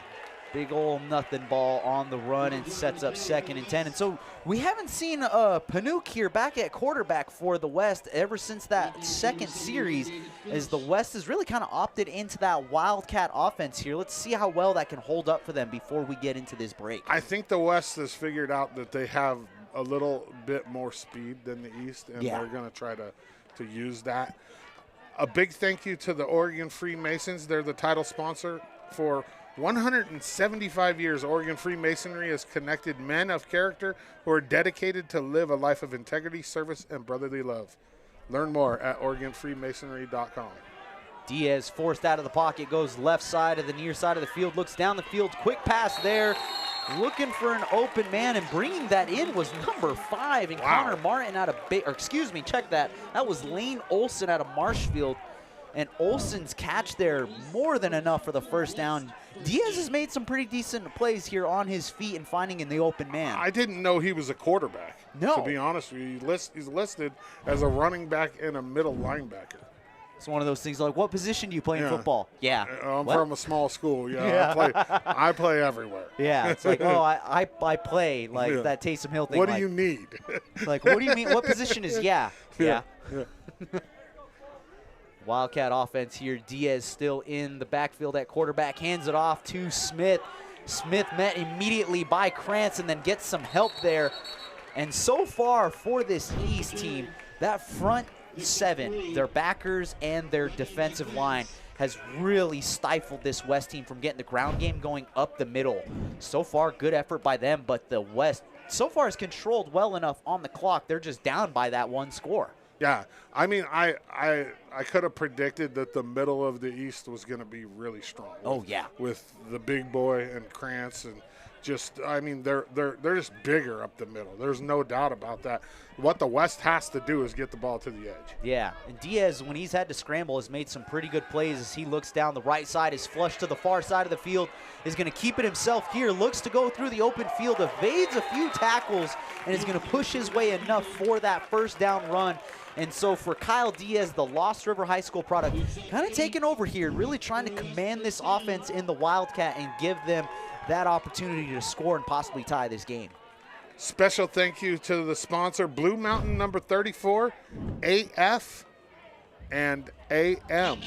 Big ol' nothing ball on the run and sets up 2nd and 10. And so we haven't seen Panook here back at quarterback for the West ever since that second series, as the West has really kind of opted into that Wildcat offense here. Let's see how well that can hold up for them before we get into this break. I think the West has figured out that they have a little bit more speed than the East, and they're going to try to use that. A big thank you to the Oregon Freemasons. They're the title sponsor. For 175 years, Oregon Freemasonry has connected men of character who are dedicated to live a life of integrity, service, and brotherly love. Learn more at OregonFreemasonry.com. Diaz forced out of the pocket, goes left side of the near side of the field, looks down the field, quick pass there. Looking for an open man, and bringing that in was number 5 and Connor Martin out of check that. That was Lane Olson out of Marshfield. And Olson's catch there more than enough for the first down. Diaz has made some pretty decent plays here on his feet and finding in the open man. I didn't know he was a quarterback. No. To be honest with you, he's listed as a running back and a middle linebacker. It's one of those things like, what position do you play in football? Yeah. I'm from a small school. I play everywhere. Yeah, it's like, I play like that Taysom Hill thing. What do you need? Like, what do you mean? What position is yeah. Wildcat offense here. Diaz still in the backfield at quarterback. Hands it off to Smith. Smith met immediately by Krantz and then gets some help there. And so far for this East team, that front 7, their backers and their defensive line, has really stifled this West team from getting the ground game going up the middle. So far, good effort by them, but the West so far is controlled well enough on the clock. They're just down by that one score. Yeah, I mean, I could have predicted that the middle of the East was going to be really strong. Oh, yeah. With the big boy and Krantz and just, I mean, they're just bigger up the middle. There's no doubt about that. What the West has to do is get the ball to the edge. Yeah, and Diaz, when he's had to scramble, has made some pretty good plays as he looks down the right side, is flushed to the far side of the field, is going to keep it himself here, looks to go through the open field, evades a few tackles, and is going to push his way enough for that first down run. And so for Kyle Diaz, the Lost River High School product, kind of taking over here, really trying to command this offense in the Wildcat and give them that opportunity to score and possibly tie this game. Special thank you to the sponsor, Blue Mountain number 34, AF and AM.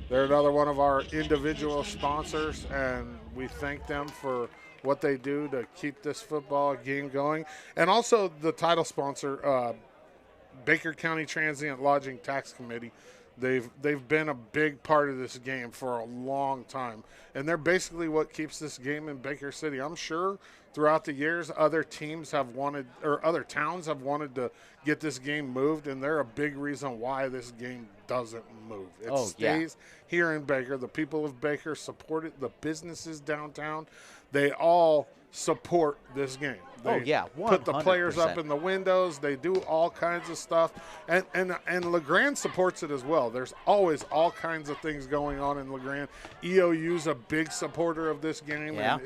They're another one of our individual sponsors, and we thank them for what they do to keep this football game going. And also the title sponsor, Baker County Transient Lodging Tax Committee. They've been a big part of this game for a long time, and they're basically what keeps this game in Baker City. I'm sure throughout the years other teams have wanted, or other towns have wanted to get this game moved, and they're a big reason why this game doesn't move. It stays here in Baker. The people of Baker support it. The businesses downtown, they all support this game. They put the players up in the windows. They do all kinds of stuff, and LeGrand supports it as well. There's always all kinds of things going on in LeGrand. EOU's a big supporter of this game, and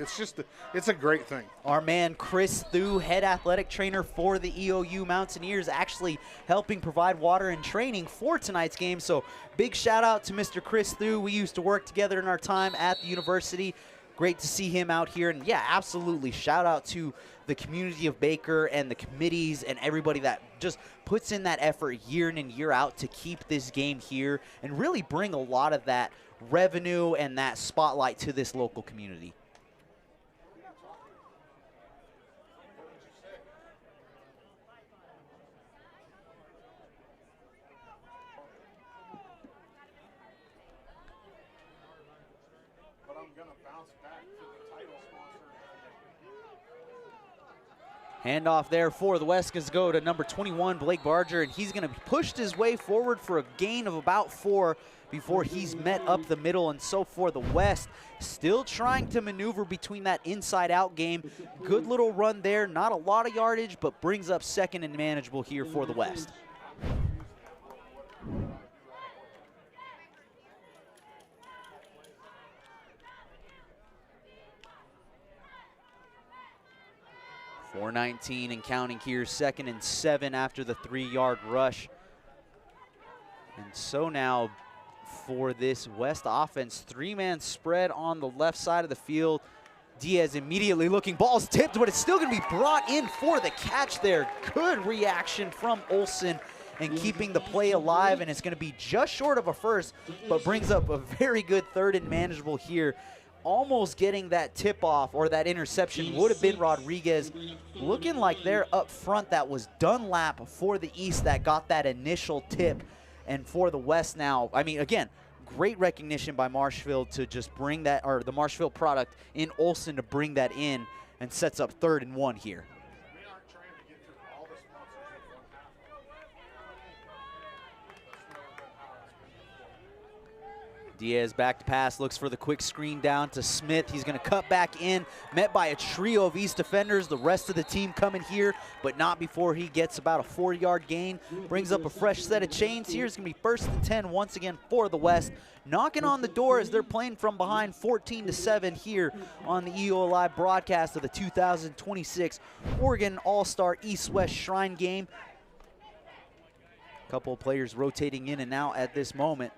it's a great thing. Our man Chris Thu, head athletic trainer for the EOU Mountaineers, actually helping provide water and training for tonight's game. So big shout out to Mr. Chris Thu. We used to work together in our time at the university. Great to see him out here. And yeah, absolutely. Shout out to the community of Baker and the committees and everybody that just puts in that effort year in and year out to keep this game here and really bring a lot of that revenue and that spotlight to this local community. Handoff there for the West is go to number 21, Blake Barger, and he's going to push his way forward for a gain of about 4 before he's met up the middle. And so for the West, still trying to maneuver between that inside-out game. Good little run there, not a lot of yardage, but brings up second and manageable here for the West. .419 and counting here, 2nd and 7 after the 3-yard rush. And so now for this West offense, 3-man spread on the left side of the field. Diaz immediately looking, ball's tipped, but it's still going to be brought in for the catch there. Good reaction from Olsen and keeping the play alive, and it's going to be just short of a first, but brings up a very good 3rd and manageable here. Almost getting that tip-off or that interception would have been Rodriguez. Looking like they're up front, that was Dunlap for the East that got that initial tip. And for the West now, I mean, again, great recognition by Marshfield to just bring that, or the Marshfield product in Olsen to bring that in, and sets up 3rd and 1 here. Diaz back to pass, looks for the quick screen down to Smith. He's going to cut back in, met by a trio of East defenders. The rest of the team coming here, but not before he gets about a 4-yard gain. Brings up a fresh set of chains here. It's going to be 1st and 10 once again for the West. Knocking on the door as they're playing from behind 14-7 here on the EO Live broadcast of the 2026 Oregon All-Star East-West Shrine game. A couple of players rotating in and out at this moment.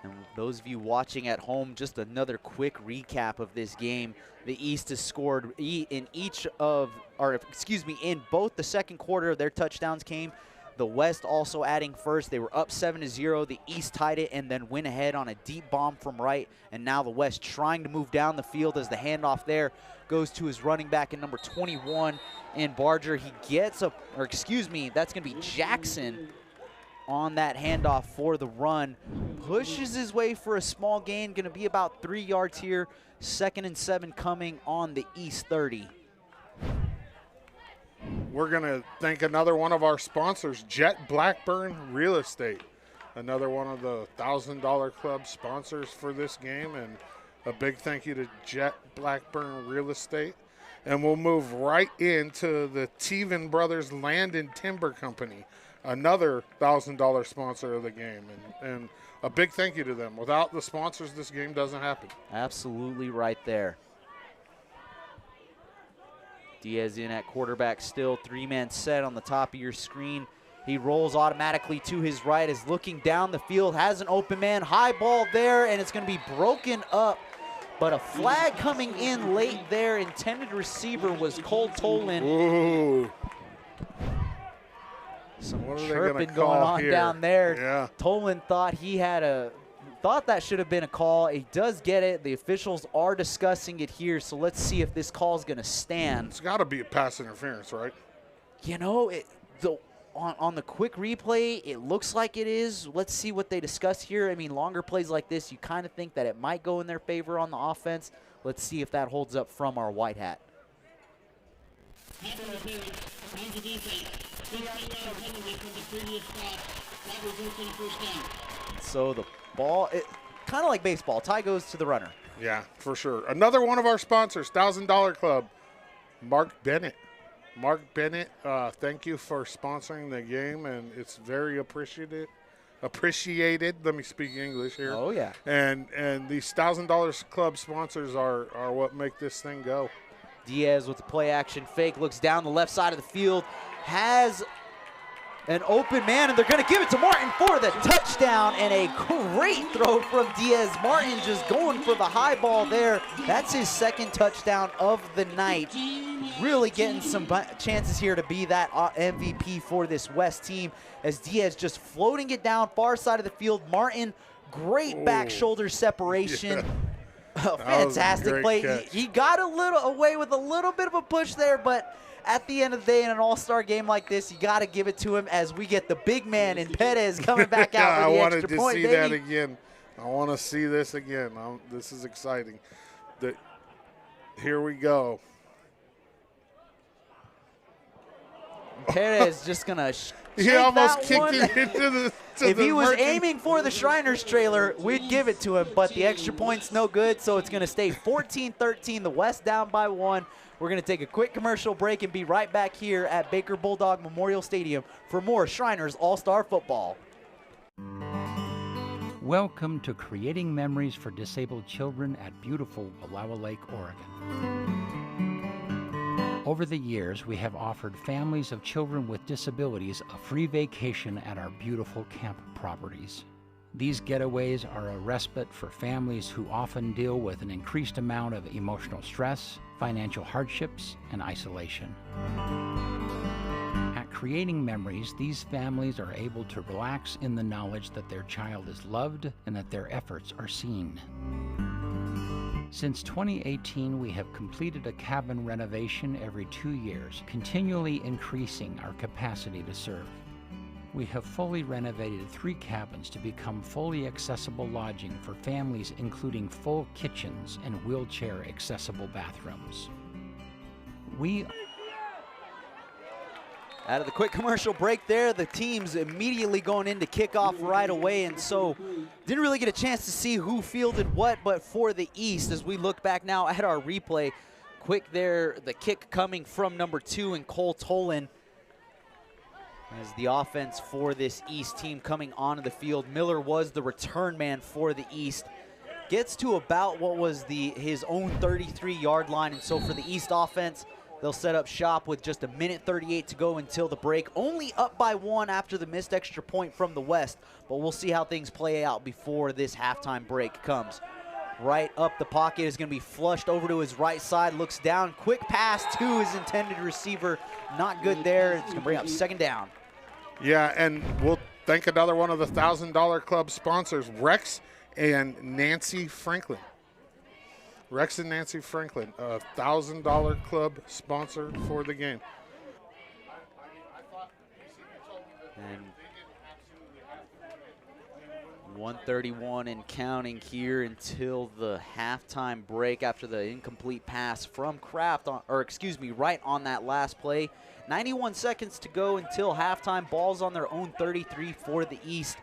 And those of you watching at home, just another quick recap of this game. The East has scored in both the second quarter, their touchdowns came. The West also adding first. They were up 7-0. The East tied it and then went ahead on a deep bomb from right. And now the West trying to move down the field as the handoff there goes to his running back in number 21 in Barger. He gets that's going to be Jackson on that handoff for the run. Pushes his way for a small gain, going to be about 3 yards here. 2nd and 7 coming on the East 30. We're going to thank another one of our sponsors, Jet Blackburn Real Estate. Another one of the $1,000 Club sponsors for this game. And A big thank you to Jet Blackburn Real Estate. And we'll move right into the Teven Brothers Land and Timber Company, another $1,000 sponsor of the game. And a big thank you to them. Without the sponsors, this game doesn't happen. Absolutely right there. Diaz in at quarterback still, three-man set on the top of your screen. He rolls automatically to his right, is looking down the field, has an open man, high ball there, and it's going to be broken up. But a flag coming in late there. Intended receiver was Cole Tolan. Ooh. Some What are they chirping gonna going call on here? down there. Yeah. Tolan thought that should have been a call. He does get it. The officials are discussing it here, so let's see if this call is going to stand. It's got to be a pass interference, right? You know, on the quick replay, it looks like it is. Let's see what they discuss here. I mean, longer plays like this, you kind of think that it might go in their favor on the offense. Let's see if that holds up from our white hat. So the ball, kind of like baseball, tie goes to the runner. Yeah, for sure. Another one of our sponsors, $1,000 Club, Mark Bennett. Mark Bennett, thank you for sponsoring the game, and it's very appreciated. Let me speak English here. Oh, yeah. And these $1,000 Club sponsors are what make this thing go. Diaz with the play action fake, looks down the left side of the field, has an open man, and they're going to give it to Martin for the touchdown, and a great throw from Diaz. Martin just going for the high ball there. That's his second touchdown of the night. Really getting some chances here to be that MVP for this West team, as Diaz just floating it down far side of the field. Martin, great back shoulder separation. Yeah. Fantastic play. He got away with a little bit of a push there, but at the end of the day, in an all-star game like this, you got to give it to him as we get the big man in Perez coming back out for the extra point. I wanted to see that again. I want to see this again. This is exciting. Here we go. Perez just going to he almost kicked it into the if he was aiming for the Shriners trailer, we'd give it to him, but the extra point's no good, so it's going to stay 14-13. The West down by 1. We're going to take a quick commercial break and be right back here at Baker Bulldog Memorial Stadium for more Shriners All-Star Football. Welcome to Creating Memories for Disabled Children at beautiful Wallowa Lake, Oregon. Over the years, we have offered families of children with disabilities a free vacation at our beautiful camp properties. These getaways are a respite for families who often deal with an increased amount of emotional stress, financial hardships, and isolation. At Creating Memories, these families are able to relax in the knowledge that their child is loved and that their efforts are seen. Since 2018, we have completed a cabin renovation every 2 years, continually increasing our capacity to serve. We have fully renovated 3 cabins to become fully accessible lodging for families, including full kitchens and wheelchair-accessible bathrooms. Out of the quick commercial break there, the team's immediately going into kickoff right away, and so didn't really get a chance to see who fielded what, but for the East, as we look back now at our replay, quick there, the kick coming from number 2 and Cole Tolan. As the offense for this East team coming onto the field, Miller was the return man for the East. Gets to about what was his own 33-yard line, and so for the East offense, they'll set up shop with just 1:38 to go until the break. Only up by 1 after the missed extra point from the West, but we'll see how things play out before this halftime break comes. Right up the pocket is going to be flushed over to his right side, looks down, quick pass to his intended receiver. Not good there. It's going to bring up second down. Yeah, and we'll thank another one of the $1,000 Club sponsors, Rex and Nancy Franklin. Rex and Nancy Franklin, a $1,000 Club sponsor for the game. And 1:31 and counting here until the halftime break after the incomplete pass from Kraft, right on that last play. 91 seconds to go until halftime. Ball's on their own 33 for the East.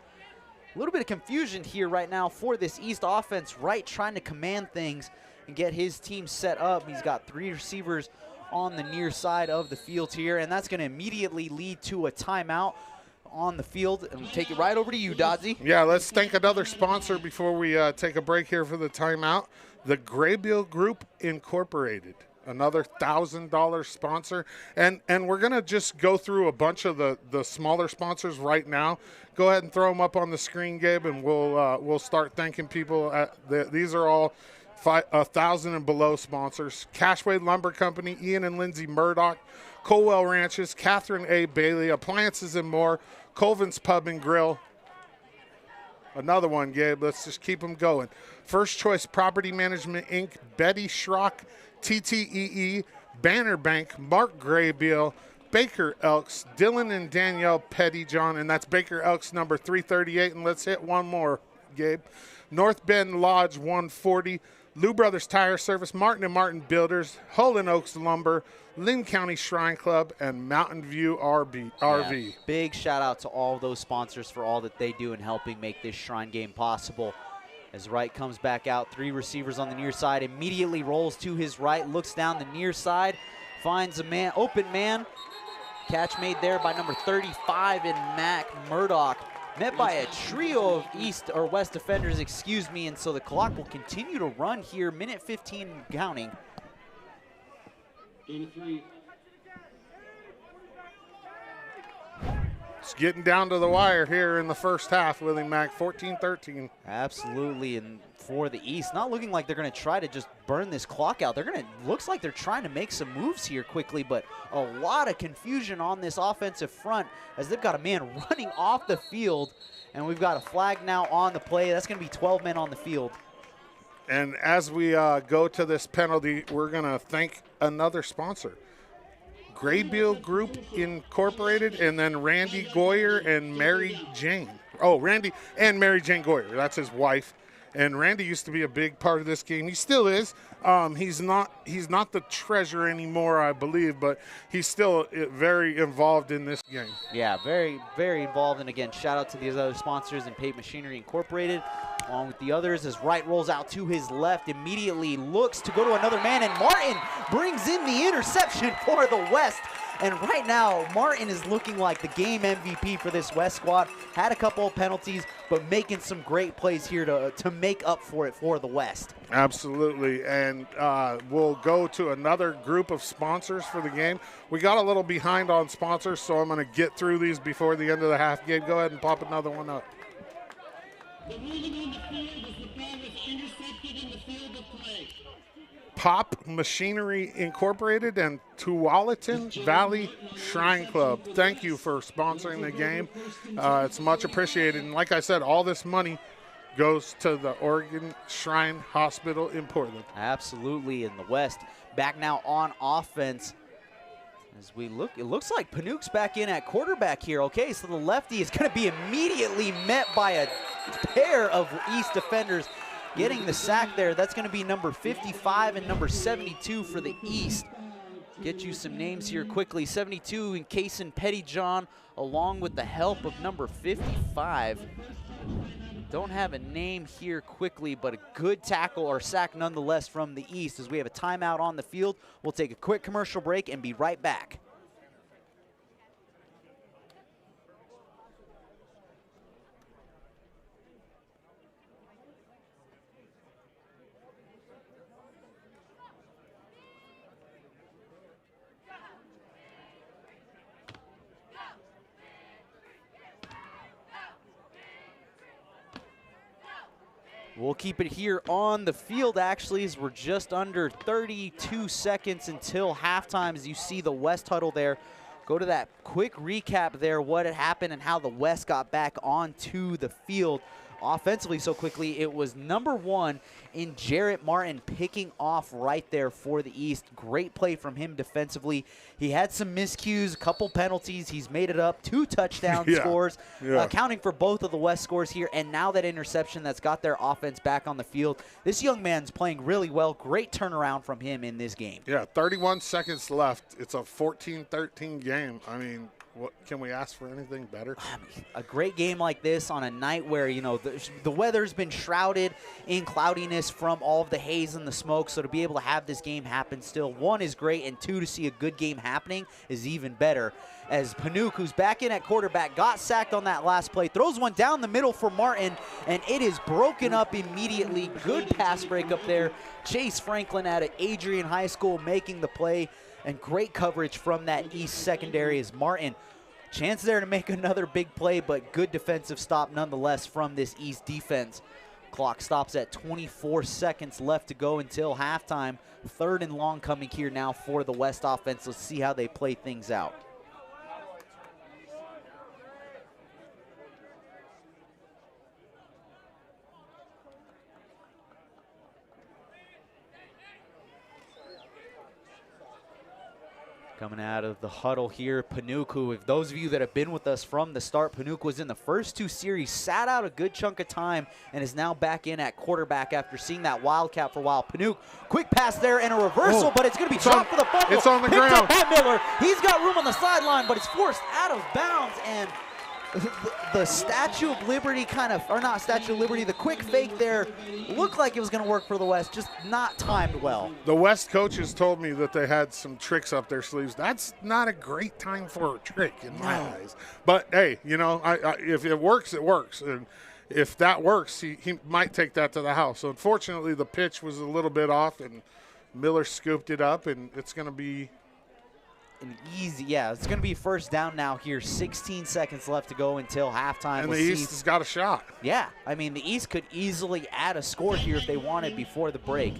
A little bit of confusion here right now for this East offense. Wright trying to command things and get his team set up. He's got 3 receivers on the near side of the field here, and that's going to immediately lead to a timeout on the field. And we'll take it right over to you, Dodzy. Yeah, let's thank another sponsor before we take a break here for the timeout. The Graybill Group Incorporated, another $1,000 sponsor. And we're going to just go through a bunch of the smaller sponsors right now. Go ahead and throw them up on the screen, Gabe, and we'll start thanking people. These are all 1,000 and below sponsors. Cashway Lumber Company, Ian and Lindsay Murdoch, Colwell Ranches, Catherine A. Bailey, Appliances and More, Colvin's Pub and Grill. Another one, Gabe. Let's just keep them going. First Choice Property Management, Inc., Betty Schrock, TTEE, Banner Bank, Mark Graybill, Baker Elks, Dylan and Danielle Pettyjohn, and that's Baker Elks number 338. And let's hit one more, Gabe. North Bend Lodge 140, Lou Brothers Tire Service, Martin & Martin Builders, Holden Oaks Lumber, Lynn County Shrine Club, and Mountain View RV. Yeah, big shout out to all those sponsors for all that they do in helping make this Shrine game possible. As Wright comes back out, 3 receivers on the near side, immediately rolls to his right, looks down the near side, finds a man, open man. Catch made there by number 35 in Mac Murdoch. Met by a trio of East or West defenders, excuse me, and so the clock will continue to run here, minute 15 counting. It's getting down to the wire here in the first half, Willie Mack, 14-13. Absolutely, and for the East, not looking like they're going to try to just burn this clock out. Looks like they're trying to make some moves here quickly, but a lot of confusion on this offensive front as they've got a man running off the field, and we've got a flag now on the play. That's going to be 12 men on the field. And as we go to this penalty, we're going to thank another sponsor. Graybill Group Incorporated, and then Randy Goyer and Mary Jane. Oh, Randy and Mary Jane Goyer. That's his wife. And Randy used to be a big part of this game. He still is. He's not the treasurer anymore, I believe, but he's still very involved in this game. Yeah, very, very involved. And again, shout out to these other sponsors and Pate Machinery Incorporated, along with the others, as Wright rolls out to his left, immediately looks to go to another man, and Martin brings in the interception for the West. And right now, Martin is looking like the game MVP for this West squad. Had a couple of penalties, but making some great plays here to make up for it for the West. Absolutely, and we'll go to another group of sponsors for the game. We got a little behind on sponsors, so I'm going to get through these before the end of the half. Gabe, go ahead and pop another one up. The ruling on the field is the ball was intercepted in the field of play. Pop Machinery Incorporated and Tualatin Valley Shrine Club. Thank you for sponsoring the game. It's much appreciated. And like I said, all this money goes to the Oregon Shrine Hospital in Portland. Absolutely. In the West, back now on offense. As we look, it looks like Panuke's back in at quarterback here. Okay, so the lefty is going to be immediately met by a pair of East defenders. Getting the sack there, that's going to be number 55 and number 72 for the East. Get you some names here quickly. 72 in Kaysen Pettyjohn, along with the help of number 55. Don't have a name here quickly, but a good tackle or sack nonetheless from the East. As we have a timeout on the field, we'll take a quick commercial break and be right back. We'll keep it here on the field, actually, as we're just under 32 seconds until halftime. As you see the West huddle there, go to that quick recap there, what had happened and how the West got back onto the field offensively so quickly. It was number 1 in Jarrett Martin picking off right there for the East. Great play from him defensively. He had some miscues, a couple penalties. He's made it up, 2 touchdown scores, accounting for both of the West scores here. And now that interception that's got their offense back on the field. This young man's playing really well. Great turnaround from him in this game. Yeah, 31 seconds left. It's a 14-13 game. I mean, What, can we ask for anything better? A great game like this on a night where, you know, the weather's been shrouded in cloudiness from all of the haze and the smoke, so to be able to have this game happen still, one, is great, and two, to see a good game happening is even better. As Panouk, who's back in at quarterback, got sacked on that last play, throws one down the middle for Martin, and it is broken up immediately. Good pass break up there. Chase Franklin out of Adrian High School making the play, and great coverage from that East secondary as Martin. Chance there to make another big play, but good defensive stop nonetheless from this East defense. Clock stops at 24 seconds left to go until halftime. 3rd and long coming here now for the West offense. Let's see how they play things out. Coming out of the huddle here, Panouk, who, if those of you that have been with us from the start, Panouk was in the first 2 series, sat out a good chunk of time, and is now back in at quarterback after seeing that wildcat for a while. Panouk, quick pass there and a reversal, but it's going to be dropped for the fumble. It's on the Picked ground. up by Miller. He's got room on the sideline, but it's forced out of bounds, and the Statue of Liberty kind of, or not Statue of Liberty, the quick fake there looked like it was going to work for the West, just not timed well. The West coaches told me that they had some tricks up their sleeves. That's not a great time for a trick in my eyes. But, hey, you know, if it works, it works. And if that works, he might take that to the house. So, unfortunately, the pitch was a little bit off, and Miller scooped it up, and it's going to be an easy, yeah, it's going to be first down now here. 16 seconds left to go until halftime. And the East has got a shot. Yeah, I mean, the East could easily add a score here if they wanted before the break.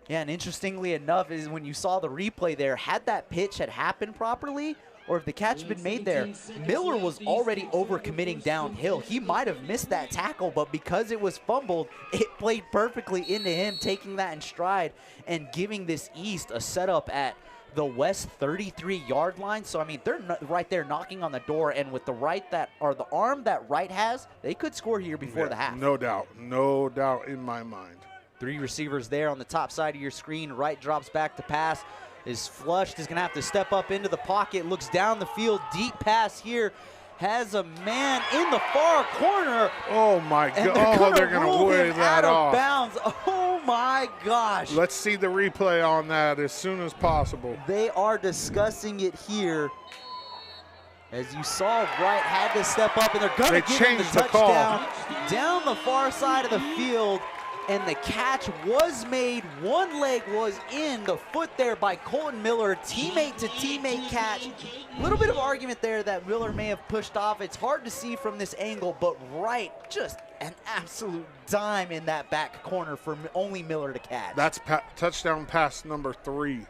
Yeah, and interestingly enough is when you saw the replay there, had that pitch had happened properly, or if the catch had been made there, Miller was already overcommitting downhill. He might have missed that tackle, but because it was fumbled, it played perfectly into him, taking that in stride and giving this East a setup at the West 33-yard line. So, I mean, they're right there knocking on the door, and with the the arm that Wright has, they could score here before the half. No doubt. No doubt in my mind. 3 receivers there on the top side of your screen. Wright drops back to pass. Is flushed, is going to have to step up into the pocket, looks down the field, deep pass here, has a man in the far corner. Oh my God, they're going to wave that off. Bounds. Oh my gosh. Let's see the replay on that as soon as possible. They are discussing it here. As you saw, Wright had to step up, and they're going to give him the touchdown down the far side of the field. And the catch was made. One leg was in the foot there by Colton Miller. Teammate to teammate catch. A little bit of argument there that Miller may have pushed off. It's hard to see from this angle, but Wright just an absolute dime in that back corner for only Miller to catch. That's touchdown pass number 3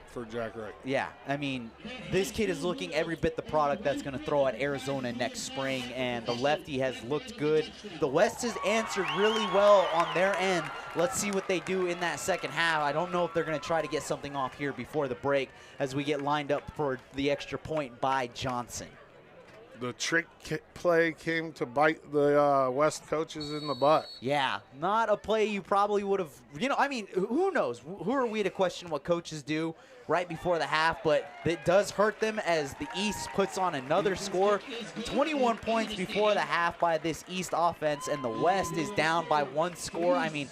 for Jack Wright. Yeah, I mean, this kid is looking every bit the product that's going to throw at Arizona next spring, and the lefty has looked good. The West has answered really well on their end. Let's see what they do in that second half. I don't know if they're going to try to get something off here before the break as we get lined up for the extra point by Johnson. The trick play came to bite the West coaches in the butt. Yeah, not a play you probably would have, you know, I mean, who knows? Who are we to question what coaches do right before the half? But it does hurt them as the East puts on another score. 21 points before the half by this East offense, and the West is down by 1 score. I mean,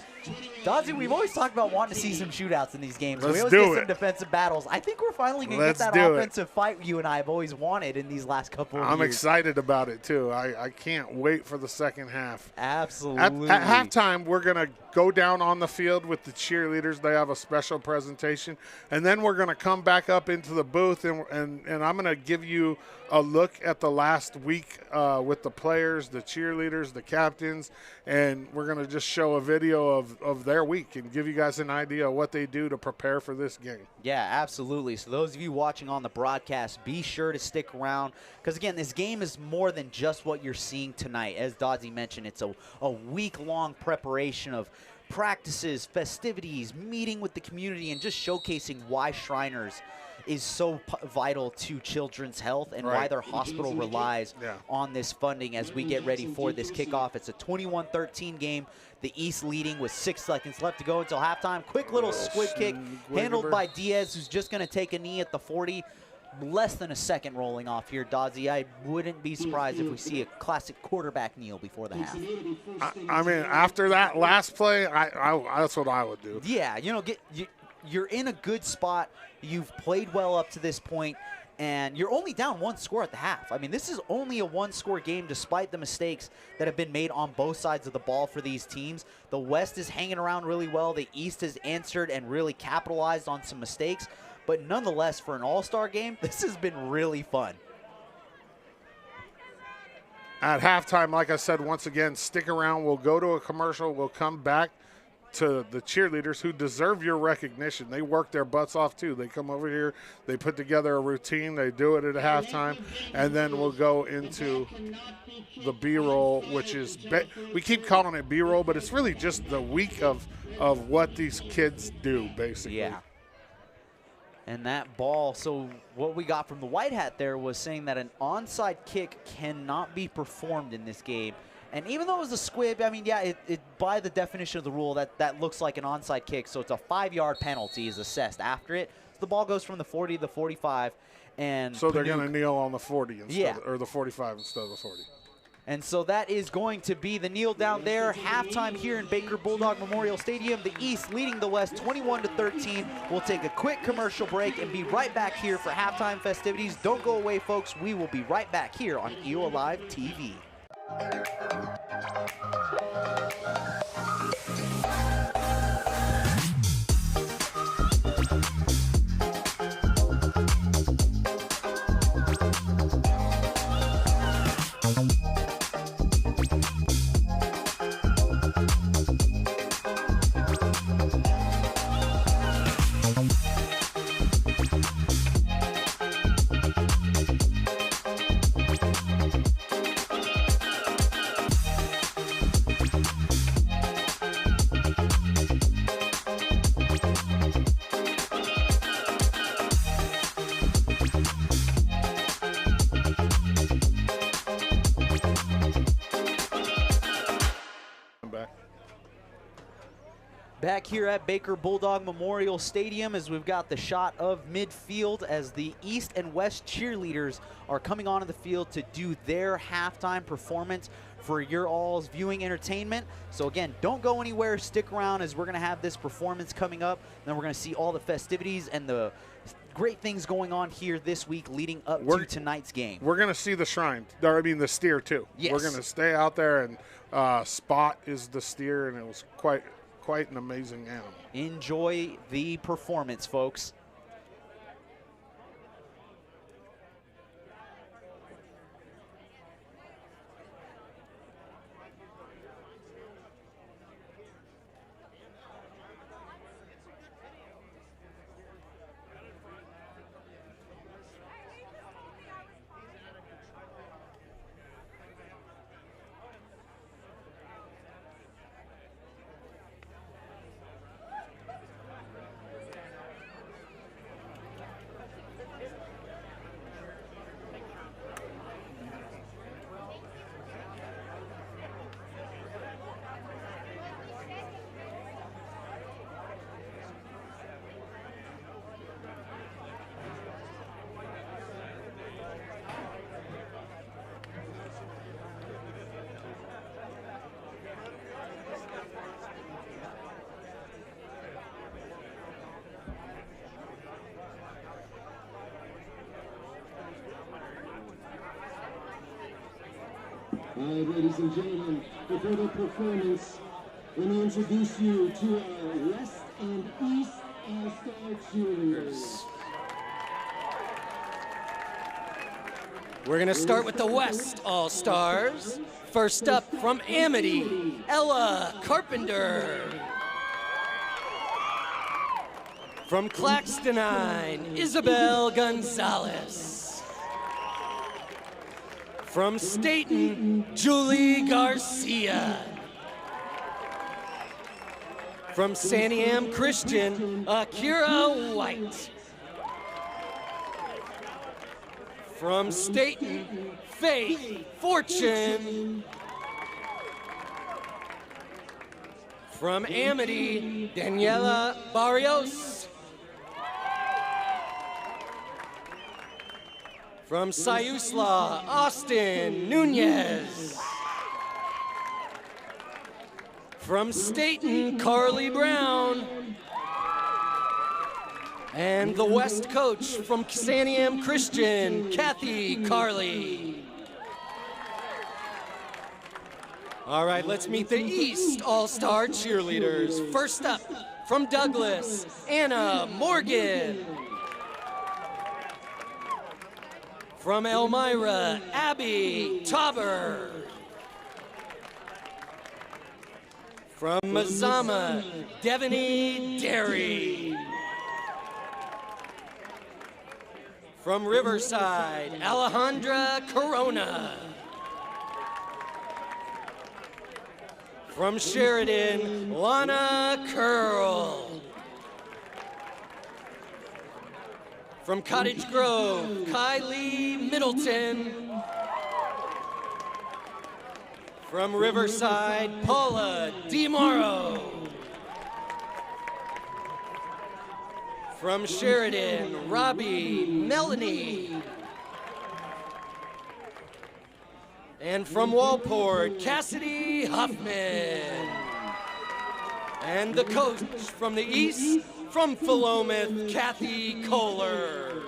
Dodgy, we've always talked about wanting to see some shootouts in these games. We always get some defensive battles. I think we're finally going to get that offensive fight you and I have always wanted in these last couple of years. I'm excited about it, too. I can't wait for the second half. Absolutely. At halftime, we're going to go down on the field with the cheerleaders. They have a special presentation. And then we're going to come back up into the booth, and I'm going to give you a look at the last week with the players, the cheerleaders, the captains, and we're going to just show a video of their week and give you guys an idea of what they do to prepare for this game. Yeah, absolutely. So those of you watching on the broadcast, be sure to stick around because, again, this game is more than just what you're seeing tonight. As Dodzy mentioned, it's a week-long preparation of practices, festivities, meeting with the community, and just showcasing why Shriners is so vital to children's health and why their hospital relies on this funding as we get ready for this kickoff. It's a 21-13 game. The East leading with 6 seconds left to go until halftime. Quick little squib kick handled by Diaz, who's just going to take a knee at the 40. Less than a second rolling off here, Dodzy. I wouldn't be surprised if we see a classic quarterback kneel before the half. I mean, after that last play, that's what I would do. Yeah, you know, you're in a good spot. You've played well up to this point, and you're only down 1 score at the half. I mean, this is only a 1-score game despite the mistakes that have been made on both sides of the ball for these teams. The West is hanging around really well. The East has answered and really capitalized on some mistakes. But nonetheless, for an all-star game, this has been really fun. At halftime, like I said, once again, stick around. We'll go to a commercial. We'll come back to the cheerleaders who deserve your recognition. They work their butts off, too. They come over here. They put together a routine. They do it at halftime. And then we'll go into the B-roll, which is we keep calling it B-roll, but it's really just the week of what these kids do, basically. Yeah. And that ball, so what we got from the white hat there was saying that an onside kick cannot be performed in this game. And even though it was a squib, I mean, yeah, it by the definition of the rule, that looks like an onside kick. So it's a 5-yard penalty is assessed after it. So the ball goes from the 40 to the 45. And so they're going to kneel on the 40 instead, or the 45 instead of the 40. And so that is going to be the kneel down there. Halftime here in Baker Bulldog Memorial Stadium. The East leading the West 21-13. We'll take a quick commercial break and be right back here for halftime festivities. Don't go away, folks. We will be right back here on EO Live TV. Back here at Baker Bulldog Memorial Stadium as we've got the shot of midfield as the East and West cheerleaders are coming onto the field to do their halftime performance for your all's viewing entertainment. So again, don't go anywhere. Stick around as we're going to have this performance coming up. Then we're going to see all the festivities and the great things going on here this week leading up to tonight's game. We're going to see the shrine, or I mean the steer too. Yes. We're going to stay out there, and Spot is the steer, and it was quite an amazing animal. Enjoy the performance, folks. All right, ladies and gentlemen, before the performance, let me introduce you to our West and East All-Star cheerleaders. We're going to start with the West All-Stars. First up from Amity, Ella Carpenter. From Claxtonine, Isabel Gonzalez. From Staten, Julie Garcia. From Santiam Christian, Akira White. From Staten, Faith Fortune. From Amity, Daniela Barrios. From Sayusla, Austin Nunez. From Staten, Carly Brown. And the West coach from Saniam Christian, Kathy Carly. All right, let's meet the East All-Star cheerleaders. First up, from Douglas, Anna Morgan. From Elmira, Abby Tauber. From Mazama, Devaney Derry. From Riverside, Alejandra Corona. From Sheridan, Lana Curl. From Cottage Grove, Kylie Middleton. From Riverside, Paula DiMauro. From Sheridan, Robbie Melanie. And from Walport, Cassidy Huffman. And the coach from the East, from Philomath, Kathy Kohler.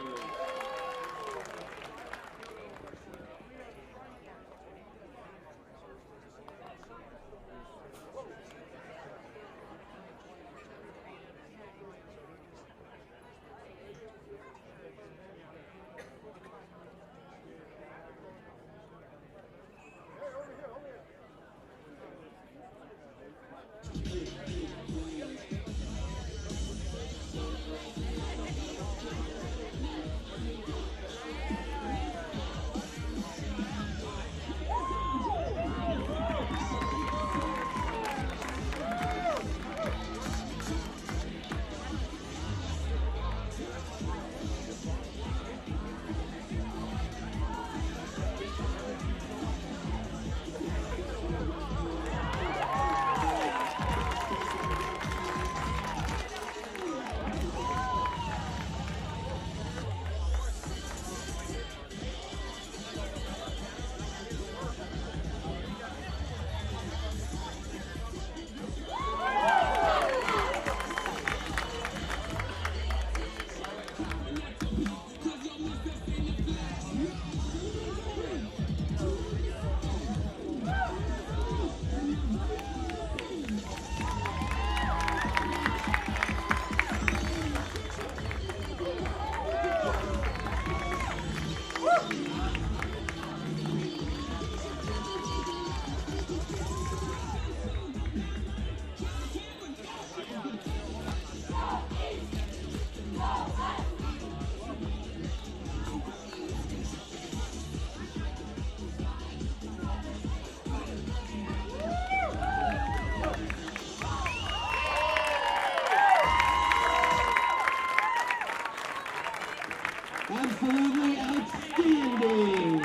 Absolutely outstanding.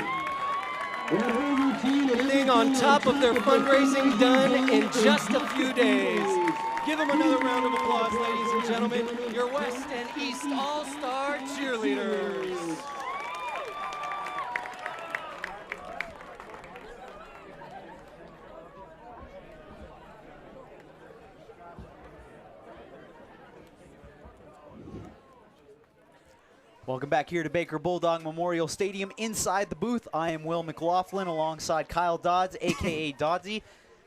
Being on top of their fundraising done in just a few days. Give them another round of applause, ladies and gentlemen. Your West and East All-Star cheerleaders. Welcome back here to Baker Bulldog Memorial Stadium. Inside the booth, I am Will McLaughlin alongside Kyle Dodds, a.k.a. Doddsy.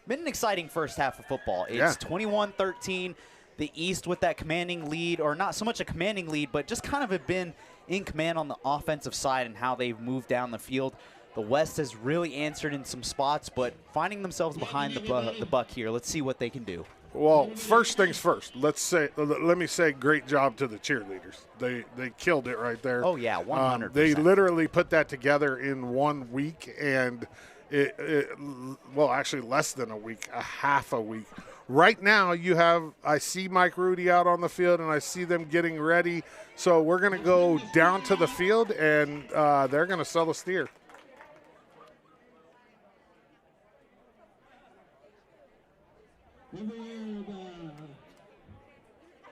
Been an exciting first half of football. It's 21-13. The East with that commanding lead, or not so much a commanding lead, but just kind of have been in command on the offensive side and how they've moved down the field. The West has really answered in some spots, but finding themselves behind the buck here. Let's see what they can do. Well, first things first. Let me say, great job to the cheerleaders. They killed it right there. Oh yeah, 100%. They literally put that together in 1 week, and actually less than a week, a half a week, right now I see Mike Rudy out on the field, and I see them getting ready. So we're going to go down to the field, and they're going to sell the steer.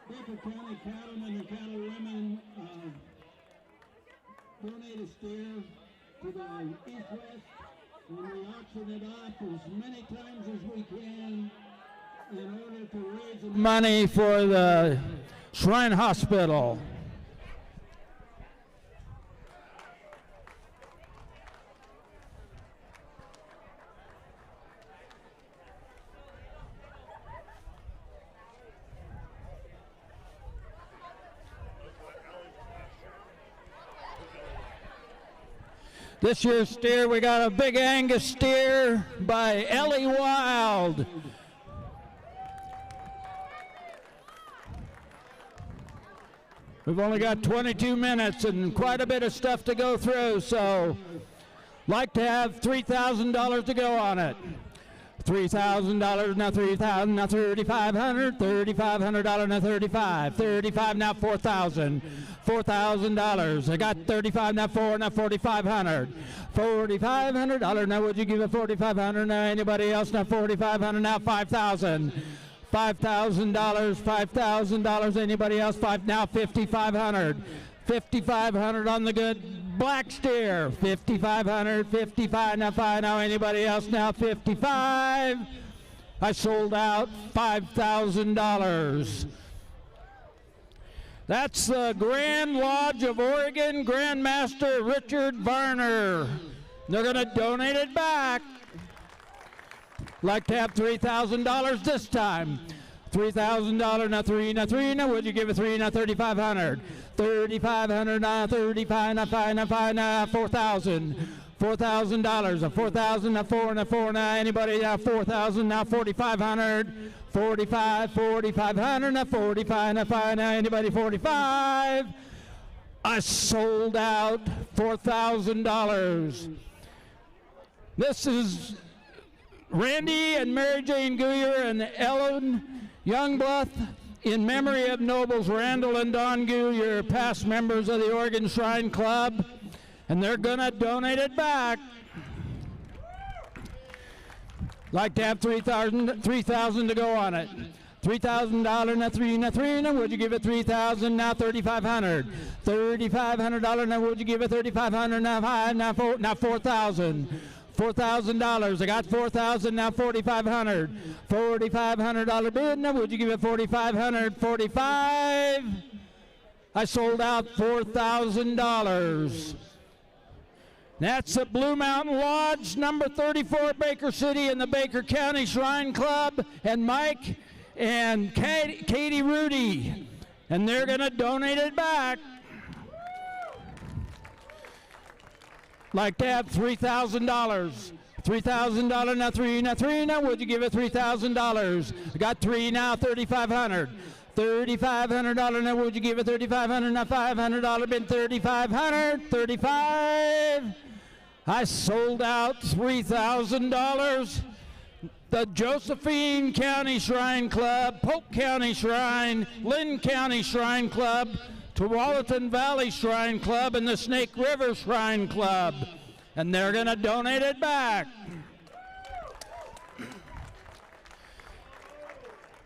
Baker County Cattlemen and Cattlewomen donate a steer to the East-West, and we auction it off as many times as we can in order to raise money for the Shrine Hospital. This year's steer, we got a big Angus steer by Ellie Wild. We've only got 22 minutes and quite a bit of stuff to go through, so like to have $3,000 to go on it. $3,000, now $3,000, now $3,500, $3,500, now $35, $35, now $4,000, $4,000. I got $35, now $4, now $4,500, $4,500. Now would you give it $4,500? Now anybody else? Now $4,500, now $5,000. $5,000, $5,000. Anybody else? Now $5,500. $5,500 on the good black steer. $5,500, $55, now $5. Now anybody else? Now $55. I sold out $5,000. That's the Grand Lodge of Oregon, Grand Master Richard Varner. They're going to donate it back. Like to have $3,000 this time. $3,000, now $3, now $3, now would you give it $3, now $3,500. $3,500, now $35, now $5, now $5, now $4,000. $4,000, now $4,000, now $4, now $4, now anybody, now $4,000, now $4,500. $45, $4,500, now $45, now $5, now anybody, $45. I sold out $4,000. This is Randy and Mary Jane Guyer and Ellen Youngblood in memory of Nobles Randall and Don Guyer, past members of the Oregon Shrine Club, and they're going to donate it back. Like to have $3,000 to go on it. $3,000, now $3, now $3, now would you give it $3,000, now $3,500. $3,500, now would you give it $3,500, now $5, now $4,000. $4,000, I got $4,000, now $4,500. $4,500 bid, now would you give it $4,500? $45. I sold out $4,000. That's at Blue Mountain Lodge, number 34, Baker City, and the Baker County Shrine Club, and Mike and Katie Rudy, and they're going to donate it back. Like to have $3,000. $3,000, now $3, now $3, now would you give it $3,000? I got $3, now $3,500. $3,500, now would you give it $3,500? Now $500 bid, $3,500. $35. I sold out $3,000. The Josephine County Shrine Club, Polk County Shrine, Lynn County Shrine Club, Tualatin Valley Shrine Club, and the Snake River Shrine Club. And they're going to donate it back.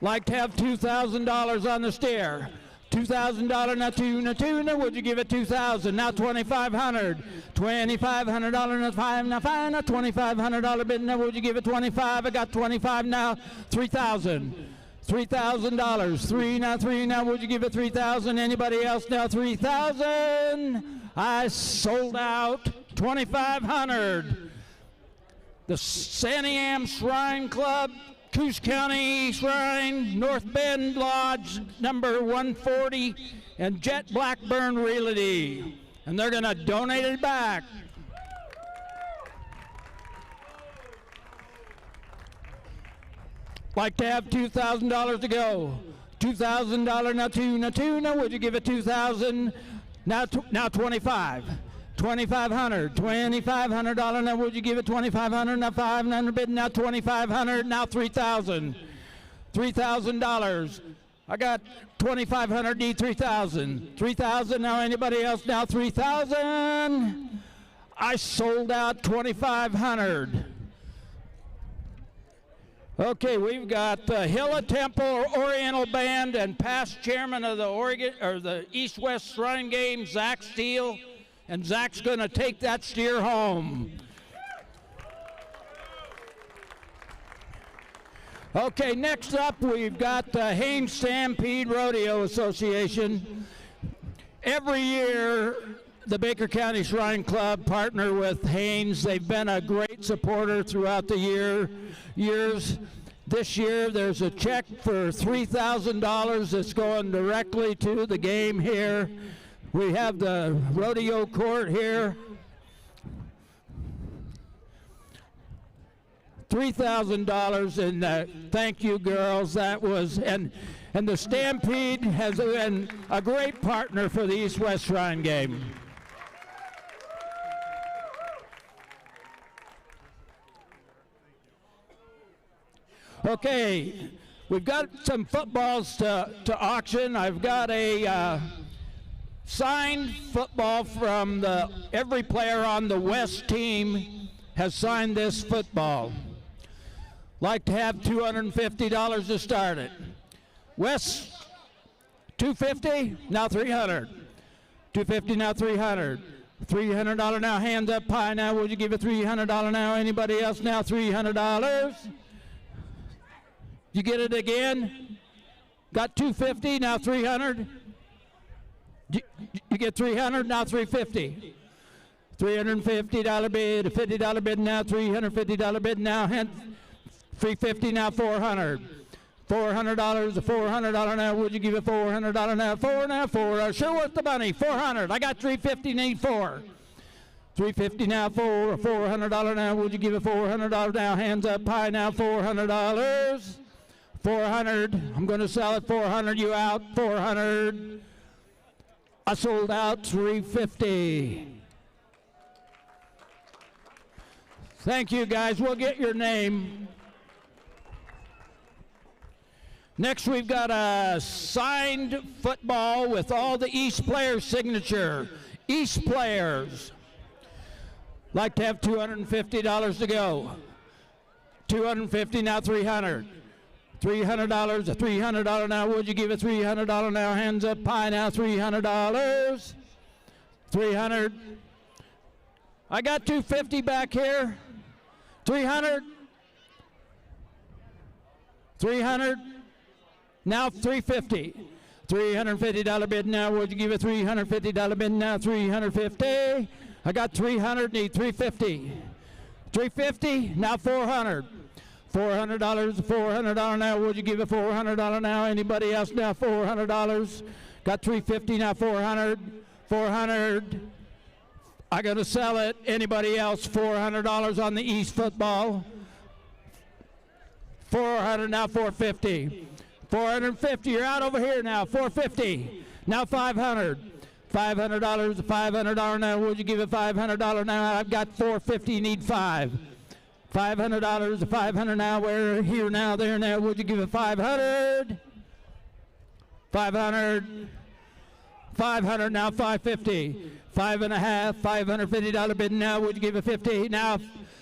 Like to have $2,000 on the steer. $2,000, now $2, now would you give it $2,000? Now $2,500. $2,500, now $5, now $2,500 bid, now would you give it $25? I got $25, now $3,000. $3,000. $3, now $3, now would you give it $3,000? Anybody else? Now $3,000. I sold out $2,500. The Santiam Shrine Club, Coos County Shrine, North Bend Lodge, number 140, and Jet Blackburn Realty. And they're going to donate it back. Like to have $2,000 to go. $2,000, now $2, now would you give it $2,000? Now $25. $2,500. $2,500, now would you give it $2,500? Now $500 bid, now $2,500, now $3,000. $3,000. I got 2,500, need 3,000. 3,000, now anybody else now 3,000? I sold out 2,500. Okay, we've got the Hilla Temple Oriental Band and past chairman of the East-West Shrine Game, Zach Steele, and Zach's going to take that steer home. Okay, next up we've got the Haines Stampede Rodeo Association. Every year, the Baker County Shrine Club partner with Haines. They've been a great supporter throughout the years. This year, there's a check for $3,000 that's going directly to the game here. We have the rodeo court here. $3,000, and thank you, girls. That was, and the Stampede has been a great partner for the East-West Shrine Game. Okay, we've got some footballs to auction. I've got a signed football from every player on the West team has signed this football. Like to have $250 to start it. West, $250, now $300. $250, now $300. $300 now, hands up high now. Would you give a $300 now? Anybody else now? $300. You get it again? Got $250, now $300. You get $300, now $350. $350 bid, a $50 bid now, $350 bid now, $350 now, $400. $400, a $400 now. Would you give it $400 now? $4, sure worth the money. $400. I got $350, need $4. $350 now, $400 now. Would you give it $400 now? Hands up high now, $400. $400. I'm going to sell it $400. You out? $400. I sold out $350. Thank you, guys. We'll get your name. Next, we've got a signed football with all the East players' signature. East players. Like to have $250 to go. $250, now $300. $300, a $300 now. Would you give a $300 now? Hands up high now, $300. $300. I got $250 back here. $300. $300. Now $350. $350 bid now. Would you give a $350 bid now? $350. I got $300. Need $350. $350. Now $400. $400. $400 now. Would you give a $400 now? Anybody else now? $400. Got $350 now. $400. $400. I gotta sell it. Anybody else? $400 on the East football. $400 now. $450. $450. You're out over here now. $450. Now $500. $500. $500 now. Would you give it $500 now? I've got $450. Need $5. $500. $500 now. We're here now. There now. Would you give it $500? $500. $500 now. $550. $5.5. $550 bid now. Would you give it $50? Now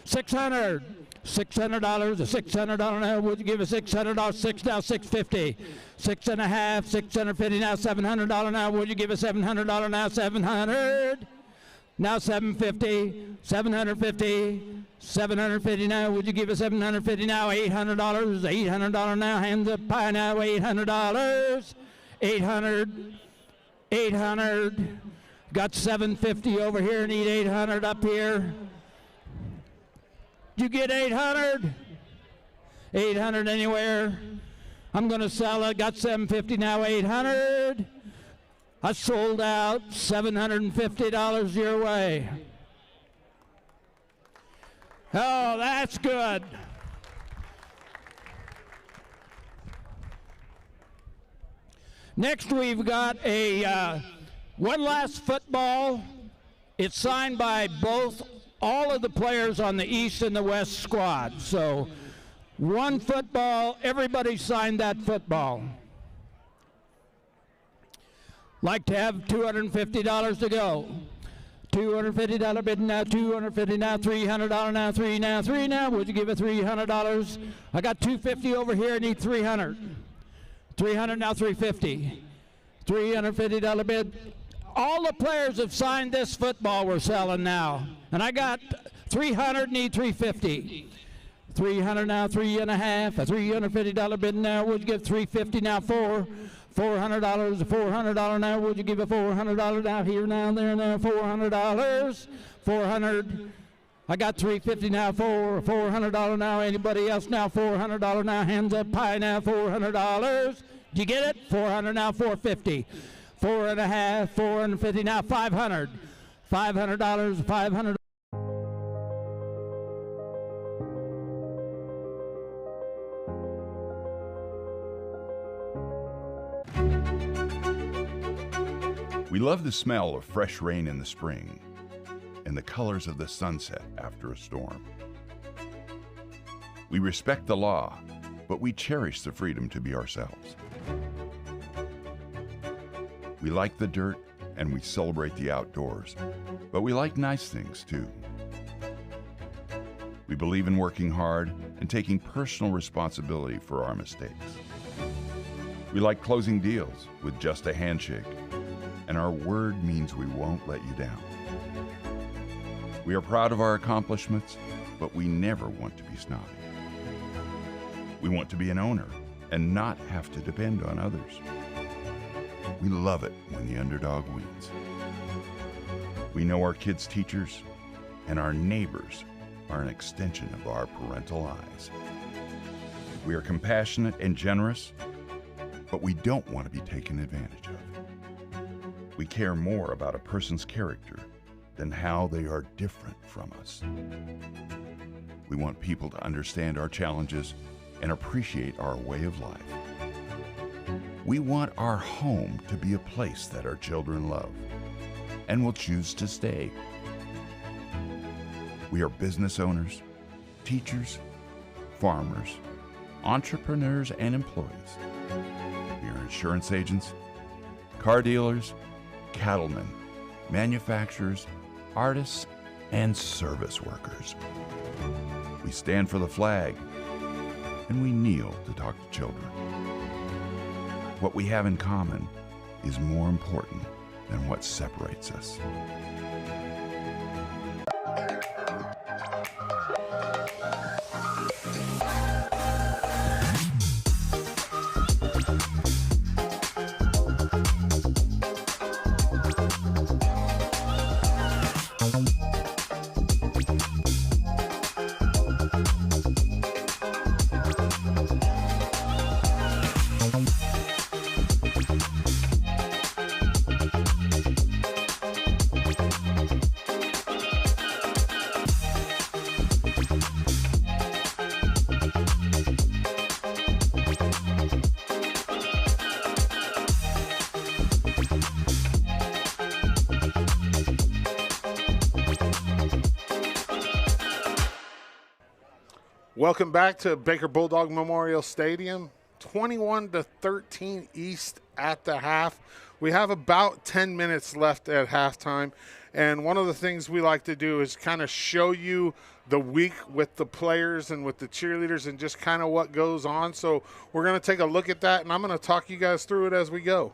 $600. $600. $600 now. Would you give it $600? $6 now. $650. $6.5. $650 now. $700 now. Would you give it $700 now? $700. Now $750. $750. $750 now. Would you give it $750 now? $800. $800 now. Hands up high now. $800. $800. $800. Got $750 over here. Need $800 up here. You get $800? $800 anywhere. I'm going to sell it. Got $750 now. $800. I sold out. $750 your way. Oh, that's good. Next, we've got a one last football. It's signed by all of the players on the East and the West squad. So One football, everybody signed that football. Like to have $250 to go. $250 bid now, $250 now, $300 now, $3 now. Would you give it $300? I got $250 over here, I need $300. $300 now, $350. $350 bid. All the players have signed this football we're selling now. And I got $300, need $350. $300 now, $3.5. A $350 bid now. Would you give $350 now, $400, $400 now. Would you give a $400 now, here, now, there, now, $400. $400. I got $350 now, $400 now. Anybody else now, $400 now. Hands up high now, $400. Do you get it? $400 now, $450. $4.5, $450 now, $500. $500, $500. We love the smell of fresh rain in the spring and the colors of the sunset after a storm. We respect the law, but we cherish the freedom to be ourselves. We like the dirt and we celebrate the outdoors, but we like nice things too. We believe in working hard and taking personal responsibility for our mistakes. We like closing deals with just a handshake, and our word means we won't let you down. We are proud of our accomplishments, but we never want to be snobby. We want to be an owner and not have to depend on others. We love it when the underdog wins. We know our kids' teachers and our neighbors are an extension of our parental eyes. We are compassionate and generous, but we don't want to be taken advantage of. We care more about a person's character than how they are different from us. We want people to understand our challenges and appreciate our way of life. We want our home to be a place that our children love and will choose to stay. We are business owners, teachers, farmers, entrepreneurs, and employees. We are insurance agents, car dealers, cattlemen, manufacturers, artists, and service workers. We stand for the flag, and we kneel to talk to children. What we have in common is more important than what separates us. Welcome back to Baker Bulldog Memorial Stadium. 21-13 East at the half. We have about 10 minutes left at halftime, and one of the things we like to do is kind of show you the week with the players and with the cheerleaders and just kind of what goes on. So we're going to take a look at that, and I'm going to talk you guys through it as we go.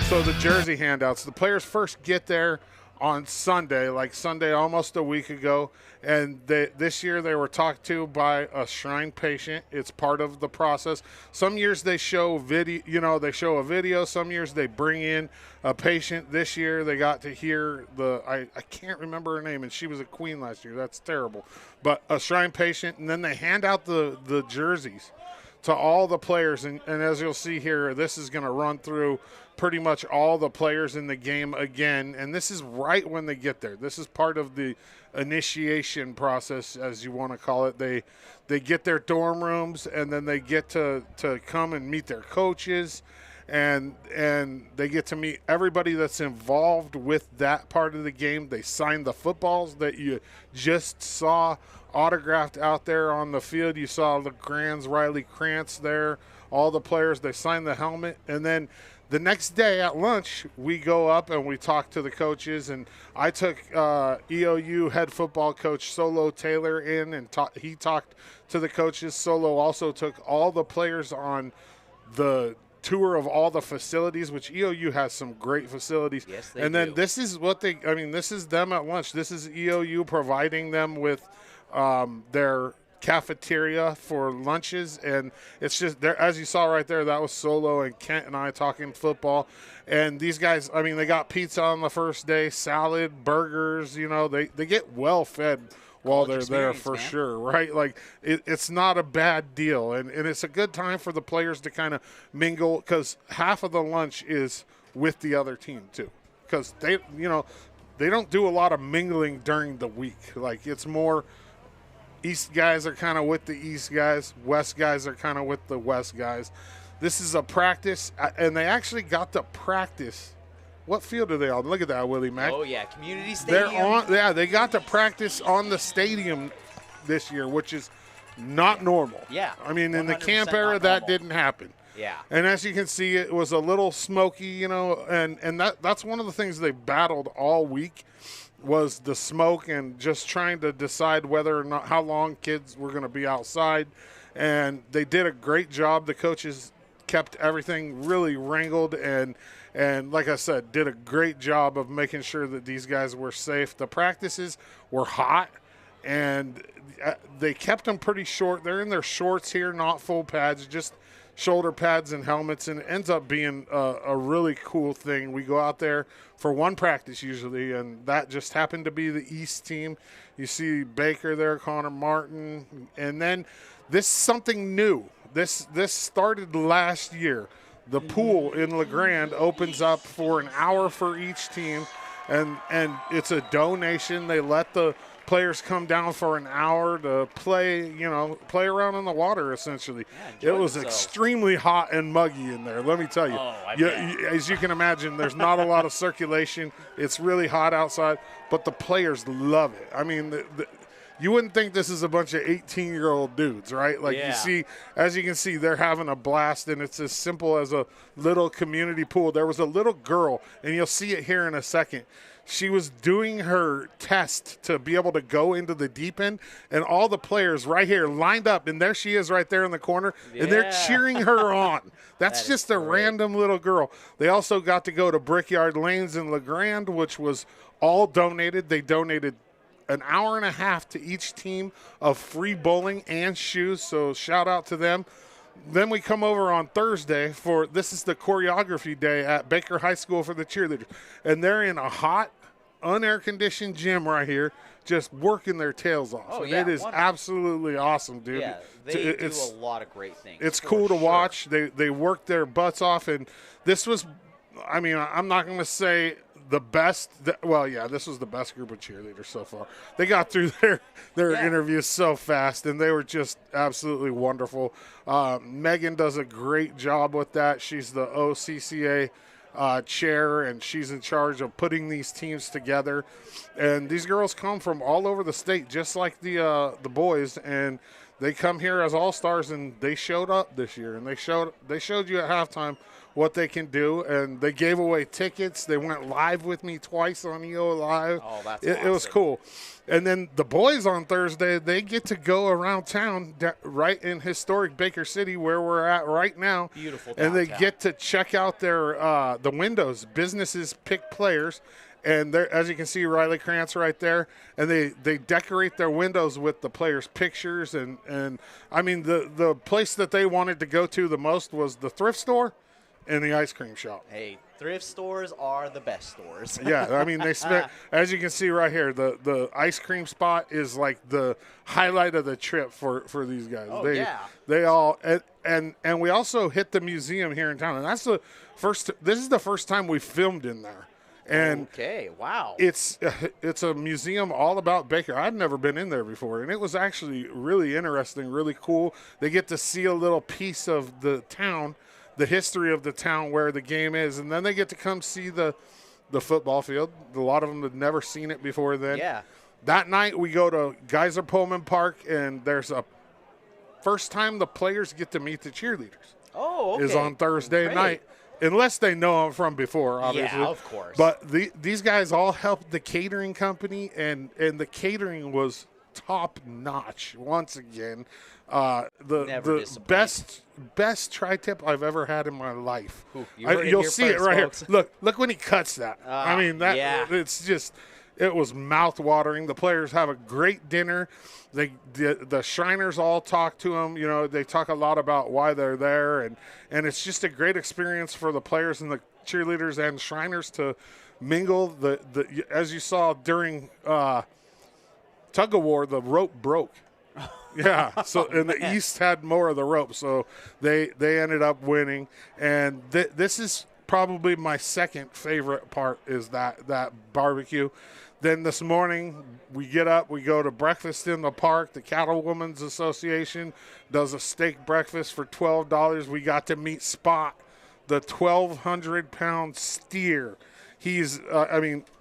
So the jersey handouts, the players first get there on Sunday, like Sunday almost a week ago, and this year they were talked to by a Shrine patient. It's part of the process. Some years they show video, they show a video. Some years they bring in a patient. This year they got to hear I can't remember her name, and she was a queen last year. That's terrible. But a Shrine patient, and then they hand out the jerseys to all the players, and as you'll see here, this is going to run through pretty much all the players in the game again, and this is right when they get there. This is part of the initiation process, as you want to call it. They get their dorm rooms, and then they get to come and meet their coaches, and they get to meet everybody that's involved with that part of the game. They sign the footballs that you just saw autographed out there on the field. You saw LeGrand's Riley Krantz there, all the players. They signed the helmet, and then the next day at lunch, we go up and we talk to the coaches, and I took EOU head football coach Solo Taylor in, and he talked to the coaches. Solo also took all the players on the tour of all the facilities, which EOU has some great facilities. Yes, they and then do. this is what this is them at lunch. This is EOU providing them with their cafeteria for lunches, and it's just there, as you saw right there, that was Solo and Kent and I talking football. And these guys, I mean, they got pizza on the first day, salad, burgers, they get well fed while they're there for sure, right? Like it's not a bad deal, and it's a good time for the players to kind of mingle, because half of the lunch is with the other team too, because they don't do a lot of mingling during the week. Like it's more East guys are kind of with the East guys. West guys are kind of with the West guys. This is a practice, and they actually got to practice. What field are they on? Look at that, Willie Mack. Oh, yeah, community stadium. They got to practice on the stadium this year, which is not normal. Yeah. I mean, in the camp era, that didn't happen. Yeah. And as you can see, it was a little smoky, and that's one of the things they battled all week, was the smoke and just trying to decide whether or not how long kids were going to be outside. And they did a great job. The coaches kept everything really wrangled and like I said, did a great job of making sure that these guys were safe. The practices were hot, and they kept them pretty short. They're in their shorts here, not full pads, just shoulder pads and helmets, and it ends up being a really cool thing. We go out there for one practice usually, and that just happened to be the East team. You see Baker there, Connor Martin, and then this is something new. This started last year. The pool in LeGrand opens up for an hour for each team, and it's a donation. They let the players come down for an hour to play around in the water, essentially. It was extremely hot and muggy in there, let me tell you. As you can imagine, there's not a lot of circulation. It's really hot outside, but the players love it. I mean, you wouldn't think this is a bunch of 18-year-old dudes, right? Like you see, as you can see, they're having a blast, and it's as simple as a little community pool. There was a little girl, and you'll see it here in a second. She was doing her test to be able to go into the deep end, and all the players right here lined up, and there she is right there in the corner, and they're cheering her on. That's just a random little girl. They also got to go to Brickyard Lanes in LeGrand, which was all donated. They donated an hour and a half to each team of free bowling and shoes, so shout out to them. Then we come over on Thursday this is the choreography day at Baker High School for the cheerleaders, and they're in a hot, unair-conditioned gym right here, just working their tails off. Oh, and yeah, it is absolutely awesome, dude. Yeah, they do a lot of great things. It's cool to watch. They work their butts off, and this was, I mean, I'm not going to say the best. This was the best group of cheerleaders so far. They got through their interviews so fast, and they were just absolutely wonderful. Megan does a great job with that. She's the OCCA chair, and she's in charge of putting these teams together. And these girls come from all over the state, just like the boys, and they come here as all-stars, and they showed up this year, and they showed you at halftime what they can do, and they gave away tickets. They went live with me twice on EO Live. Oh, that's it was cool. And then the boys on Thursday, they get to go around town right in historic Baker City where we're at right now. Beautiful downtown. And they get to check out their the windows. Businesses pick players. And there, as you can see, Riley Krantz right there, and they decorate their windows with the players' pictures. And I mean, the place that they wanted to go to the most was the thrift store and the ice cream shop. Hey, thrift stores are the best stores. Yeah, I mean, they spent, as you can see right here, the ice cream spot is like the highlight of the trip for these guys. Oh, They all, and we also hit the museum here in town, and this is the first time we filmed in there. And okay, wow. It's a museum all about Baker. I'd never been in there before, and it was actually really interesting, really cool. They get to see a little piece of the town the history of the town where the game is, and then they get to come see the football field. A lot of them had never seen it before then. Yeah. That night we go to Geyser Pullman Park, and there's a first time the players get to meet the cheerleaders. Oh, okay. Is on Thursday Great. night. Unless they know them from before, obviously. Yeah, of course. But these guys all helped the catering company, and the catering was top notch once again. The best tri-tip I've ever had in my life. Ooh, you'll see it right folks. here. Look when he cuts that. I mean, it's just, it was mouth-watering. The players have a great dinner. The Shriners all talk to them. You know, they talk a lot about why they're there, and it's just a great experience for the players and the cheerleaders and Shriners to mingle. As you saw during tug of war, the rope broke. Yeah, so and the East had more of the rope, so they ended up winning. And this is probably my second favorite part, is that barbecue. Then this morning, we get up, we go to breakfast in the park. The Cattlewomen's Association does a steak breakfast for $12. We got to meet Spot, the 1,200-pound steer. He's,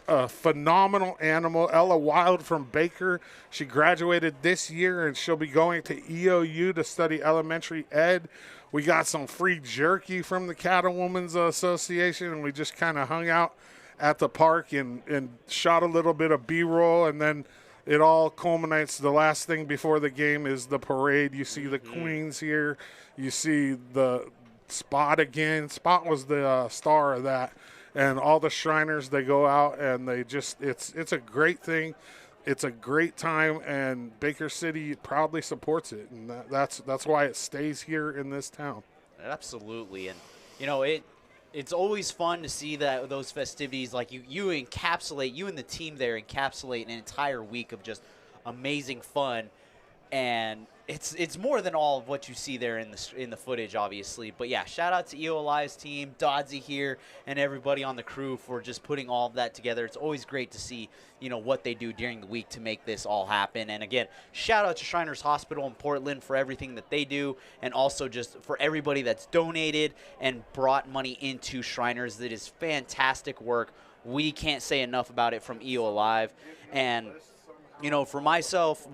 a phenomenal animal. Ella Wild from Baker. She graduated this year, and she'll be going to EOU to study elementary ed. We got some free jerky from the Cattlewomen's Association, and we just kind of hung out at the park and shot a little bit of B-roll, and then it all culminates. The last thing before the game is the parade. You see the Queens here. You see the Spot again. Spot was the star of that. And all the Shriners, they go out and they just, it's a great thing. It's a great time, and Baker City proudly supports it, and that's why it stays here in this town. Absolutely, and it's always fun to see that those festivities, like you encapsulate, you and the team there encapsulate an entire week of just amazing fun, and it's more than all of what you see there in the footage, obviously. But yeah, shout out to EOLI's team, Dodzy here, and everybody on the crew for just putting all of that together. It's always great to see what they do during the week to make this all happen. And again, shout out to Shriners Hospital in Portland for everything that they do, and also just for everybody that's donated and brought money into Shriners. That is fantastic work. We can't say enough about it from EO Alive. And for myself,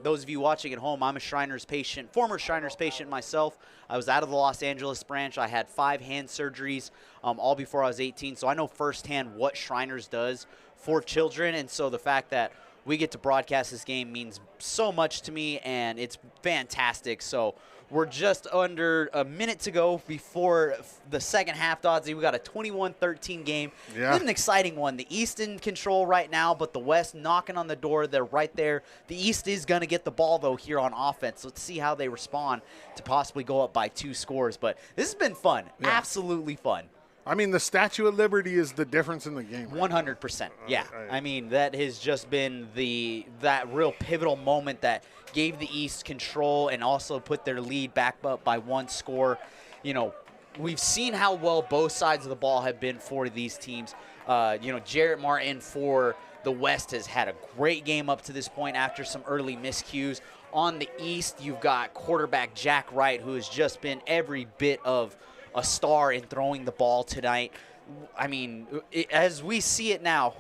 those of you watching at home, I'm a Shriners patient, former Shriners patient myself. I was out of the Los Angeles branch. I had 5 hand surgeries all before I was 18, so I know firsthand what Shriners does for children. And so the fact that we get to broadcast this game means so much to me, and it's fantastic. So we're just under a minute to go before the second half, Dodzy. We got a 21-13 game. Yeah. It's an exciting one. The East in control right now, but the West knocking on the door. They're right there. The East is going to get the ball, though, here on offense. Let's see how they respond to possibly go up by 2 scores. But this has been fun. Yeah. Absolutely fun. I mean, the Statue of Liberty is the difference in the game. 100%. Yeah. I mean, that has just been that real pivotal moment that gave the East control and also put their lead back up by 1 score. We've seen how well both sides of the ball have been for these teams. Jarrett Martin for the West has had a great game up to this point after some early miscues. On the East, you've got quarterback Jack Wright, who has just been every bit of a star in throwing the ball tonight. I mean, as we see it now,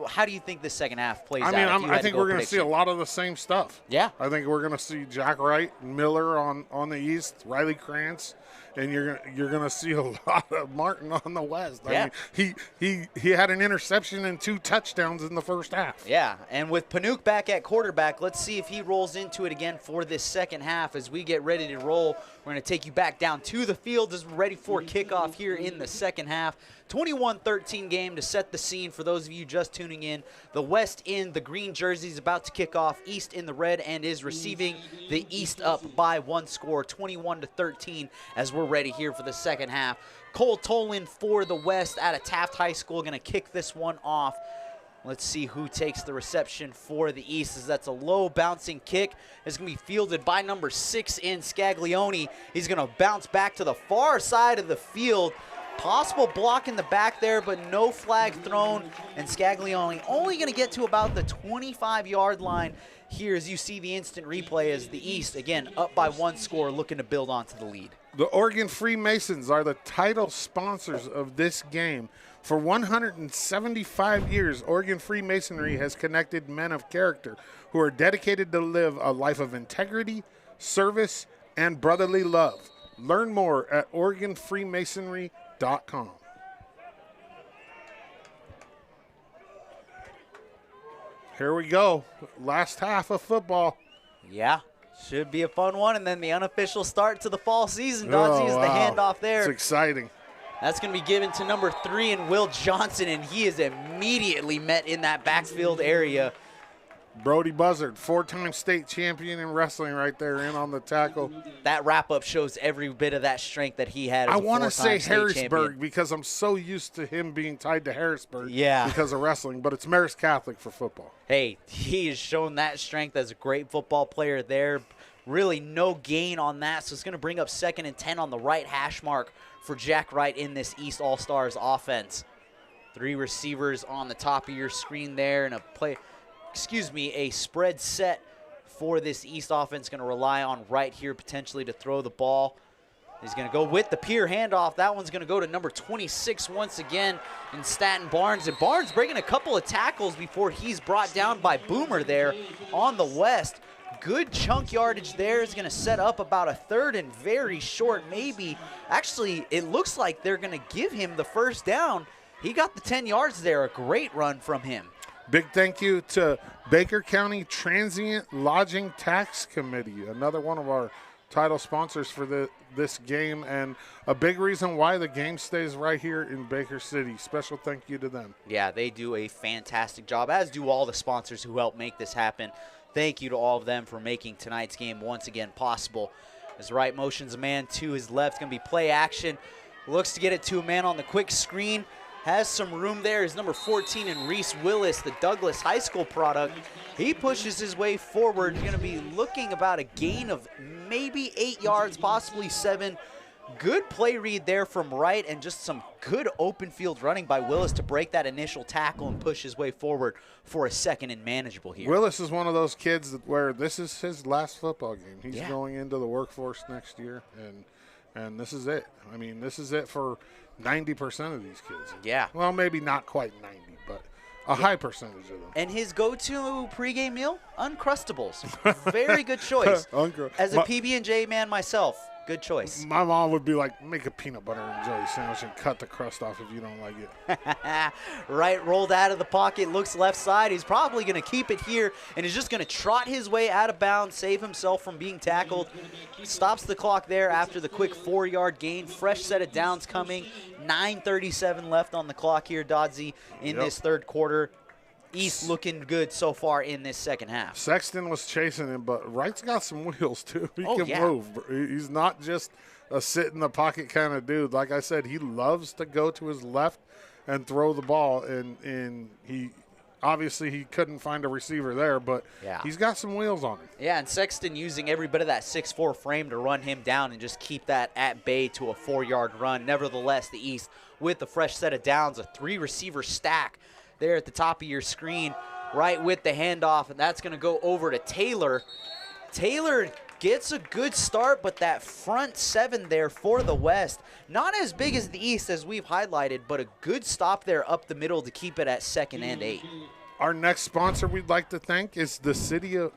how do you think the second half plays out? I think we're going to see a lot of the same stuff. Yeah. I think we're going to see Jack Wright, Miller on the East, Riley Krantz, and you're going to see a lot of Martin on the West. Yeah. I mean, he had an interception and 2 touchdowns in the first half. Yeah, and with Panook back at quarterback, let's see if he rolls into it again for this second half as we get ready to roll. We're going to take you back down to the field as we're ready for kickoff here in the second half. 21-13 game to set the scene for those of you just tuning in. The West in the green jerseys about to kick off. East in the red and is receiving the East up by 1 score, 21-13 as we're ready here for the second half. Cole Tolan for the West out of Taft High School going to kick this one off. Let's see who takes the reception for the East, as that's a low bouncing kick. It's going to be fielded by number 6 in Scaglione. He's going to bounce back to the far side of the field. Possible block in the back there, but no flag thrown, and Scaglione only going to get to about the 25-yard line here as you see the instant replay as the East, again, up by 1 score, looking to build onto the lead. The Oregon Freemasons are the title sponsors of this game. For 175 years, Oregon Freemasonry has connected men of character who are dedicated to live a life of integrity, service, and brotherly love. Learn more at OregonFreemasonry.com. Here we go. Last half of football. Yeah, should be a fun one. And then the unofficial start to the fall season. Dodsey is the handoff there. It's exciting. That's going to be given to number 3 and Will Johnson, and he is immediately met in that backfield area. Brody Buzzard, 4-time state champion in wrestling right there, in on the tackle. That wrap-up shows every bit of that strength that he had as I want to say Harrisburg because I'm so used to him being tied to Harrisburg because of wrestling, but it's Marist Catholic for football. Hey, he has shown that strength as a great football player there. Really no gain on that, so it's going to bring up 2nd and 10 on the right hash mark for Jack Wright in this East All-Stars offense. 3 receivers on the top of your screen there, and a spread set for this East offense. Going to rely on Wright here potentially to throw the ball. He's going to go with the Pierre handoff. That one's going to go to number 26 once again in Staten Barnes. And Barnes breaking a couple of tackles before he's brought down by Boomer there on the west. Good chunk yardage there is going to set up about a 3rd and very short maybe. Actually, it looks like they're going to give him the first down. He got the 10 yards there. A great run from him. Big thank you to Baker County Transient Lodging Tax Committee, another one of our title sponsors for this game, and a big reason why the game stays right here in Baker City. Special thank you to them. Yeah, they do a fantastic job, as do all the sponsors who help make this happen. Thank you to all of them for making tonight's game once again possible. As Wright motions a man to his left, going to be play action. Looks to get it to a man on the quick screen. Has some room there. Is number 14 and Reese Willis, the Douglas High School product. He pushes his way forward. Going to be looking about a gain of maybe 8 yards, possibly 7. Good play read there from Wright, and just some good open field running by Willis to break that initial tackle and push his way forward for a 2nd and manageable here. Willis is one of those kids where this is his last football game. He's going into the workforce next year, and this is it. I mean, this is it for 90% of these kids. Yeah. Well, maybe not quite 90, but a high percentage of them. And his go-to pregame meal, Uncrustables. Very good choice. As a PB&J man myself, good choice. My mom would be like, make a peanut butter and jelly sandwich and cut the crust off if you don't like it. Wright rolled out of the pocket, looks left side. He's probably going to keep it here and is just going to trot his way out of bounds, save himself from being tackled. Stops the clock there after the quick 4-yard gain. Fresh set of downs coming. 9:37 left on the clock here, Dodsey, in this third quarter. East looking good so far in this second half. Sexton was chasing him, but Wright's got some wheels, too. He can move. He's not just a sit-in-the-pocket kind of dude. Like I said, he loves to go to his left and throw the ball, and he obviously he couldn't find a receiver there, but he's got some wheels on him. Yeah, and Sexton using every bit of that 6'4" frame to run him down and just keep that at bay to a 4-yard run. Nevertheless, the East with a fresh set of downs, a 3-receiver stack there at the top of your screen, right with the handoff, and that's going to go over to Taylor. Taylor gets a good start, but that front 7 there for the West, not as big as the East as we've highlighted, but a good stop there up the middle to keep it at 2nd and 8. Our next sponsor we'd like to thank is the City of,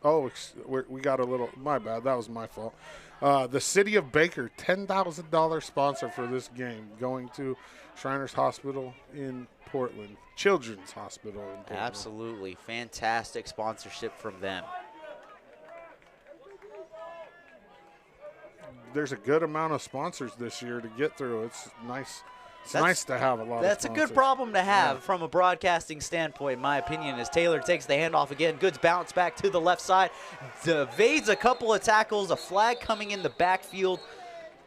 we got a little, my bad, that was my fault. The City of Baker, $10,000 sponsor for this game, going to Shriners Hospital in Portland, Children's Hospital in Portland. Absolutely. Fantastic sponsorship from them. There's a good amount of sponsors this year to get through. It's nice. It's nice to have a lot of That's a good problem to have from a broadcasting standpoint, in my opinion, as Taylor takes the handoff again. Good bounce back to the left side. Evades a couple of tackles, a flag coming in the backfield.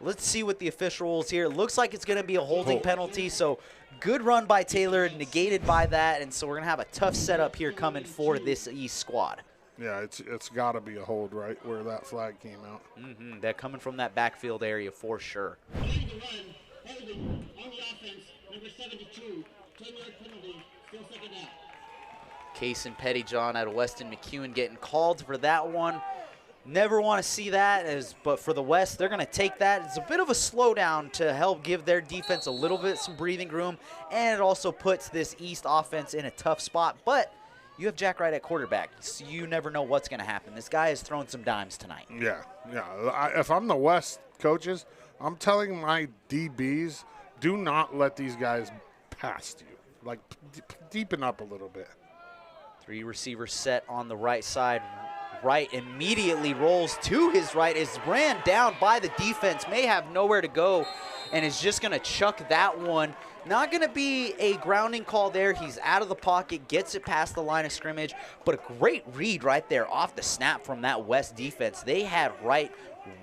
Let's see what the official rules here. It looks like it's going to be a holding penalty, so good run by Taylor, negated by that, and so we're going to have a tough setup here coming for this East squad. Yeah, it's got to be a hold right where that flag came out. They're coming from that backfield area for sure. offense, number 72, 10-yard penalty, still second down. Kason Pettyjohn out of Weston McEwen getting called for that one. Never want to see that, but for the West, they're going to take that. It's a bit of a slowdown to help give their defense a little bit some breathing room, and it also puts this East offense in a tough spot. But you have Jack Wright at quarterback, so you never know what's going to happen. This guy has thrown some dimes tonight. Yeah. If I'm the West coaches, I'm telling my DBs, do not let these guys past you. Like, deepen up a little bit. 3 receivers set on the right side. Wright immediately rolls to his right, is ran down by the defense, may have nowhere to go, and is just going to chuck that one. Not going to be a grounding call there. He's out of the pocket, gets it past the line of scrimmage, but a great read right there off the snap from that West defense. They had Wright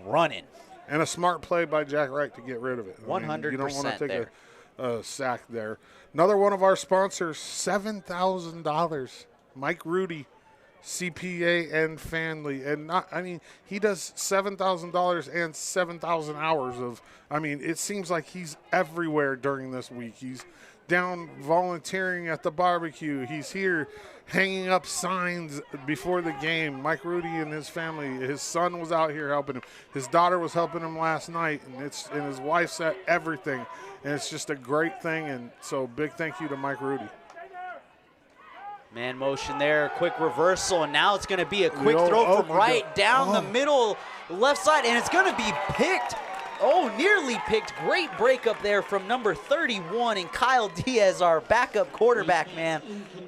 running. And a smart play by Jack Wright to get rid of it. 100% you don't want to take there. a sack there. Another one of our sponsors, $7,000. Mike Rudy, CPA and family. And he does $7,000 and 7,000 hours of, it seems like he's everywhere during this week. He's down volunteering at the barbecue. He's here hanging up signs before the game. Mike Rudy and his family, his son was out here helping him. His daughter was helping him last night, and his wife's at everything. And it's just a great thing, and so big thank you to Mike Rudy. Man motion there, quick reversal, and now it's going to be a quick throw from Wright down the middle left side, and it's going to be picked. Oh, nearly picked. Great break up there from number 31, and Kyle Diaz, our backup quarterback, man,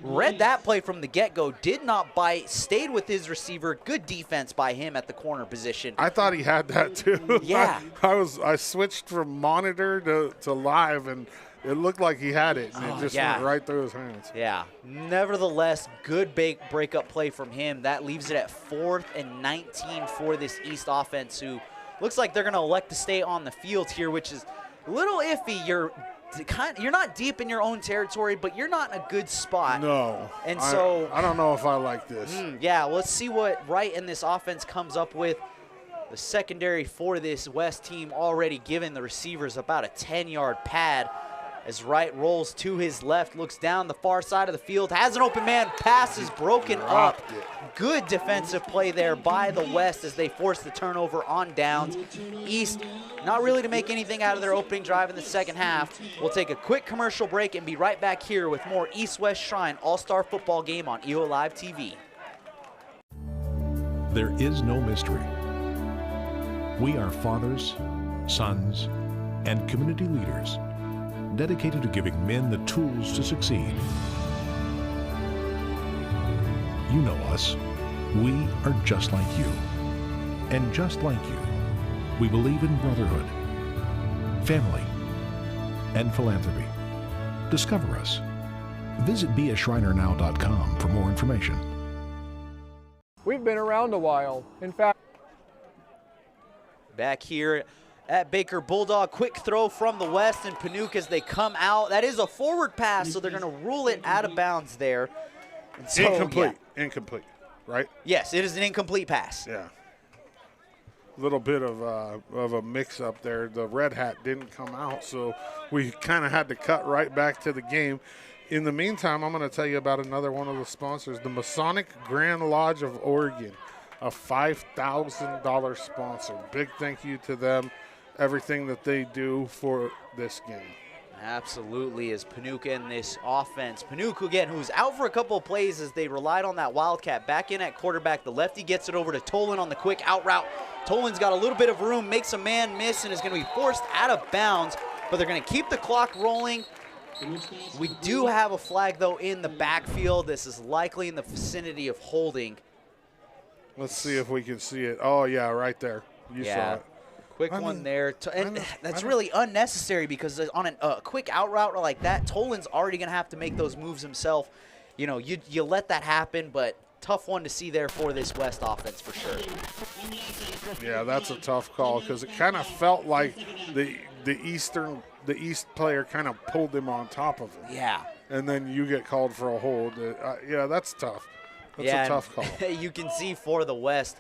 read that play from the get-go, did not bite, stayed with his receiver. Good defense by him at the corner position. I thought he had that too. Yeah. I switched from monitor to live, and it looked like he had it, and it just went right through his hands. Yeah. Nevertheless, good breakup play from him. That leaves it at 4th and 19 for this East offense, who looks like they're going to elect to stay on the field here, which is a little iffy. You're not deep in your own territory, but you're not in a good spot. No. And so I don't know if I like this. Yeah, let's see what Wright in this offense comes up with. The secondary for this West team already giving the receivers about a 10-yard pad. As Wright rolls to his left, looks down the far side of the field, has an open man, pass is broken up. Good defensive play there by the West as they force the turnover on downs. East, not really to make anything out of their opening drive in the second half. We'll take a quick commercial break and be right back here with more East-West Shrine All-Star Football Game on EO Live TV. There is no mystery. We are fathers, sons, and community leaders dedicated to giving men the tools to succeed. You know us. We are just like you. And just like you, we believe in brotherhood, family, and philanthropy. Discover us. Visit beashrinernow.com for more information. We've been around a while. In fact, back here at Baker Bulldog, quick throw from the West, and Panuke as they come out. That is a forward pass, so they're going to rule it out of bounds there. And so, Incomplete, right? Yes, it is an incomplete pass. Yeah. A little bit of a mix-up there. The red hat didn't come out, so we kind of had to cut right back to the game. In the meantime, I'm going to tell you about another one of the sponsors, the Masonic Grand Lodge of Oregon, a $5,000 sponsor. Big thank you to them, everything that they do for this game. Absolutely, as Panuke in this offense. Panuke, again, who's out for a couple of plays as they relied on that Wildcat. Back in at quarterback. The lefty gets it over to Tolan on the quick out route. Tolan's got a little bit of room, makes a man miss, and is going to be forced out of bounds. But they're going to keep the clock rolling. We do have a flag, though, in the backfield. This is likely in the vicinity of holding. Let's see if we can see it. Oh, yeah, right there. You saw it. Quick one there. And that's really unnecessary because on a quick out route like that, Tolan's already going to have to make those moves himself. You know, you let that happen, but tough one to see there for this West offense for sure. Yeah, that's a tough call because it kind of felt like the East player kind of pulled him on top of him. Yeah. And then you get called for a hold. Yeah, that's tough. That's a tough call. You can see for the West,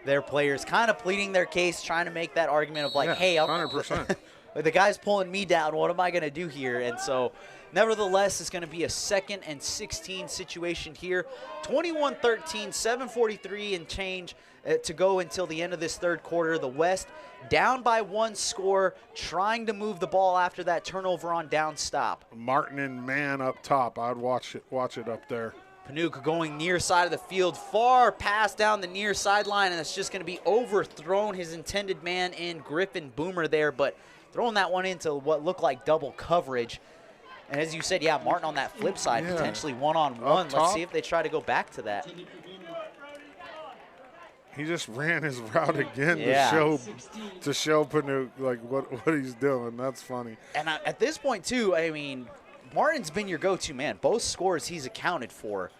their players kind of pleading their case, trying to make that argument of like, hey, 100%. the guy's pulling me down. What am I going to do here? And so, nevertheless, it's going to be a 2nd and 16 situation here. 21-13, 7:43 and change to go until the end of this third quarter. The West down by 1 score, trying to move the ball after that turnover on down stop. Martin and man up top. I'd watch it up there. Panuke going near side of the field, far pass down the near sideline, and it's just going to be overthrown. His intended man in Griffin Boomer there, but throwing that one into what looked like double coverage. And as you said, yeah, Martin on that flip side, potentially one-on-one. Let's see if they try to go back to that. He just ran his route again to show Panuke like what he's doing. That's funny. And at this point, too, I mean, Martin's been your go-to man. Both scores he's accounted for.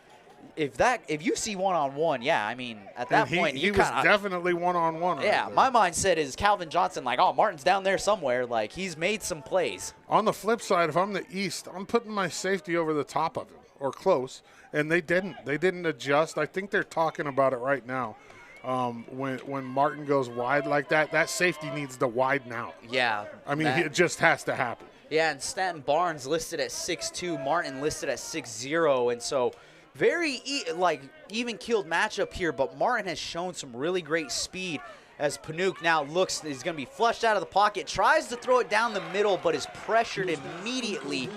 If you see one-on-one, yeah, I mean, at that point, he was definitely one-on-one. Yeah, my mindset is Calvin Johnson, like, oh, Martin's down there somewhere. Like, he's made some plays. On the flip side, if I'm the East, I'm putting my safety over the top of him or close, and they didn't. They didn't adjust. I think they're talking about it right now. When Martin goes wide like that, that safety needs to widen out. Yeah. I mean, it just has to happen. Yeah, and Stanton Barnes listed at 6'2", Martin listed at 6'0", and so very even-keeled matchup here, but Martin has shown some really great speed as Panuke now looks, he's going to be flushed out of the pocket, tries to throw it down the middle, but is pressured immediately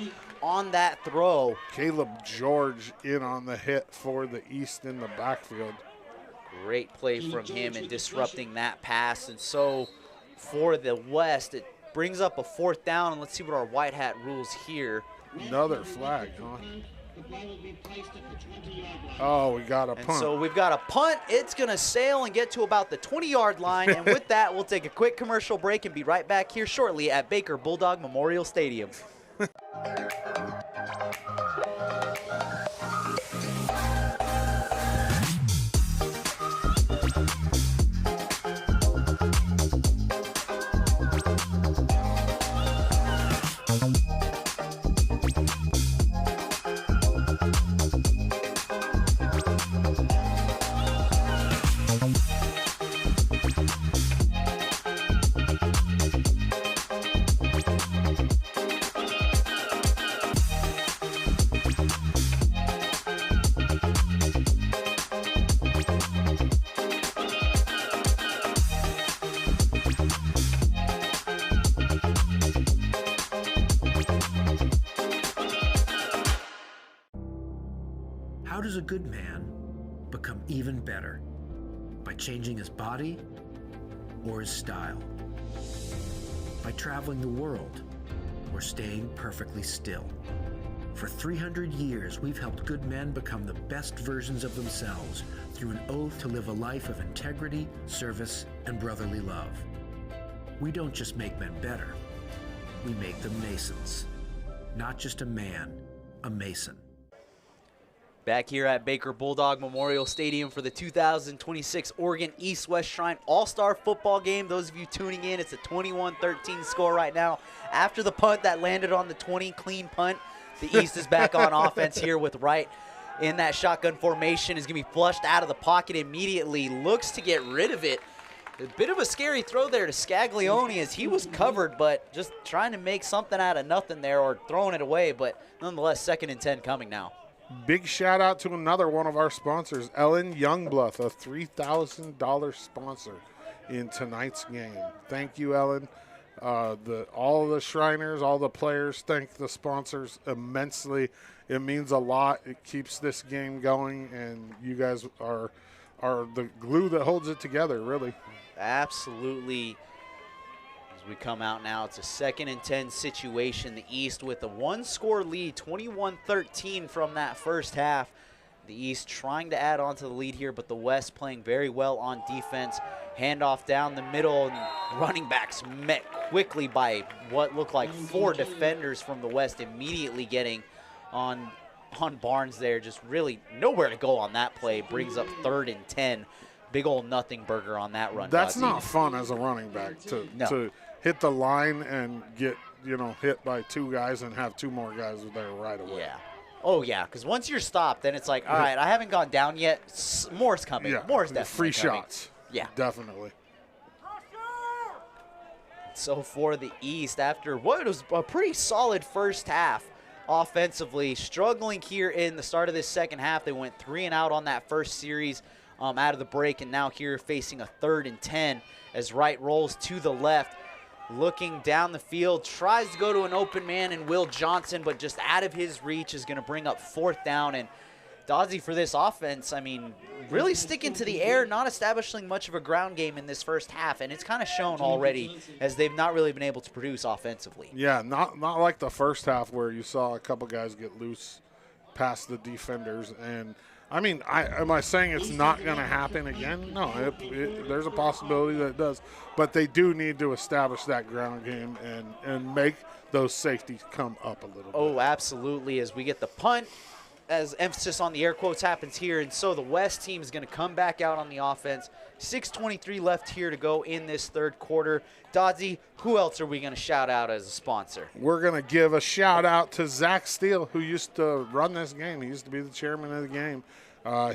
on that throw. Caleb George in on the hit for the East in the backfield. Great play from him in disrupting that pass, and so for the West, it brings up a 4th down, and let's see what our white hat rules here. Another flag, huh? Oh, we got a punt. And so we've got a punt. It's going to sail and get to about the 20-yard line, and with that, we'll take a quick commercial break and be right back here shortly at Baker Bulldog Memorial Stadium. How does a good man become even better? By changing his body or his style? By traveling the world or staying perfectly still? For 300 years, we've helped good men become the best versions of themselves through an oath to live a life of integrity, service, and brotherly love. We don't just make men better, we make them Masons. Not just a man, a Mason. Back here at Baker Bulldog Memorial Stadium for the 2026 Oregon East-West Shrine All-Star Football Game. Those of you tuning in, it's a 21-13 score right now. After the punt that landed on the 20, clean punt, the East is back on offense here with Wright in that shotgun formation. Is going to be flushed out of the pocket immediately. Looks to get rid of it. A bit of a scary throw there to Scaglione as he was covered, but just trying to make something out of nothing there or throwing it away. But nonetheless, 2nd and 10 coming now. Big shout out to another one of our sponsors, Ellen Youngblood, a $3,000 sponsor in tonight's game. Thank you, Ellen. All of the Shriners, all the players thank the sponsors immensely. It means a lot. It keeps this game going, and you guys are the glue that holds it together, really. Absolutely. As we come out now, it's a 2nd and 10 situation. The East with a 1-score lead, 21-13 from that first half. The East trying to add on to the lead here, but the West playing very well on defense. Handoff down the middle, and running backs met quickly by what looked like 4 defenders from the West, immediately getting on Barnes there. Just really nowhere to go on that play. Brings up 3rd and 10. Big old nothing burger on that run. That's not fun as a running back to hit the line and get hit by 2 guys and have 2 more guys there right away. Yeah. Oh, yeah, because once you're stopped, then it's like, all right, I haven't gone down yet. More's coming. Yeah. More's definitely free coming. shots. Yeah. Definitely. So for the East, after what was a pretty solid first half offensively, struggling here in the start of this second half. They went 3 and out on that first series out of the break, and now here facing a 3rd and 10 as Wright rolls to the left, looking down the field, tries to go to an open man in Will Johnson, but just out of his reach is going to bring up 4th down. And Dodzy, for this offense, I mean, really sticking to the air, not establishing much of a ground game in this first half, and it's kind of shown already as they've not really been able to produce offensively. Yeah, not like the first half where you saw a couple guys get loose past the defenders. And, I mean, am I saying it's not going to happen again? No, there's a possibility that it does. But they do need to establish that ground game and make those safeties come up a little bit. Oh, absolutely, as we get the punt, as emphasis on the air quotes happens here. And so the West team is going to come back out on the offense. 6:23 left here to go in this third quarter. Dodzy, who else are we going to shout out as a sponsor? We're going to give a shout out to Zach Steele, who used to run this game. He used to be the chairman of the game.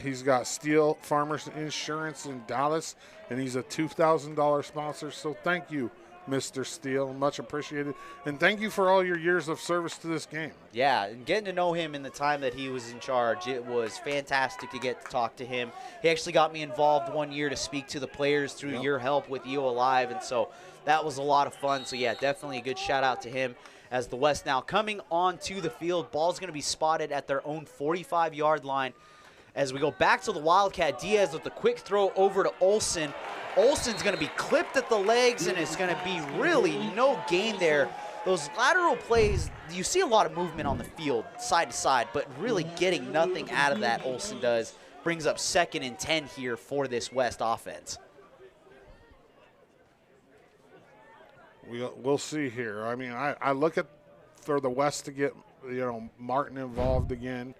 He's got Steele Farmers Insurance in Dallas, and he's a $2,000 sponsor. So thank you, Mr. Steele. Much appreciated. And thank you for all your years of service to this game. Yeah, and getting to know him in the time that he was in charge, it was fantastic to get to talk to him. He actually got me involved one year to speak to the players through your help with EO Alive, and so that was a lot of fun. So, yeah, definitely a good shout-out to him. As the West now coming onto the field, ball's going to be spotted at their own 45-yard line. As we go back to the Wildcat, Diaz with the quick throw over to Olsen. Olsen's going to be clipped at the legs, and it's going to be really no gain there. Those lateral plays, you see a lot of movement on the field, side to side, but really getting nothing out of that, Olsen does. Brings up 2nd and 10 here for this West offense. We'll see here. I mean, I look at for the West to get, Martin involved again.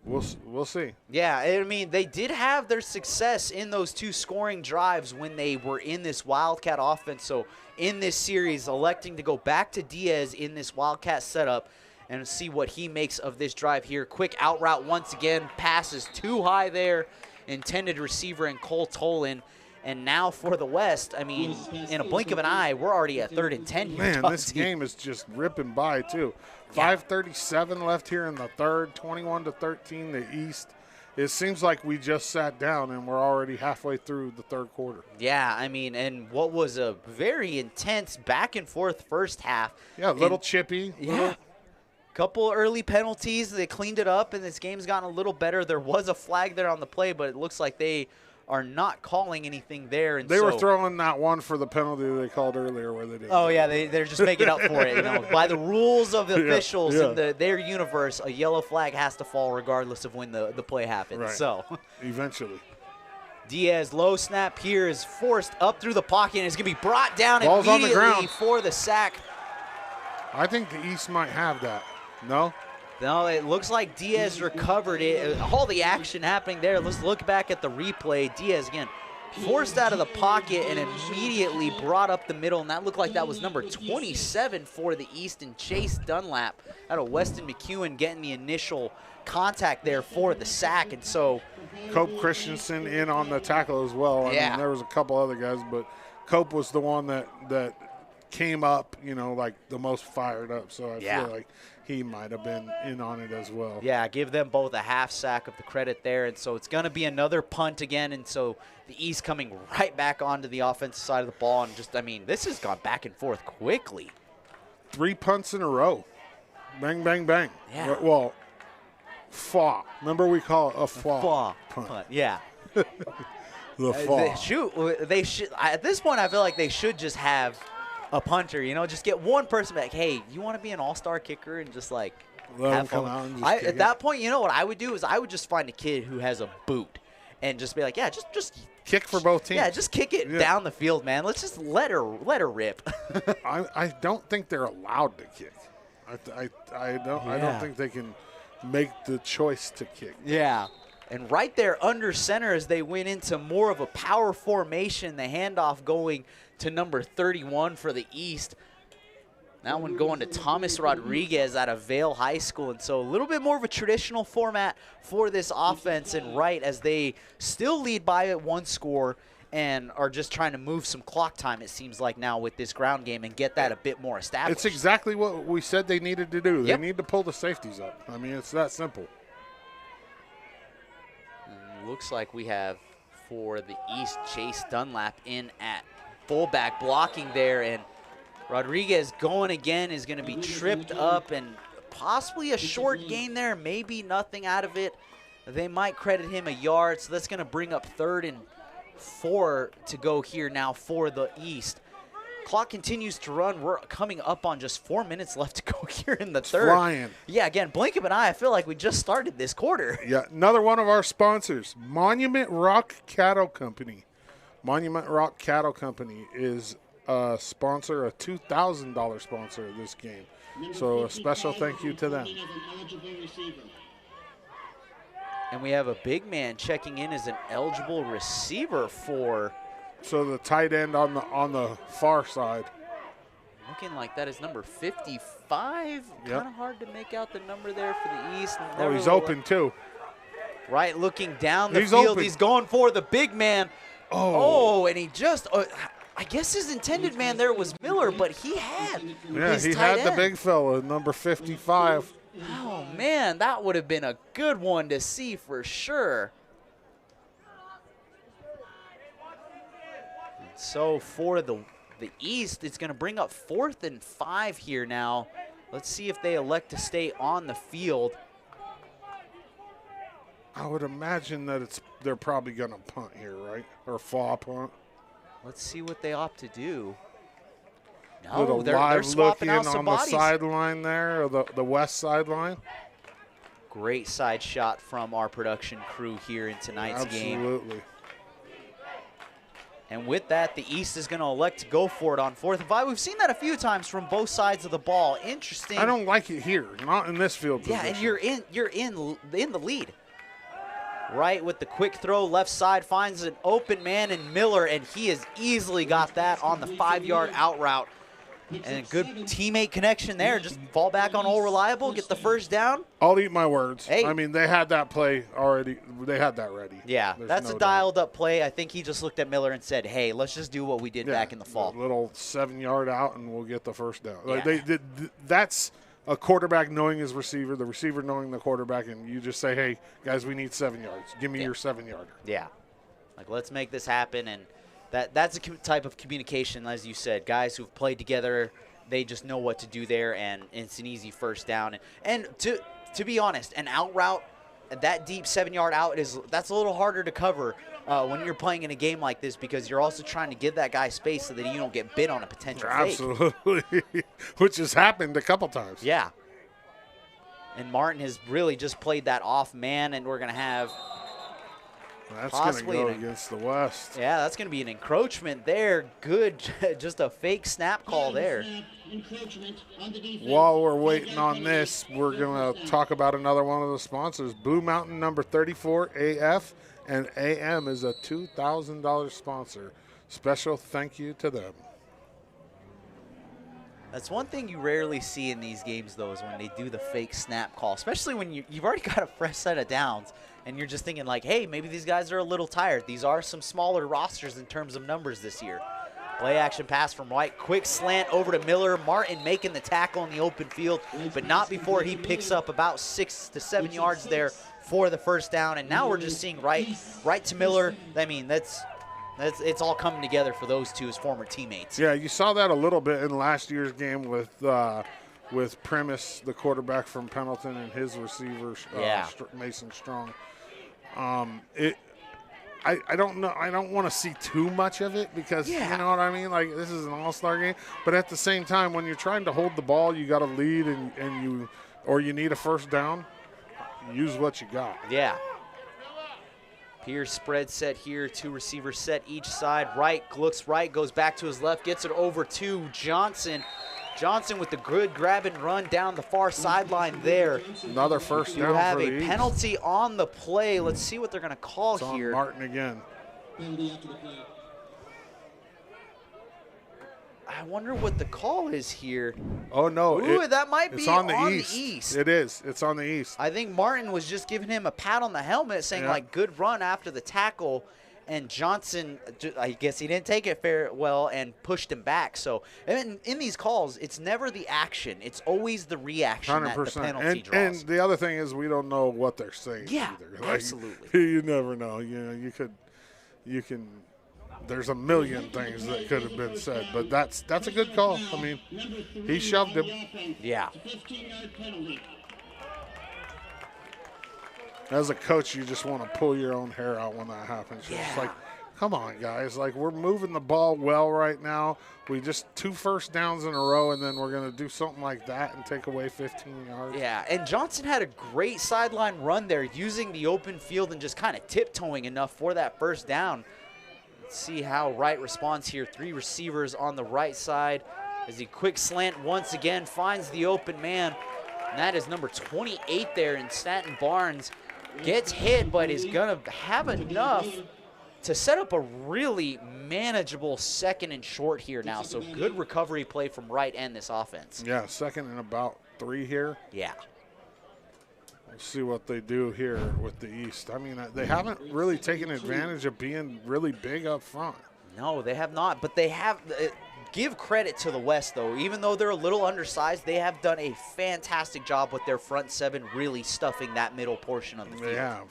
We'll see. Yeah, I mean, they did have their success in those 2 scoring drives when they were in this Wildcat offense. So in this series, electing to go back to Diaz in this Wildcat setup and see what he makes of this drive here. Quick out route once again, passes too high there. Intended receiver in Cole Tolan. And now for the West, I mean, in a blink of an eye, we're already at 3rd and 10 here. Man, this game is just ripping by, too. 5:37 left here in the third, 21-13 the East. It seems like we just sat down and we're already halfway through the third quarter. Yeah, I mean, and what was a very intense back-and-forth first half. Yeah, a little chippy. Yeah. Couple early penalties. They cleaned it up, and this game's gotten a little better. There was a flag there on the play, but it looks like they are not calling anything there. And they were throwing that one for the penalty they called earlier where they didn't. Oh, yeah, they're just making up for it. By the rules of the officials in their universe, a yellow flag has to fall regardless of when the play happens. Right. So eventually. Diaz, low snap here, is forced up through the pocket, and it's going to be brought down Ball's immediately on the ground for the sack. I think the East might have that. No? No, it looks like Diaz recovered it. All the action happening there. Let's look back at the replay. Diaz, again, forced out of the pocket and immediately brought up the middle, and that looked like that was number 27 for the East, and Chase Dunlap out of Weston McEwen getting the initial contact there for the sack. And so Cope Christensen in on the tackle as well. I mean, there was a couple other guys, but Cope was the one that came up, like the most fired up. So I feel like he might have been in on it as well. Yeah, give them both a half sack of the credit there. And so it's going to be another punt again. And so the East coming right back onto the offensive side of the ball. And just, I mean, this has gone back and forth quickly. 3 punts in a row. Bang, bang, bang. Yeah. Well, fa. Remember we call it a fa punt. Yeah. The fa. They should. At this point, I feel like they should just have a punter, just get one person back. Hey, you want to be an all-star kicker and just like have fun? At that point, what I would do is I would just find a kid who has a boot and just be like, yeah, just kick for both teams. Yeah, just kick it down the field, man. Let's just let her rip. I don't think they're allowed to kick. I don't think they can make the choice to kick. Yeah. And right there under center as they went into more of a power formation, the handoff going to number 31 for the East. That one going to Thomas Rodriguez out of Vale High School. And so a little bit more of a traditional format for this offense. And right as they still lead by 1 score and are just trying to move some clock time, it seems like now with this ground game, and get that a bit more established. It's exactly what we said they needed to do. Yep. They need to pull the safeties up. I mean, it's that simple. And looks like we have for the East, Chase Dunlap in at fullback blocking there, and Rodriguez going again is going to be tripped up, and possibly a short gain there, maybe nothing out of it. They might credit him a yard, so that's going to bring up 3rd and 4 to go here now for the East. Clock continues to run. We're coming up on just 4 minutes left to go here in the third. Flying. Yeah, again, blink of an eye, I feel like we just started this quarter. Yeah, another one of our sponsors, Monument Rock Cattle Company. Monument Rock Cattle Company is a sponsor, a $2,000 sponsor of this game. So a special thank you to them. And we have a big man checking in as an eligible receiver for. So the tight end on the far side. Looking like that is number 55. Yep. Kind of hard to make out the number there for the East. Oh, he's open too. Right, looking down the He's field. open. He's going for the big man. Oh, and he just. I guess his intended man there was Miller, but he had his he tight had the end. big fella, number 55. Oh, man, that would have been a good one to see for sure. And so for the East, it's going to bring up 4th and 5 here now. Let's see if they elect to stay on the field. I would imagine that they're probably going to punt here, right? Or fall punt. Let's see what they opt to do. Little No, they're live swapping look out in some on bodies. the sideline there, or the west sideline. Great side shot from our production crew here in tonight's game. Absolutely. And with that, the East is going to elect to go for it on 4th and 5. We've seen that a few times from both sides of the ball. Interesting. I don't like it here, not in this field Yeah, position. and you're in the lead. Right with the quick throw, left side finds an open man in Miller, and he has easily got that on the 5-yard out route. And a good teammate connection there. Just fall back on All Reliable, get the first down. I'll eat my words. Hey. I mean, they had that play already. They had that ready. Yeah, There's that's no a doubt. dialed-up play. I think he just looked at Miller and said, hey, let's just do what we did back in the fall. A little 7-yard out, and we'll get the first down. Like Yeah. that's a quarterback knowing his receiver, the receiver knowing the quarterback, and you just say, hey, guys, we need 7 yards. Give me your 7-yarder. Yeah. Like, let's make this happen. And that's a type of communication, as you said. Guys who've played together, they just know what to do there, and it's an easy first down. And to be honest, an out route, that deep 7-yard out, that's a little harder to cover when you're playing in a game like this, because you're also trying to give that guy space so that you don't get bit on a potential fake. Absolutely. Which has happened a couple times. Yeah. And Martin has really just played that off man, and we're going to have That's going to possibly go against the West. Yeah, that's going to be an encroachment there. Good, just a fake snap call there. While we're waiting on this, we're going to talk about another one of the sponsors, Blue Mountain number 34 AF, and AM is a $2,000 sponsor. Special thank you to them. That's one thing you rarely see in these games, though, is when they do the fake snap call, especially when you've already got a fresh set of downs, and you're just thinking like, hey, maybe these guys are a little tired. These are some smaller rosters in terms of numbers this year. Play action pass from White. Quick slant over to Miller. Martin making the tackle in the open field, but not before he picks up about 6 to 7 yards there for the first down. And now we're just seeing right to Miller. I mean, it's all coming together for those two as former teammates. Yeah, you saw that a little bit in last year's game with Primus, the quarterback from Pendleton, and his receiver, Mason Strong. I don't know. I don't want to see too much of it because you know what I mean. Like, this is an all-star game, but at the same time, when you're trying to hold the ball, you got to lead, and you need a first down. Use what you got. Yeah. Pierce spread set here, 2 receivers set each side. Right looks right, goes back to his left, gets it over to Johnson. Johnson with the good grab and run down the far sideline there. Another first down You have for the a East. penalty on the play. Let's see what they're going to call It's on here. Martin again. I wonder what the call is here. Oh, no. Ooh, that might it's be on the on East. the East. It is. It's on the East. I think Martin was just giving him a pat on the helmet saying, like, good run after the tackle. and Johnson, I guess he didn't take it well and pushed him back. So in these calls, it's never the action. It's always the reaction that the penalty draws. And the other thing is we don't know what they're saying Yeah, either. Absolutely. You never know. You know, you can there's a million things that could have been said, but that's a good call. I mean, he shoved him. Yeah. As a coach, you just want to pull your own hair out when that happens. You're just like, come on, guys. Like, we're moving the ball well right now. We just 2 first downs in a row, and then we're going to do something like that and take away 15 yards. Yeah, and Johnson had a great sideline run there, using the open field and just kind of tiptoeing enough for that first down. Let's see how Wright responds here. 3 receivers on the right side as he quick slant once again finds the open man. And that is number 28 there in Staten Barnes. Gets hit, but is going to have enough to set up a really manageable 2nd and short here now. So good recovery play from Wright and this offense. Yeah, 2nd and about 3 here. Yeah. We'll see what they do here with the East. I mean, they haven't really taken advantage of being really big up front. No, they have not, but they have give credit to the West, though. Even though they're a little undersized, they have done a fantastic job with their front 7 really stuffing that middle portion of the field. They have.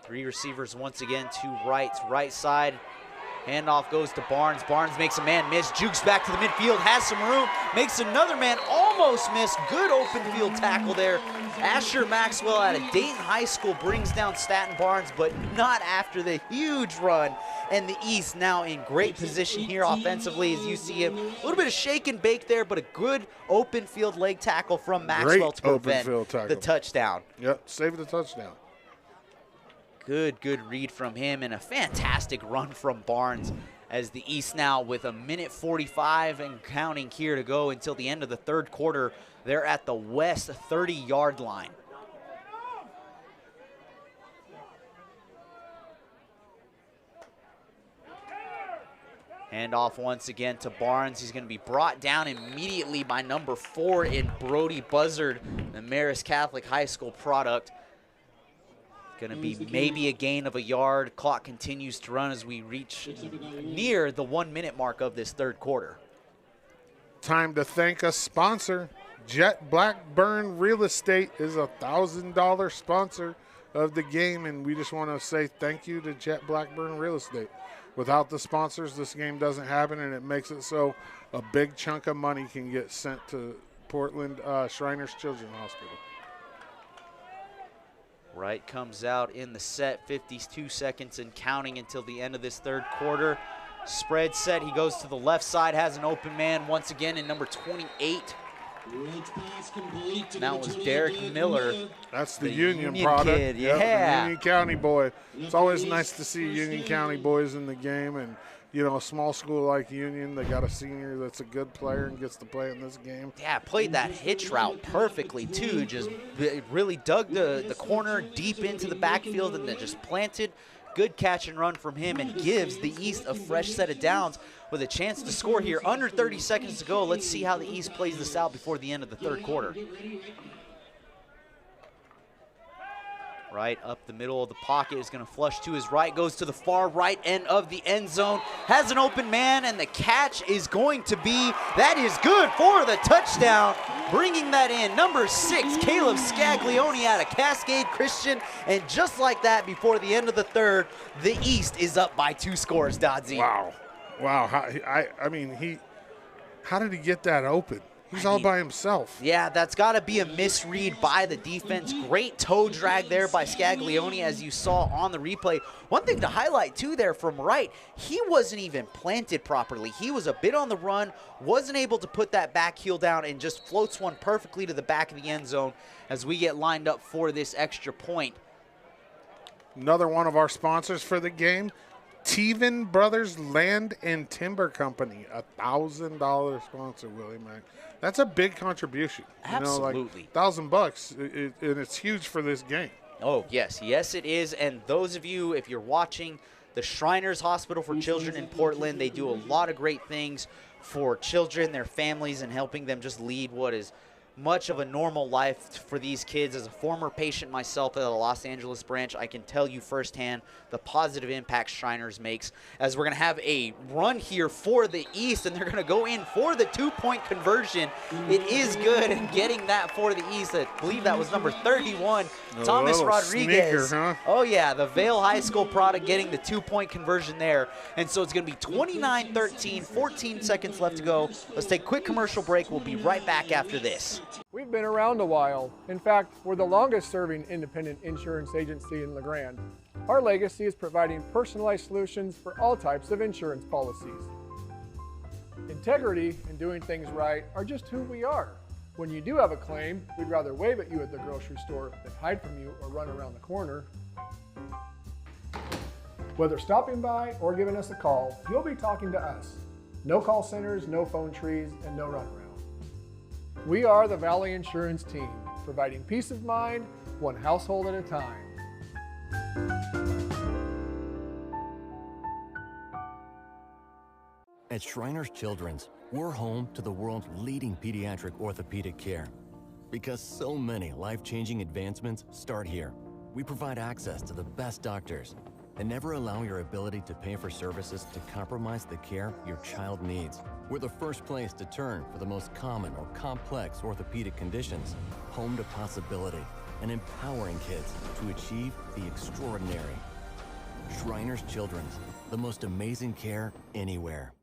3 receivers once again to Wright's right side. Handoff goes to Barnes. Barnes makes a man miss, jukes back to the midfield, has some room, makes another man almost miss. Good open field tackle there. Asher Maxwell out of Dayton High School brings down Staten Barnes, but not after the huge run. And the East now in great position here offensively, as you see him. A little bit of shake and bake there, but a good open field leg tackle from Maxwell to prevent the touchdown. Yep, save the touchdown. Good read from him, and a fantastic run from Barnes as the East now with 1:45 and counting here to go until the end of the 3rd quarter. They're at the West 30-yard line. Handoff once again to Barnes. He's going to be brought down immediately by number 4 in Brody Buzzard, the Marist Catholic High School product. Going to be maybe a gain of a yard. Clock continues to run as we reach near the 1-minute mark of this 3rd quarter. Time to thank a sponsor. Jet Blackburn Real Estate is a $1,000 sponsor of the game, and we just want to say thank you to Jet Blackburn Real Estate. Without the sponsors, this game doesn't happen, and it makes it so a big chunk of money can get sent to Portland Shriners Children's Hospital. Wright comes out in the set, 52 seconds and counting until the end of this 3rd quarter. Spread set, he goes to the left side, has an open man once again in number 28. That was Derek Miller. That's the Union product. Kid, yep, yeah. the Union County boy. It's always nice to see Union County boys in the game, and you know, a small school like Union, they got a senior that's a good player and gets to play in this game. Yeah, played that hitch route perfectly too. Just really dug the corner deep into the backfield and then just planted. Good catch and run from him, and gives the East a fresh set of downs with a chance to score here. Under 30 seconds to go. Let's see how the East plays this out before the end of the 3rd quarter. Right up the middle of the pocket, is going to flush to his right, goes to the far right end of the end zone, has an open man, and the catch is going to be, that is good for the touchdown. Bringing that in, number 6, Caleb Scaglione out of Cascade Christian, and just like that, before the end of the 3rd, the East is up by 2 scores, Dodsey. Wow. I mean, how did he get that open? He's all by himself. Yeah, that's got to be a misread by the defense. Great toe drag there by Scaglione, as you saw on the replay. One thing to highlight, too, there from Wright, he wasn't even planted properly. He was a bit on the run, wasn't able to put that back heel down, and just floats one perfectly to the back of the end zone as we get lined up for this extra point. Another one of our sponsors for the game, Teven Brothers Land and Timber Company, $1,000 sponsor, Willie Mack. That's a big contribution. Absolutely. You know, like $1,000, and it's huge for this game. Oh, yes. Yes, it is. And those of you, if you're watching the Shriners Hospital for Children in Portland, they do a lot of great things for children, their families, and helping them just lead what is much of a normal life for these kids. As a former patient myself at the Los Angeles branch, I can tell you firsthand the positive impact Shriners makes, as we're going to have a run here for the East, and they're going to go in for the 2-point conversion. It is good, and getting that for the East, I believe that was number 31, Thomas Rodriguez. Sneaker, huh? Oh yeah, the Vail High School product getting the 2-point conversion there. And so it's going to be 29-13, 14 seconds left to go. Let's take a quick commercial break. We'll be right back after this. We've been around a while. In fact, we're the longest serving independent insurance agency in LeGrand. Our legacy is providing personalized solutions for all types of insurance policies. Integrity and doing things right are just who we are. When you do have a claim, we'd rather wave at you at the grocery store than hide from you or run around the corner. Whether stopping by or giving us a call, you'll be talking to us. No call centers, no phone trees, and no runaround. We are the Valley Insurance Team, providing peace of mind, one household at a time. At Shriners Children's, we're home to the world's leading pediatric orthopedic care. Because so many life-changing advancements start here. We provide access to the best doctors and never allow your ability to pay for services to compromise the care your child needs. We're the first place to turn for the most common or complex orthopedic conditions, home to possibility, and empowering kids to achieve the extraordinary. Shriners Children's, the most amazing care anywhere.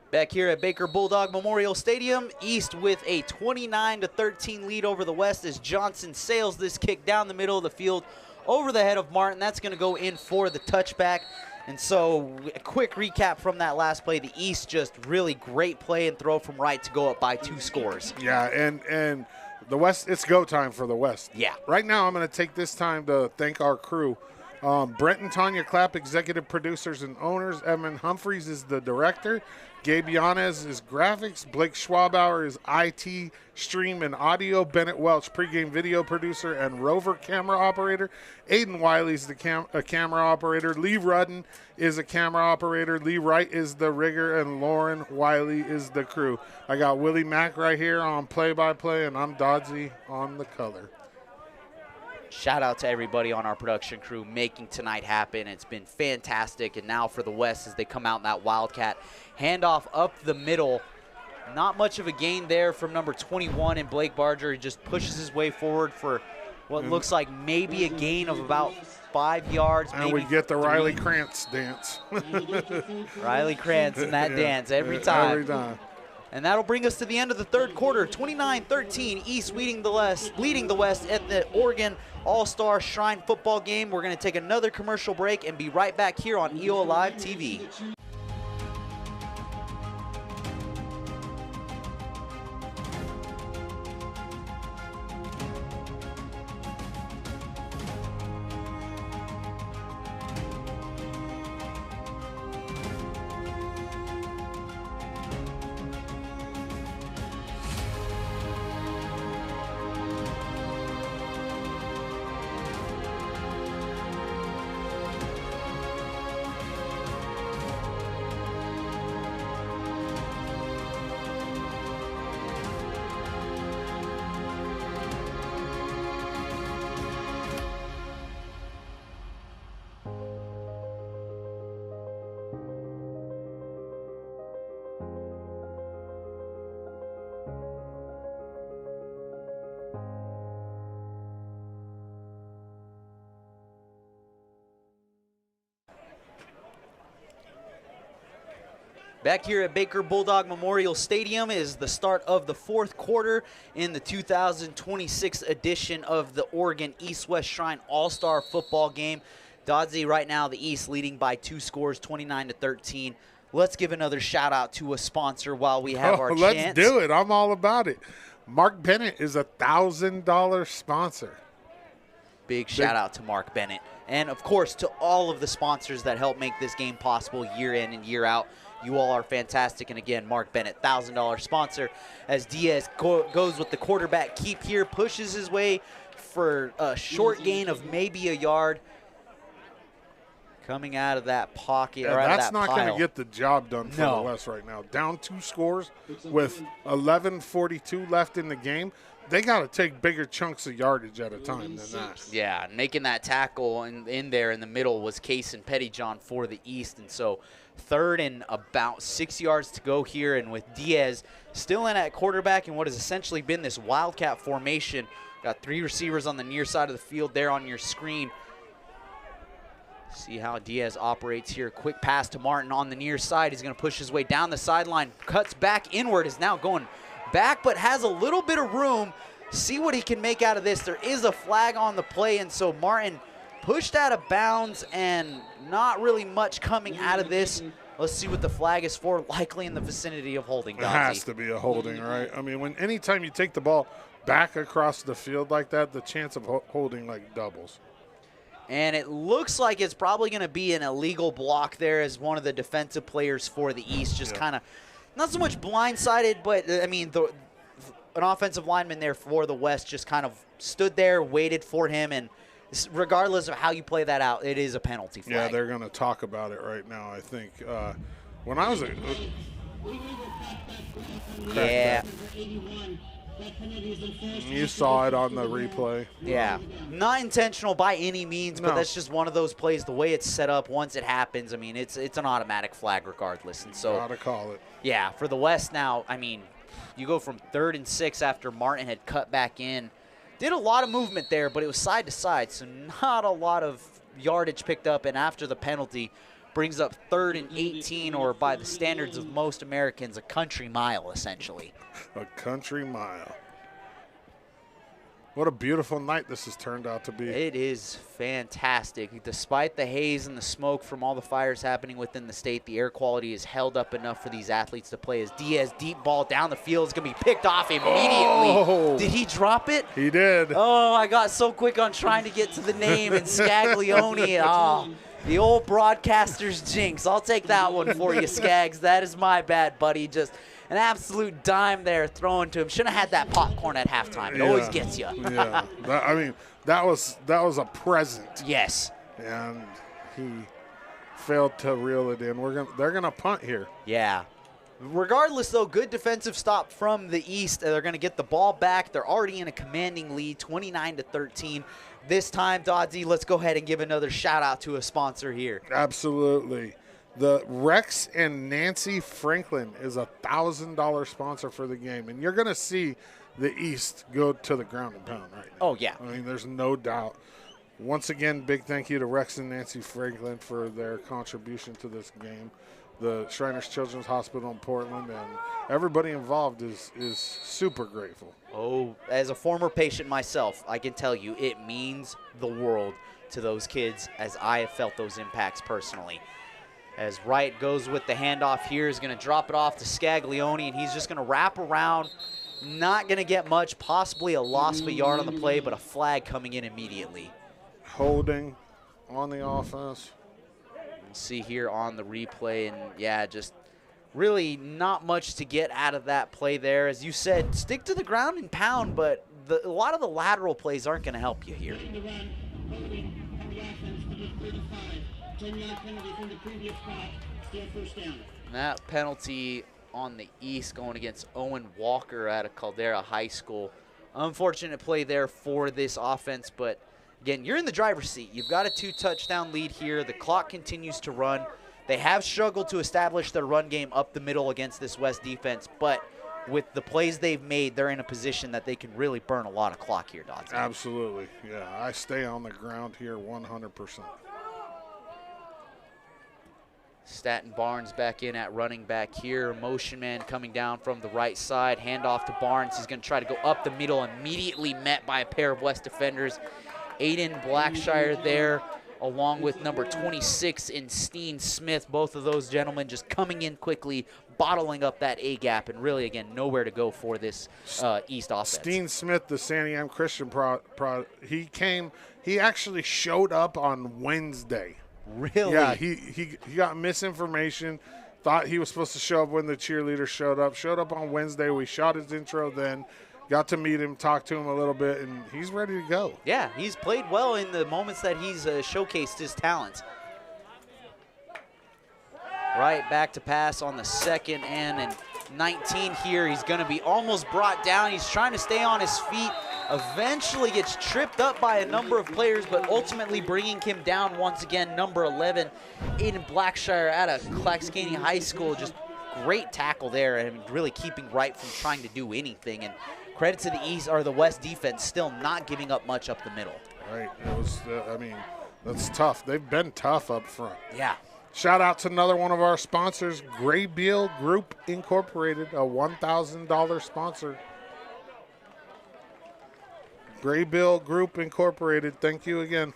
Back here at Baker Bulldog Memorial Stadium, East with a 29-13 lead over the West as Johnson sails this kick down the middle of the field over the head of Martin. That's going to go in for the touchback. And so a quick recap from that last play. The East just really great play and throw from right to go up by 2 scores. Yeah, and the West, it's go time for the West. Yeah. Right now I'm going to take this time to thank our crew. Brent and Tanya Clapp, executive producers and owners. Evan Humphreys is the director. Gabe Yanez is graphics. Blake Schwabauer is IT, stream, and audio. Bennett Welch, pregame video producer and rover camera operator. Aiden Wiley is the camera operator. Lee Rudden is a camera operator. Lee Wright is the rigger, and Lauren Wiley is the crew. I got Willie Mack right here on play-by-play, and I'm Dodsey on the color. Shout out to everybody on our production crew making tonight happen. It's been fantastic. And now for the West as they come out in that Wildcat. Handoff up the middle. Not much of a gain there from number 21 and Blake Barger. He just pushes his way forward for what looks like maybe a gain of about 5 yards. And we get the Riley Krantz dance. Riley Krantz in that dance every time. Every time. And that'll bring us to the end of the third quarter. 29-13, East leading the West at the Oregon All-Star Shrine football game. We're going to take another commercial break and be right back here on EO Live TV. Back here at Baker Bulldog Memorial Stadium is the start of the fourth quarter in the 2026 edition of the Oregon East-West Shrine All-Star Football Game. Dodsey right now, the East leading by 2 scores, 29-13. Let's give another shout out to a sponsor while we have our chance. Let's do it. I'm all about it. Mark Bennett is a $1,000 sponsor. Big shout out to Mark Bennett. And, of course, to all of the sponsors that help make this game possible year in and year out. You all are fantastic. And, again, Mark Bennett, $1,000 sponsor. As Diaz goes with the quarterback keep here, pushes his way for a short gain of maybe a yard. coming out of that pocket. Yeah, or out that's of that not pile. going to get the job done for No. the West right now. Down 2 scores with 11:42 left in the game. They got to take bigger chunks of yardage at a time than that. Yeah, making that tackle in there in the middle was Case and Pettyjohn for the East. And so 3rd and about 6 yards to go here. And with Diaz still in at quarterback in what has essentially been this wildcat formation, got 3 receivers on the near side of the field there on your screen. See how Diaz operates here. Quick pass to Martin on the near side. He's going to push his way down the sideline. Cuts back inward, is now going back, but has a little bit of room. See what he can make out of this. There is a flag on the play, and so Martin pushed out of bounds and not really much coming out of this. Let's see what the flag is for. Likely in the vicinity of holding. It has to be a holding, right? I mean, anytime you take the ball back across the field like that, the chance of holding like doubles. And it looks like it's probably going to be an illegal block there as one of the defensive players for the East just kind of not so much blindsided, but, I mean, an offensive lineman there for the West just kind of stood there, waited for him, and regardless of how you play that out, it is a penalty flag. Yeah, they're going to talk about it right now, I think. When I was yeah. You saw it on the replay. Yeah. Not intentional by any means, but No. that's just one of those plays. The way it's set up, once it happens, I mean, it's an automatic flag regardless. And so, Gotta call it. yeah, for the West now, I mean, you go from 3rd and 6 after Martin had cut back in. Did a lot of movement there, but it was side to side, so not a lot of yardage picked up. And after the penalty, brings up 3rd and 18, or by the standards of most Americans, a country mile, essentially. A country mile. What a beautiful night this has turned out to be. It is fantastic. Despite the haze and the smoke from all the fires happening within the state, the air quality is held up enough for these athletes to play. As Diaz, deep ball down the field, is going to be picked off immediately. Oh. Did he drop it? He did. Oh, I got so quick on trying to get to the name, and Scaglione. Oh, the old broadcaster's jinx. I'll take that one for you, Skaggs. That is my bad, buddy. Just an absolute dime there thrown to him. Should have had that popcorn at halftime. It always gets you. Yeah. I mean, that was a present. Yes. And he failed to reel it in. They're gonna punt here. Yeah. Regardless, though, good defensive stop from the East. They're going to get the ball back. They're already in a commanding lead, 29-13. This time, Dodzy, let's go ahead and give another shout-out to a sponsor here. Absolutely. The Rex and Nancy Franklin is a $1,000 sponsor for the game, and you're going to see the East go to the ground and pound right now. Oh, yeah. I mean, there's no doubt. Once again, big thank you to Rex and Nancy Franklin for their contribution to this game. The Shriners Children's Hospital in Portland, and everybody involved is super grateful. Oh, as a former patient myself, I can tell you it means the world to those kids, as I have felt those impacts personally. As Wright goes with the handoff here, is going to drop it off to Scaglione, and he's just going to wrap around. Not going to get much, possibly a loss of a yard on the play, but a flag coming in immediately. Holding on the offense. We'll see here on the replay, and yeah, just really not much to get out of that play there. As you said, stick to the ground and pound, but a lot of the lateral plays aren't going to help you here. And that penalty on the East going against Owen Walker out of Caldera High School. Unfortunate play there for this offense, but again, you're in the driver's seat. You've got a 2-touchdown lead here. The clock continues to run. They have struggled to establish their run game up the middle against this West defense, but with the plays they've made, they're in a position that they can really burn a lot of clock here, Dodson. Absolutely. Yeah, I stay on the ground here 100%. Staten Barnes back in at running back here. Motion man coming down from the right side. Handoff to Barnes. He's going to try to go up the middle. Immediately met by a pair of West defenders. Aiden Blackshire there, along with number 26 in Steen Smith. Both of those gentlemen just coming in quickly, bottling up that A-gap, and really, again, nowhere to go for this East offense. Steen Smith, the Santiam Christian he actually showed up on Wednesday. Really? Yeah, he got misinformation, thought he was supposed to show up when the cheerleader showed up on Wednesday. We shot his intro then, got to meet him, talk to him a little bit, and he's ready to go. Yeah, he's played well in the moments that he's showcased his talents. Right back to pass on the 2nd and 19 here. He's going to be almost brought down. He's trying to stay on his feet. Eventually gets tripped up by a number of players, but ultimately bringing him down once again, number 11, Aiden Blackshire out of Clackahanna High School. Just great tackle there and really keeping Wright from trying to do anything. And credit to the East or the West defense, still not giving up much up the middle. Right. It was. I mean, that's tough. They've been tough up front. Yeah. Shout out to another one of our sponsors, Graybill Group Incorporated, a $1,000 sponsor. Graybill Group Incorporated, thank you again.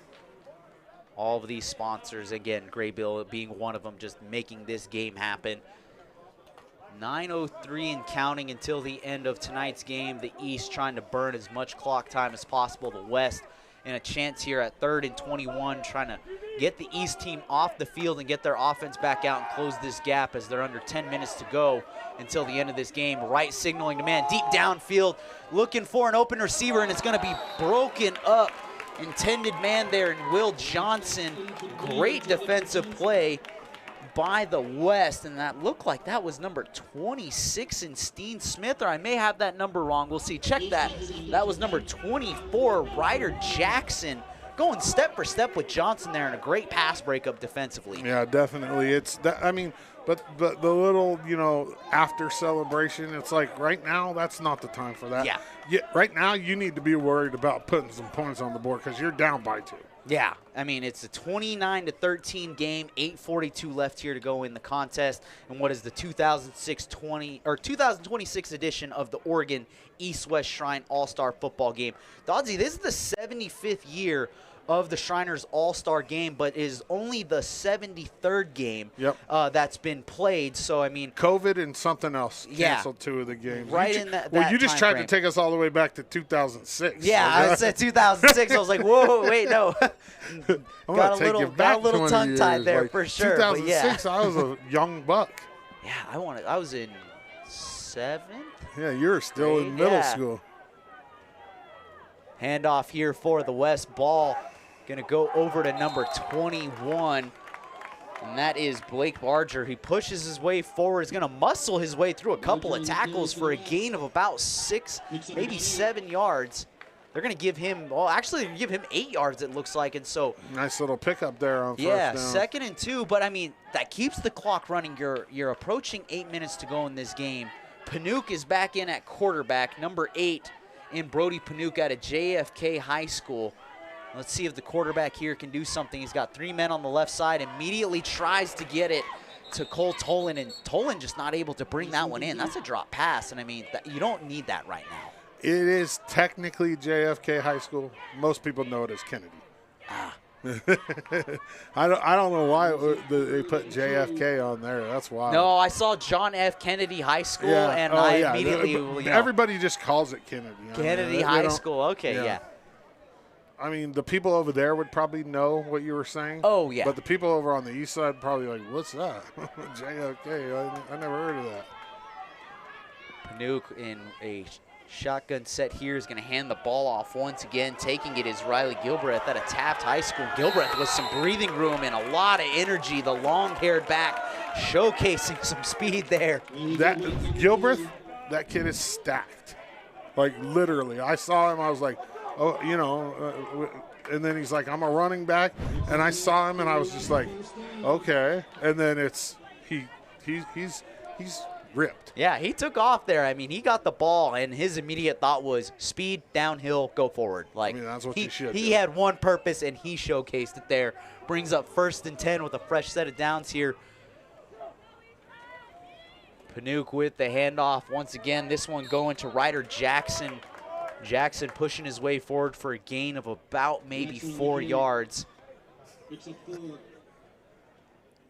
All of these sponsors, again, Graybill being one of them, just making this game happen. 9:03 and counting until the end of tonight's game. The East trying to burn as much clock time as possible. The West in a chance here at 3rd and 21, trying to get the East team off the field and get their offense back out and close this gap as they're under 10 minutes to go until the end of this game. Wright signaling to man deep downfield, looking for an open receiver, and it's going to be broken up. Intended man there in Will Johnson. Great defensive play by the West, and that looked like that was number 26 in Steen Smith, or I may have that number wrong. We'll see. Check that. That was number 24, Ryder Jackson, going step for step with Johnson there, and a great pass breakup defensively. Yeah, definitely. It's that. I mean, but the little, after celebration, it's like right now that's not the time for that. Yeah. Right now you need to be worried about putting some points on the board because you're down by 2. Yeah, I mean, it's a 29-13 game, 8:42 left here to go in the contest, and what is the 2026 edition of the Oregon East-West Shrine All-Star Football Game. Dodsy, this is the 75th year of the Shriners All-Star Game, but is only the 73rd game that's been played. So, I mean, COVID and something else canceled 2 of the games. Right in that Well, you just tried frame. to take us all the way back to 2006. Yeah, I said 2006. I was like, whoa, wait, no. got a little tongue-tied there, like, for sure. 2006, but yeah. I was a young buck. Yeah, I was in 7th. Yeah, you were still in middle school. Handoff here for the West. Ball going to go over to number 21, and that is Blake Barger. He pushes his way forward. He's going to muscle his way through a couple of tackles for a gain of about 6, maybe 7 yards. They're going to give him, well, actually, they're going to give him 8 yards, it looks like, and so. Nice little pickup there on first Yeah, down. 2nd and 2, but, I mean, that keeps the clock running. You're approaching 8 minutes to go in this game. Panook is back in at quarterback, number 8 in Brody Panook out of JFK High School. Let's see if the quarterback here can do something. He's got 3 men on the left side, immediately tries to get it to Cole Tolan, and Tolan just not able to bring that one in. That's a drop pass, and I mean, you don't need that right now. It is technically JFK High School. Most people know it as Kennedy. I don't know why they put JFK on there. That's why. No, I saw John F. Kennedy High School, and I immediately. Everybody just calls it Kennedy. Kennedy High School. Okay, yeah. I mean, the people over there would probably know what you were saying. Oh, yeah. But the people over on the east side probably like, what's that? JFK. I never heard of that. Panook in a shotgun set here is going to hand the ball off once again. Taking it is Riley Gilbreth out of Taft High School. Gilbreth with some breathing room and a lot of energy. The long-haired back showcasing some speed there. That Gilbreth, that kid is stacked. Like, literally. I saw him. I was like, oh, and then he's like, I'm a running back. And I saw him, and I was just like, okay. And then he's ripped. Yeah, he took off there. I mean, he got the ball, and his immediate thought was speed, downhill, go forward. Like, that's what you should do. He had one purpose, and he showcased it there. Brings up 1st and 10 with a fresh set of downs here. Panook with the handoff once again. This one going to Ryder Jackson. Jackson pushing his way forward for a gain of about maybe 4 yards.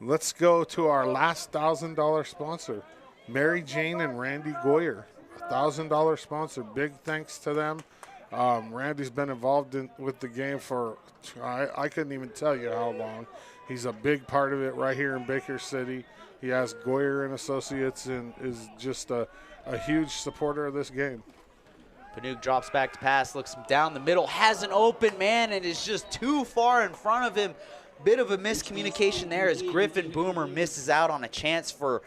Let's go to our last $1,000 sponsor, Mary Jane and Randy Goyer, $1,000 sponsor. Big thanks to them. Randy's been involved with the game for, I couldn't even tell you how long. He's a big part of it right here in Baker City. He has Goyer and Associates and is just a huge supporter of this game. Panook drops back to pass, looks down the middle, has an open man, and is just too far in front of him. bit of a miscommunication there as Griffin Boomer misses out on a chance for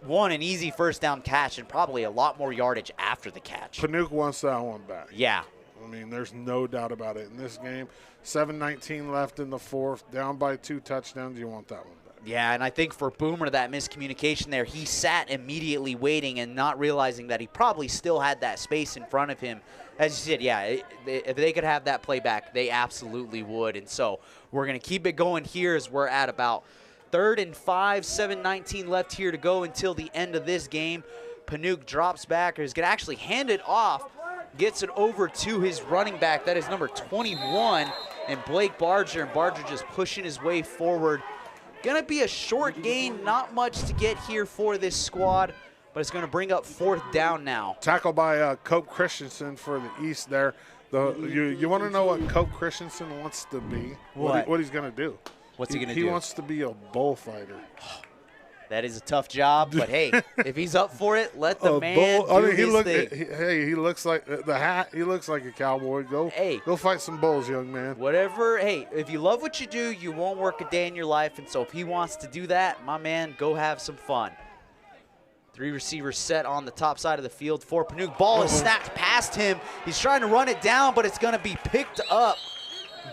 an easy first down catch and probably a lot more yardage after the catch. Panuke wants that one back. Yeah. I mean, there's no doubt about it. In this game, 7:19 left in the fourth, down by 2 touchdowns, you want that one back. Yeah, and I think for Boomer, that miscommunication there, he sat immediately waiting and not realizing that he probably still had that space in front of him. As you said, yeah, if they could have that play back, they absolutely would. And so we're going to keep it going here as we're at about 3rd and 5, 7:19 left here to go until the end of this game. Panuke drops back, or is going to actually hand it off, gets it over to his running back. That is number 21, and Blake Barger. And Barger just pushing his way forward. Going to be a short gain, not much to get here for this squad, but it's going to bring up 4th down now. Tackle by Cope Christensen for the East there. You want to know what Cope Christensen wants to be? What he's going to do? What's he going to do? He wants to be a bullfighter. That is a tough job, but hey, if he's up for it, let the man do his thing. He looks like the hat. He looks like a cowboy. Go fight some bulls, young man. Whatever. Hey, if you love what you do, you won't work a day in your life. And so if he wants to do that, my man, go have some fun. 3 receivers set on the top side of the field for Panuke. Ball is snapped past him. He's trying to run it down, but it's going to be picked up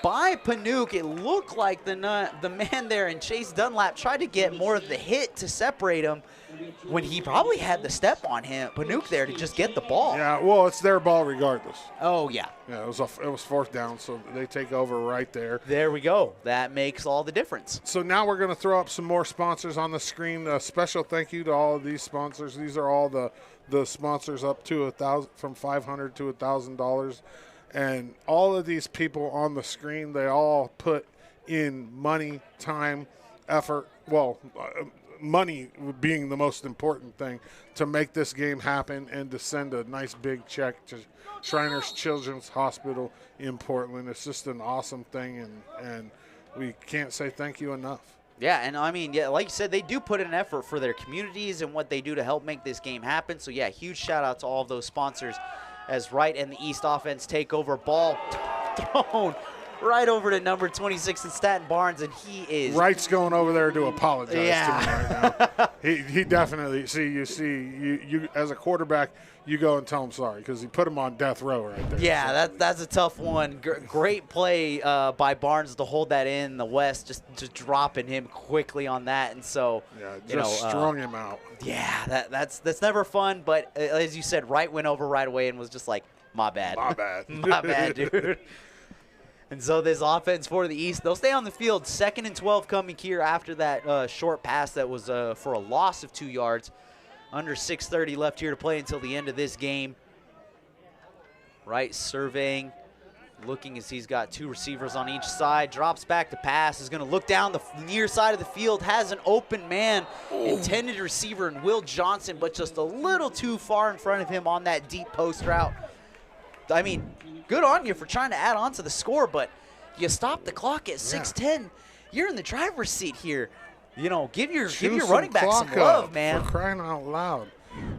by Panuke. It looked like the man there, and Chase Dunlap tried to get more of the hit to separate him when he probably had the step on him, Panuke there, to just get the ball. Yeah, well, it's their ball regardless. Oh, yeah. Yeah, it was 4th down, so they take over right there. There we go. That makes all the difference. So now we're going to throw up some more sponsors on the screen. A special thank you to all of these sponsors. These are all the sponsors up to from $500 to $1,000. And all of these people on the screen, they all put in money, time, effort. Well, money being the most important thing to make this game happen and to send a nice big check to Shriners Children's Hospital in Portland. It's just an awesome thing, and we can't say thank you enough. Yeah, and I mean, yeah, like you said, they do put in an effort for their communities and what they do to help make this game happen. So, yeah, huge shout-out to all of those sponsors as Wright and the East offense take over. Ball thrown right over to number 26 in Staten Barnes, and he is. Wright's going over there to apologize to him right now. He definitely, you as a quarterback, you go and tell him sorry because he put him on death row right there. Yeah, that's a tough one. Great play by Barnes to hold that in the West, just dropping him quickly on that, and so strung him out. Yeah, that's never fun. But as you said, Wright went over right away and was just like, my bad, my bad, dude. And so this offense for the East, they'll stay on the field. 2nd and 12 coming here after that short pass that was for a loss of 2 yards. Under 6:30 left here to play until the end of this game. Wright surveying, looking as he's got 2 receivers on each side. Drops back to pass, is going to look down the near side of the field, has an open man, intended receiver in Will Johnson, but just a little too far in front of him on that deep post route. I mean, good on you for trying to add on to the score, but you stop the clock at 6:10. You're in the driver's seat here. Give your running back some love, man. For crying out loud.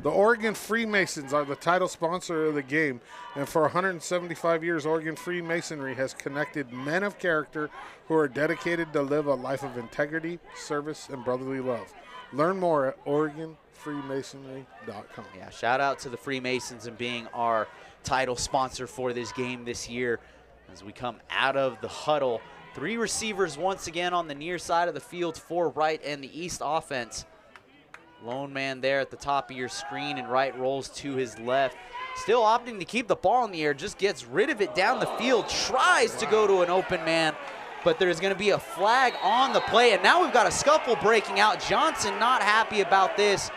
The Oregon Freemasons are the title sponsor of the game, and for 175 years, Oregon Freemasonry has connected men of character who are dedicated to live a life of integrity, service, and brotherly love. Learn more at OregonFreemasonry.com. Yeah, shout out to the Freemasons and being our title sponsor for this game this year as we come out of the huddle. 3 receivers once again on the near side of the field for Wright and the East offense. Lone man there at the top of your screen, and Wright rolls to his left. Still opting to keep the ball in the air, just gets rid of it down the field, tries to go to an open man, but there's going to be a flag on the play, and now we've got a scuffle breaking out. Johnson not happy about this.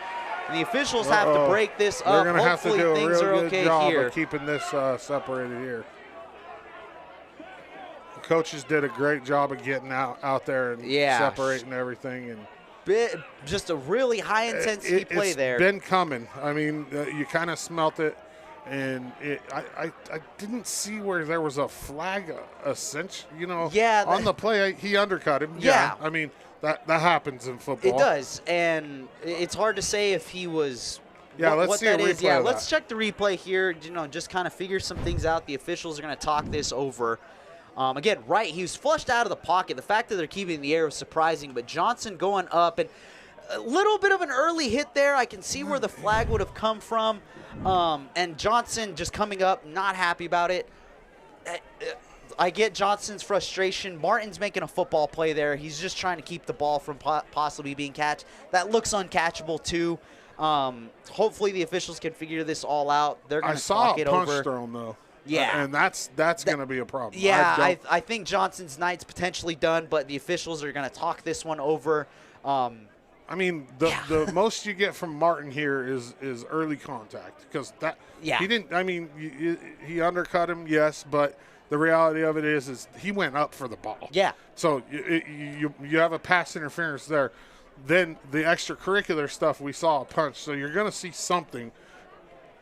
And the officials have to break this up. They're going to have to do a real good job here. of keeping this separated here. The coaches did a great job of getting out there and separating everything. And just a really high intensity play there. It's been coming. I mean, you kind of smelt it. And I didn't see where there was a flag, on the play. He undercut him. Yeah. I mean, that happens in football. It does, and it's hard to say if he was. Yeah, let's see a replay. Yeah, let's check the replay here. Just kind of figure some things out. The officials are going to talk this over. Again, right, he was flushed out of the pocket. The fact that they're keeping the air was surprising, but Johnson going up, and a little bit of an early hit there. I can see where the flag would have come from, and Johnson just coming up, not happy about it. I get Johnson's frustration. Martin's making a football play there. He's just trying to keep the ball from possibly being catched. That looks uncatchable too. Hopefully the officials can figure this all out. They're going to talk it over. I saw a punch thrown though. Yeah. And that's going to be a problem. Yeah, I think Johnson's night's potentially done, but the officials are going to talk this one over. I mean, the most you get from Martin here is early contact, because he didn't. I mean, he undercut him, yes, but the reality of it is he went up for the ball. Yeah. So you have a pass interference there. Then the extracurricular stuff, we saw a punch, so you're going to see something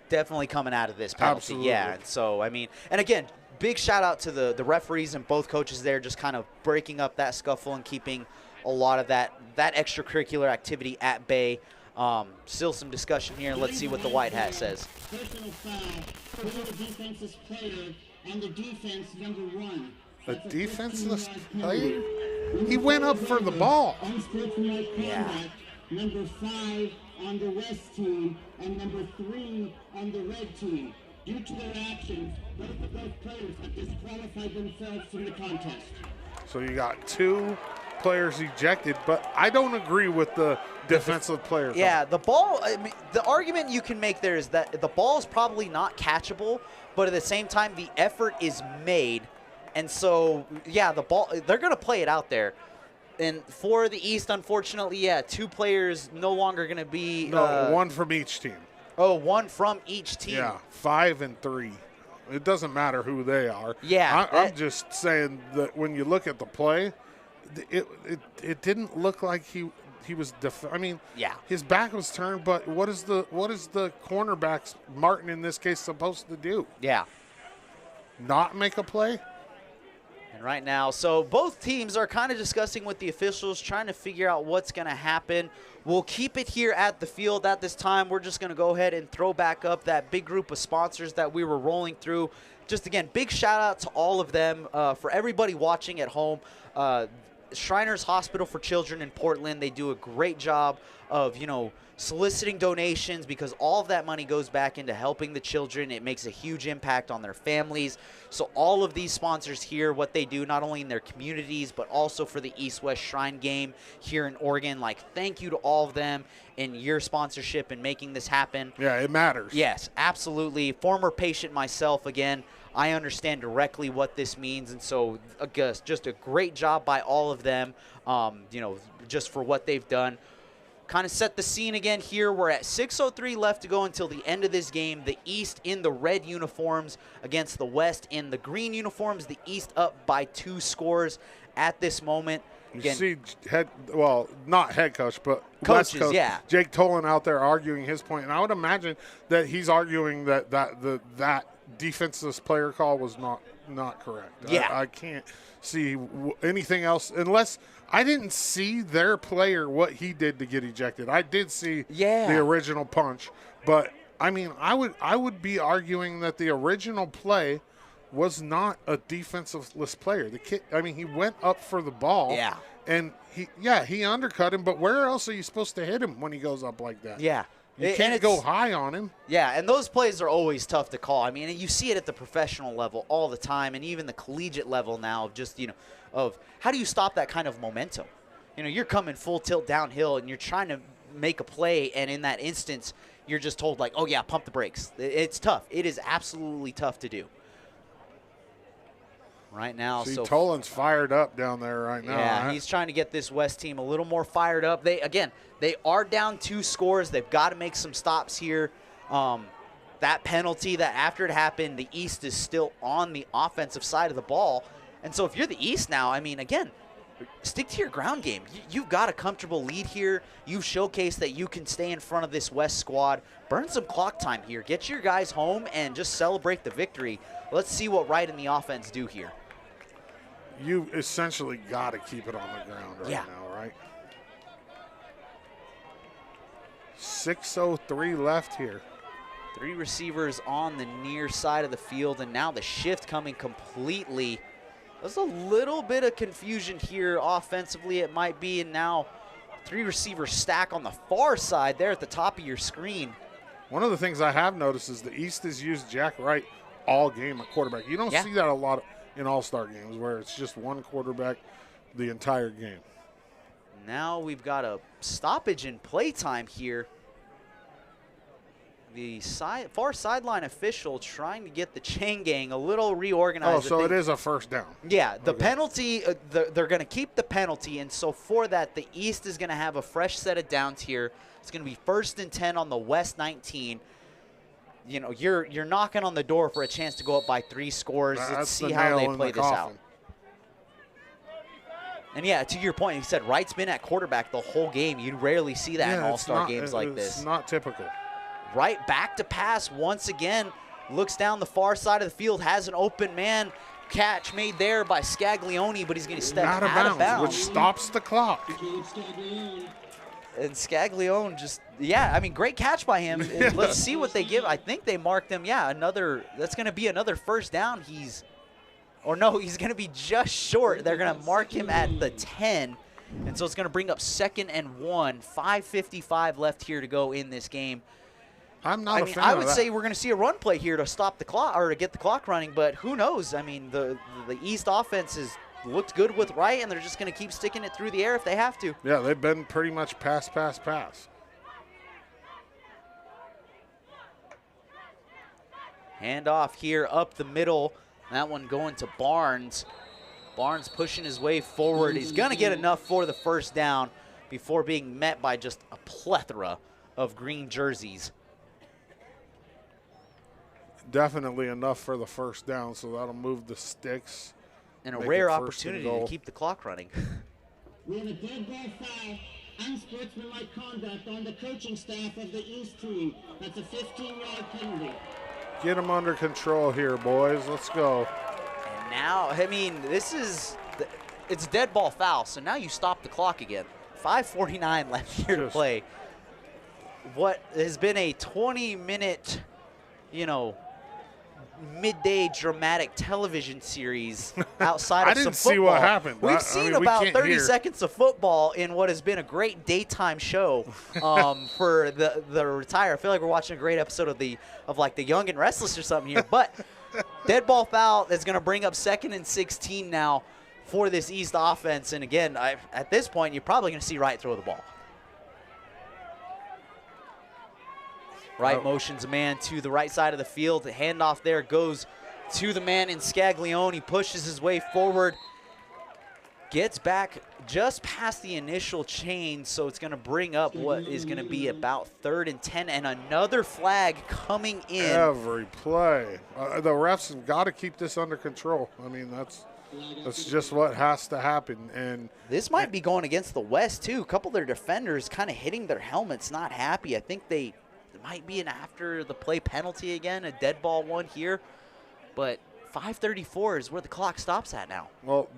definitely coming out of this penalty. Absolutely. Yeah. So I mean, and again, big shout out to the referees and both coaches there, just kind of breaking up that scuffle and keeping a lot of that extracurricular activity at bay. Still some discussion here. Let's see what the white hat says. Personal foul for the defenseless player on the defense, number 1. A defenseless player? He went up for the ball. Unsportsmanlike conduct, number 5 on the West team and number 3 on the Red team. Due to their actions, both of those players have disqualified themselves from the contest. So you got 2 players ejected, but I don't agree with the defensive player. Yeah, the ball, I mean, the argument you can make there is that the ball is probably not catchable, but at the same time, the effort is made. And so, yeah, the ball, they're going to play it out there. And for the East, unfortunately, 2 players no longer going to be. No, 1 from each team. Oh, 1 from each team. Yeah, 5 and 3. It doesn't matter who they are. Yeah. I'm just saying that when you look at the play, it didn't look like he was I mean, his back was turned, but what is the cornerback's, Martin in this case, supposed to do? Yeah. Not make a play? And right now, so both teams are kind of discussing with the officials, trying to figure out what's going to happen. We'll keep it here at the field at this time. We're just going to go ahead and throw back up that big group of sponsors that we were rolling through. Just, again, big shout-out to all of them. For everybody watching at home, Shriners Hospital for Children in Portland, they do a great job of, soliciting donations, because all of that money goes back into helping the children. It makes a huge impact on their families. So all of these sponsors here, what they do, not only in their communities, but also for the East-West Shrine game here in Oregon, thank you to all of them in your sponsorship and making this happen. Yeah, it matters. Yes, absolutely. Former patient myself, again, I understand directly what this means, and so just a great job by all of them, just for what they've done. Kind of set the scene again here. We're at 6:03 left to go until the end of this game. The East in the red uniforms against the West in the green uniforms. The East up by 2 scores at this moment. Again, you see not head coach, but coaches, West coach, Jake Tolan out there arguing his point. And I would imagine that he's arguing that defenseless player call was not correct. Yeah. I can't see anything else unless I didn't see their player, what he did to get ejected. I did see the original punch, but I mean, I would be arguing that the original play was not a defenseless player. The kid, I mean, he went up for the ball. Yeah. And he undercut him, but where else are you supposed to hit him when he goes up like that? Yeah. You can't go high on him. Yeah, and those plays are always tough to call. I mean, you see it at the professional level all the time, and even the collegiate level now of just, of how do you stop that kind of momentum? You're coming full tilt downhill, and you're trying to make a play, and in that instance, you're just told, oh, yeah, pump the brakes. It's tough. It is absolutely tough to do. Right now. See, Tolan's fired up down there right now. Yeah, he's trying to get this West team a little more fired up. They are down 2 scores. They've got to make some stops here. That penalty, that after it happened, the East is still on the offensive side of the ball. And so if you're the East now, I mean, again, stick to your ground game. You've got a comfortable lead here. You've showcased that you can stay in front of this West squad. Burn some clock time here. Get your guys home and just celebrate the victory. Let's see what Wright and the offense do here. You essentially got to keep it on the ground right now, right? 6:03 left here. 3 receivers on the near side of the field, and now the shift coming completely There's a little bit of confusion here offensively. It might be, and now 3 receivers stack on the far side there at the top of your screen. One of the things I have noticed is the East has used Jack Wright all game at quarterback. You don't see that a lot in all-star games where it's just one quarterback the entire game. Now we've got a stoppage in playtime here. The far sideline official trying to get the chain gang a little reorganized. Oh, so it is a first down. Yeah, the penalty, they're going to keep the penalty, and so for that, the East is going to have a fresh set of downs here. It's going to be 1st and 10 on the West 19. You know, you're knocking on the door for a chance to go up by 3 scores. Let's see how they play this out. And yeah, to your point, he said Wright's been at quarterback the whole game. You rarely see that in all-star games like this. It's not typical. Wright back to pass once again. Looks down the far side of the field, has an open man. Catch made there by Scaglione, but he's going to step out of bounds. Which stops the clock. And Scaglione just, I mean, great catch by him. Let's see what they give. I think they marked him, that's going to be another first down. He's going to be just short. They're going to mark him at the 10. And so it's going to bring up 2nd and 1. 5:55 left here to go in this game. I'm not a fan of that. I would say we're going to see a run play here to stop the clock or to get the clock running, but who knows? I mean, the East offense has looked good with Wright, and they're just going to keep sticking it through the air if they have to. Yeah, they've been pretty much pass. Handoff here up the middle. That one going to Barnes. Barnes pushing his way forward. He's going to get enough for the first down before being met by just a plethora of green jerseys. Definitely enough for the first down, so that'll move the sticks. And a rare opportunity to keep the clock running. We have a dead ball foul, unsportsmanlike conduct on the coaching staff of the East team. That's a 15-yard penalty. Get them under control here, boys. Let's go. And now, I mean, it's dead ball foul, so now you stop the clock again. 5:49 left here to play. What has been a 20-minute, midday dramatic television series outside of some football. I didn't see what happened. We've seen about 30 seconds of football in what has been a great daytime show for the retired. I feel like we're watching a great episode of the Young and Restless or something here. But dead ball foul is going to bring up 2nd and 16 now for this East offense. And again, at this point, you're probably going to see Wright throw the ball. Wright motions a man to the right side of the field. The handoff there goes to the man in Scaglione. He pushes his way forward. Gets back just past the initial chain, so it's going to bring up what is going to be about 3rd and 10, and another flag coming in. Every play. The refs have got to keep this under control. I mean, that's just what has to happen. And this might be going against the West, too. A couple of their defenders kind of hitting their helmets, not happy. I think they might be an after the play penalty again, a dead ball one here. But 5:34 is where the clock stops at now. Well,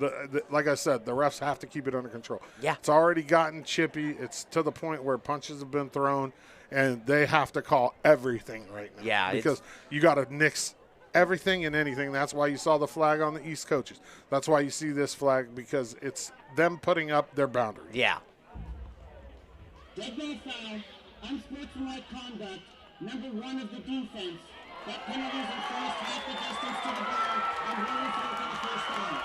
like I said, the refs have to keep it under control. Yeah. It's already gotten chippy. It's to the point where punches have been thrown, and they have to call everything right now. Yeah. Because you got to nix everything and anything. That's why you saw the flag on the East coaches. That's why you see this flag, because it's them putting up their boundary. Yeah. Dead ball foul, unsportsmanlike conduct, number 1 of the defense. That penalty is enforced half the distance to the ball and running for the first down.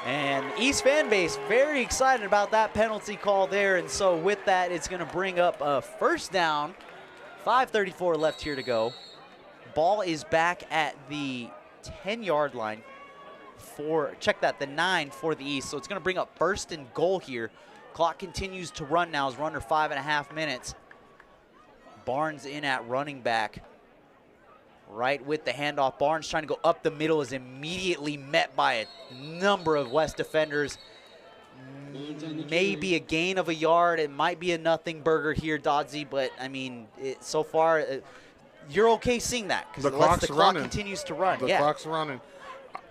And East fan base very excited about that penalty call there. And so with that, it's going to bring up a first down. 5:34 left here to go. Ball is back at the 10-yard line the 9 for the East. So it's going to bring up 1st and goal here. Clock continues to run now as we're under 5.5 minutes. Barnes in at running back. Right with the handoff. Barnes trying to go up the middle, is immediately met by a number of West defenders. Maybe a gain of a yard. It might be a nothing burger here, Dodsey, but I mean, so far, you're okay seeing that because the clock continues to run. The clock's running.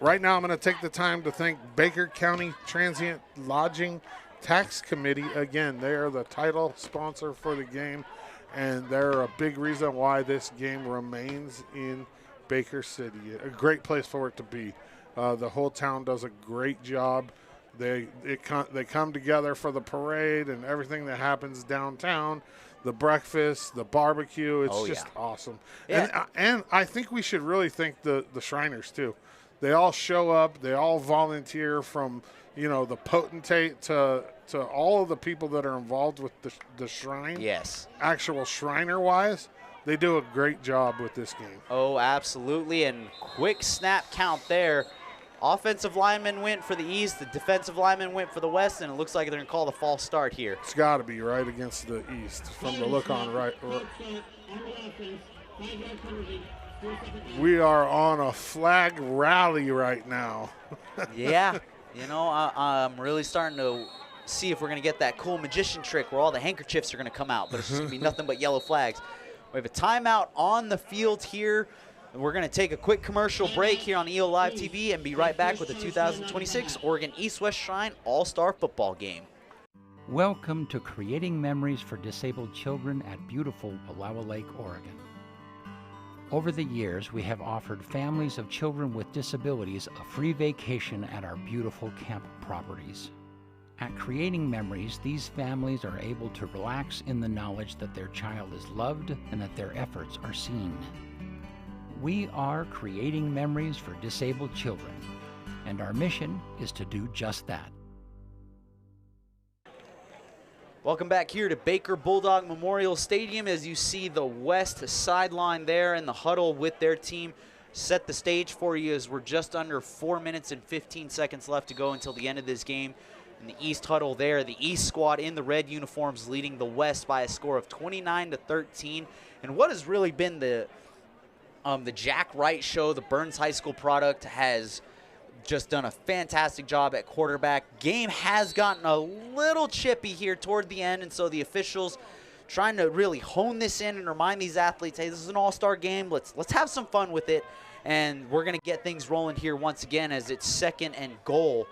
Right now, I'm going to take the time to thank Baker County Transient Lodging Tax Committee. Again, they are the title sponsor for the game, and they're a big reason why this game remains in Baker City, a great place for it to be. The whole town does a great job. They come together for the parade and everything that happens downtown, the breakfast, the barbecue. It's just awesome. Yeah. And I think we should really thank the Shriners too. They all show up. They all volunteer, from the potentate to all of the people that are involved with the shrine. Yes. Actual Shriner wise, they do a great job with this game. Oh, absolutely. And quick snap count there. Offensive lineman went for the East, the defensive lineman went for the West, and it looks like they're going to call the false start here. It's got to be right against the East from the look on right. We are on a flag rally right now. Yeah. I'm really starting to see if we're going to get that cool magician trick where all the handkerchiefs are going to come out, but it's just going to be nothing but yellow flags. We have a timeout on the field here. We're going to take a quick commercial break here on EO Live TV and be right back with the 2026 Oregon East-West Shrine All-Star Football Game. Welcome to Creating Memories for Disabled Children at beautiful Wallowa Lake, Oregon. Over the years, we have offered families of children with disabilities a free vacation at our beautiful camp properties. At Creating Memories, these families are able to relax in the knowledge that their child is loved and that their efforts are seen. We are creating memories for disabled children, and our mission is to do just that. Welcome back here to Baker Bulldog Memorial Stadium. As you see the west sideline there in the huddle with their team, set the stage for you as we're just under 4 minutes and 15 seconds left to go until the end of this game. In the East huddle there, the East squad in the red uniforms leading the West by a score of 29-13. And what has really been the Jack Wright show, the Burns High School product, has just done a fantastic job at quarterback. Game has gotten a little chippy here toward the end, and so the officials trying to really hone this in and remind these athletes, hey, this is an all-star game. Let's have some fun with it, and we're going to get things rolling here once again as it's 2nd and goal.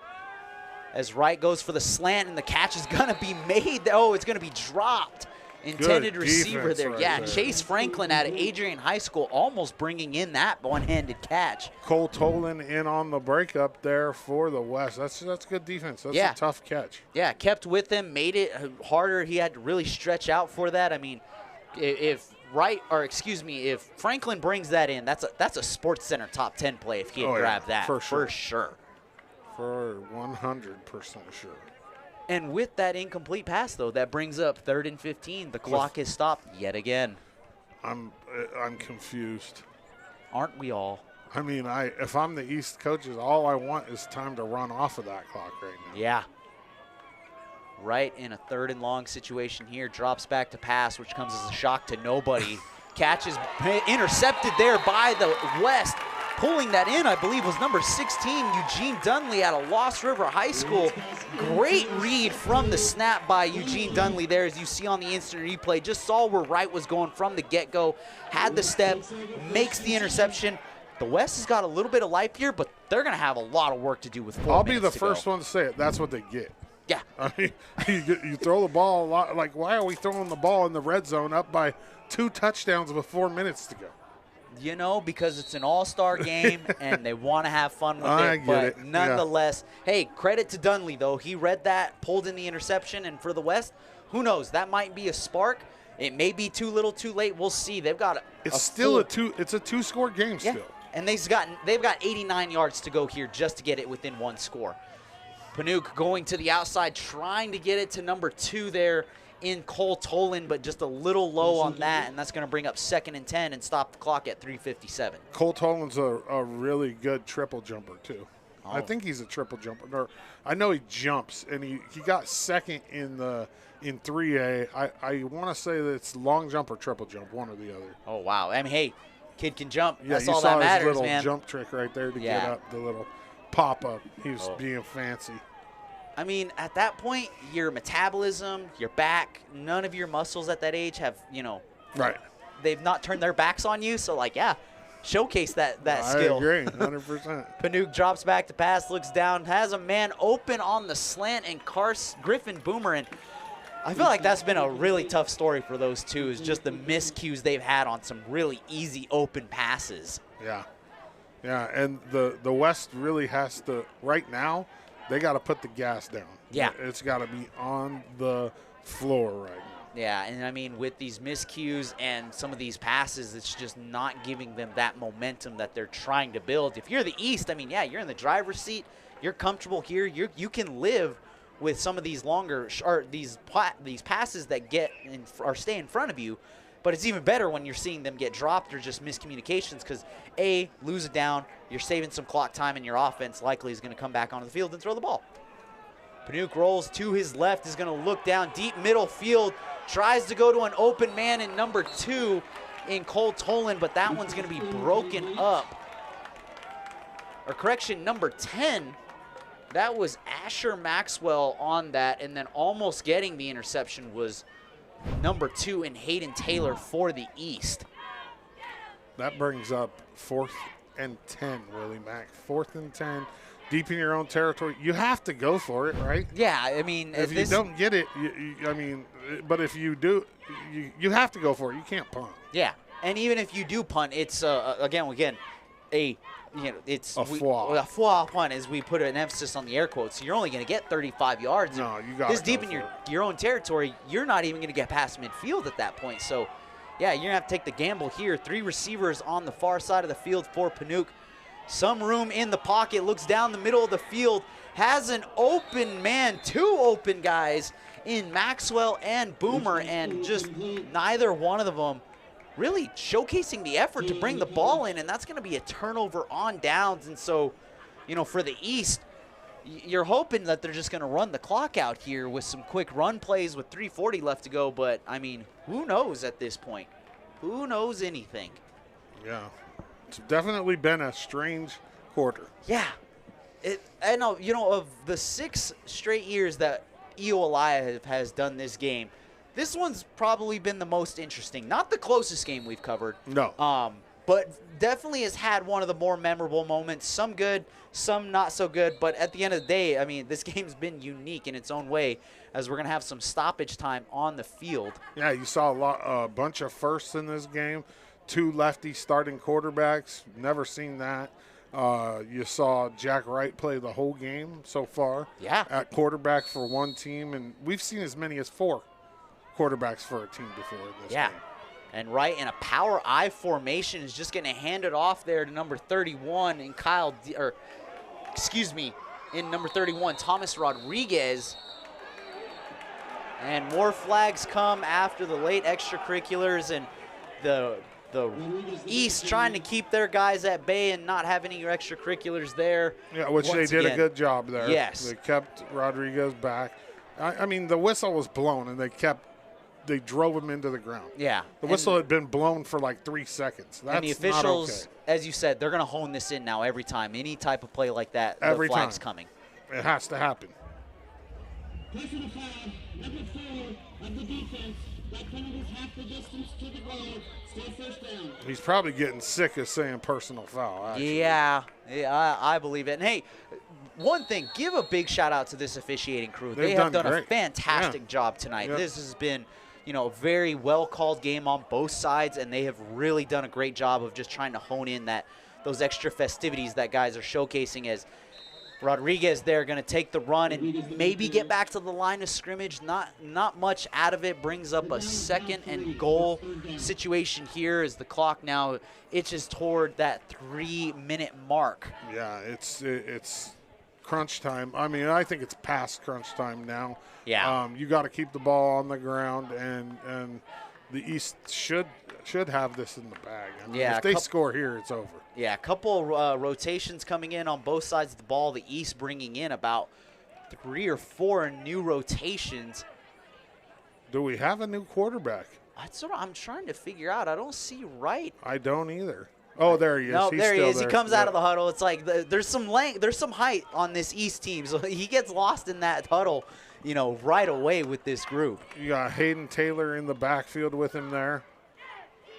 As Wright goes for the slant, and the catch is going to be made. Oh, it's going to be dropped. Intended receiver there. There. Chase Franklin out of Adrian High School almost bringing in that one-handed catch. Cole Tolan in on the breakup there for the West. That's good defense. That's a tough catch. Yeah, kept with him, made it harder. He had to really stretch out for that. I mean, if Franklin brings that in, that's a Sports Center top 10 play if he had grabbed that. For sure. For 100% sure. And with that incomplete pass, though, that brings up 3rd and 15. The clock is stopped yet again. I'm confused. Aren't we all? I mean, if I'm the East coaches, all I want is time to run off of that clock right now. Yeah. Right in a 3rd and long situation here. Drops back to pass, which comes as a shock to nobody. Catch is intercepted there by the West. Pulling that in, I believe, was number 16, Eugene Dunley out of Lost River High School. Great read from the snap by Eugene Dunley there, as you see on the instant replay. Just saw where Wright was going from the get-go, had the step, makes the interception. The West has got a little bit of life here, but they're going to have a lot of work to do with 4 minutes I'll be the to first go. one to say it. That's what they get. Yeah. I mean, you throw the ball a lot. Like, why are we throwing the ball in the red zone up by 2 touchdowns with 4 minutes to go? Because it's an all-star game and they want to have fun with it. But nonetheless, hey, credit to Dunley, though. He read that, pulled in the interception, and for the West, who knows? That might be a spark. It may be too little too late. We'll see. They've got it's a 2-score game still. And they've got 89 yards to go here just to get it within 1 score. Panook going to the outside, trying to get it to number 2 there in Cole Tolan, but just a little low on that, and that's going to bring up 2nd and 10 and stop the clock at 3:57. Cole Tolan's a really good triple jumper, too. Oh. I think he's a triple jumper. I know he jumps, and he got 2nd in 3A. I want to say that it's long jump or triple jump, one or the other. Oh, wow. I mean, hey, kid can jump. Yeah, that's all that matters, his little man. Jump trick right there to get up, the little pop-up. He was being fancy. I mean, at that point, your metabolism, your back, none of your muscles at that age have, right. They've not turned their backs on you. So, showcase that skill. I agree, 100%. Panook drops back to pass, looks down, has a man open on the slant, and Griffin Boomer. And I feel like that's been a really tough story for those two, is just the miscues they've had on some really easy open passes. Yeah. Yeah, and the West really has to, right now, they got to put the gas down. Yeah. It's got to be on the floor right now. Yeah, and I mean, with these miscues and some of these passes, it's just not giving them that momentum that they're trying to build. If you're the East, I mean, yeah, you're in the driver's seat. You're comfortable here. You can live with some of these longer or these passes that get in, or stay in front of you. But it's even better when you're seeing them get dropped or just miscommunications because, A, lose it down, you're saving some clock time, and your offense likely is going to come back onto the field and throw the ball. Panook rolls to his left, is going to look down deep middle field, tries to go to an open man in number 2 in Cole Tolan, but that one's going to be broken up. Or correction, number 10, that was Asher Maxwell on that, and then almost getting the interception was number 2 in Hayden Taylor for the East. That brings up 4th and 10, Willie Mack. 4th and 10, deep in your own territory. You have to go for it, right? Yeah, I mean, if you don't get it, but if you do, you have to go for it. You can't punt. Yeah, and even if you do punt, it's again it's a foie punt, as we put an emphasis on the air quotes. So you're only going to get 35 yards. No, you got this deep in your own territory. You're not even going to get past midfield at that point. So, yeah, you're going to have to take the gamble here. 3 receivers on the far side of the field for Panook. Some room in the pocket. Looks down the middle of the field. Has an open man, 2 open guys in Maxwell and Boomer, and just neither one of them really showcasing the effort to bring the ball in, and that's going to be a turnover on downs. And so, for the East, you're hoping that they're just going to run the clock out here with some quick run plays with 3:40 left to go. But, I mean, who knows at this point? Who knows anything? Yeah. It's definitely been a strange quarter. Yeah. I know, of the 6 straight years that EOLI has done this game, this one's probably been the most interesting. Not the closest game we've covered. No. But definitely has had one of the more memorable moments. Some good, some not so good. But at the end of the day, I mean, this game's been unique in its own way, as we're going to have some stoppage time on the field. Yeah, you saw a bunch of firsts in this game. 2 lefty starting quarterbacks. Never seen that. You saw Jack Wright play the whole game so far. Yeah. At quarterback for one team. And we've seen as many as 4 quarterbacks for a team before in this game. And Wright in a power I formation is just going to hand it off there to number 31 and in number 31, Thomas Rodriguez. And more flags come after the late extracurriculars, and the East trying to keep their guys at bay and not have any extracurriculars there. Yeah, which they did a good job there. Yes. They kept Rodriguez back. I mean, the whistle was blown, and they drove him into the ground. Yeah. The whistle had been blown for like 3 seconds. That's and the officials, not okay. as you said, they're going to hone this in now every time. Any type of play like that, every the flag's time. coming. It has to happen. Personal foul, number 4 of the defense. That penalty is half the distance to the goal. Still first down. He's probably getting sick of saying personal foul, actually. Yeah, I believe it. And, hey, one thing, give a big shout-out to this officiating crew. They have done a fantastic job tonight. Yep. This has been, a very well-called game on both sides, and they have really done a great job of just trying to hone in those extra festivities that guys are showcasing, as Rodriguez there going to take the run and maybe get back to the line of scrimmage. Not much out of it. Brings up a 2nd and goal situation here as the clock now itches toward that 3-minute mark. Yeah, it's crunch time. I mean, I think it's past crunch time now. Yeah. You got to keep the ball on the ground, and the East should have this in the bag. I mean, if they score here, it's over. Yeah, a couple rotations coming in on both sides of the ball. The East bringing in about 3 or 4 new rotations. Do we have a new quarterback? That's what I'm trying to figure out. I don't see Wright. I don't either. Oh, there he is. No, He's there he still is. There. He comes out of the huddle. It's like there's some length, there's some height on this East team, so he gets lost in that huddle, right away with this group. You got Hayden Taylor in the backfield with him there.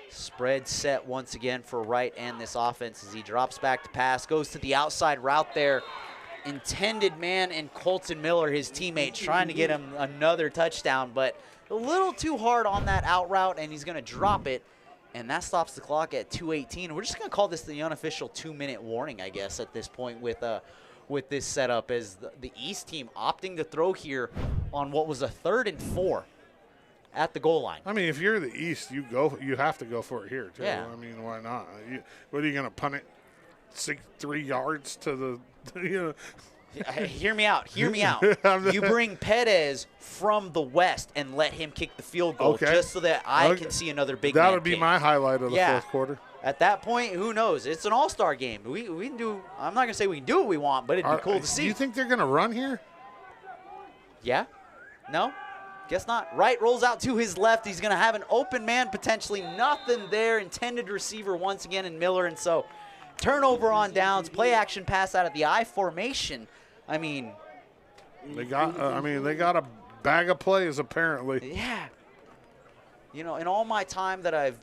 Spread set once again for Wright and this offense as he drops back to pass, goes to the outside route there. intended man and Colton Miller, his teammate, trying to get him another touchdown, but a little too hard on that out route, and he's going to drop it, and that stops the clock at 2:18. We're just going to call this the unofficial 2-minute warning, I guess, at this point with this setup, as the East team opting to throw here on what was a 3rd and 4 at the goal line. I mean, if you're the East, you have to go for it here, too. Yeah. I mean, why not? What are you going to punt it 3 yards to the Hear me out. Hear me out. You bring Perez from the west and let him kick the field goal just so that I can see another big man That would be kick. my highlight of the fourth quarter. At that point, who knows? It's an all-star game. We can do. I'm not gonna say we can do what we want, but it'd be cool to see. Do you think they're gonna run here? Yeah. No. Guess not. Wright rolls out to his left. He's gonna have an open man potentially. Nothing there. Intended receiver once again in Miller, and so turnover on downs. Play action pass out of the I formation. I mean, they got. They got a bag of plays apparently. Yeah. You know, in all my time that I've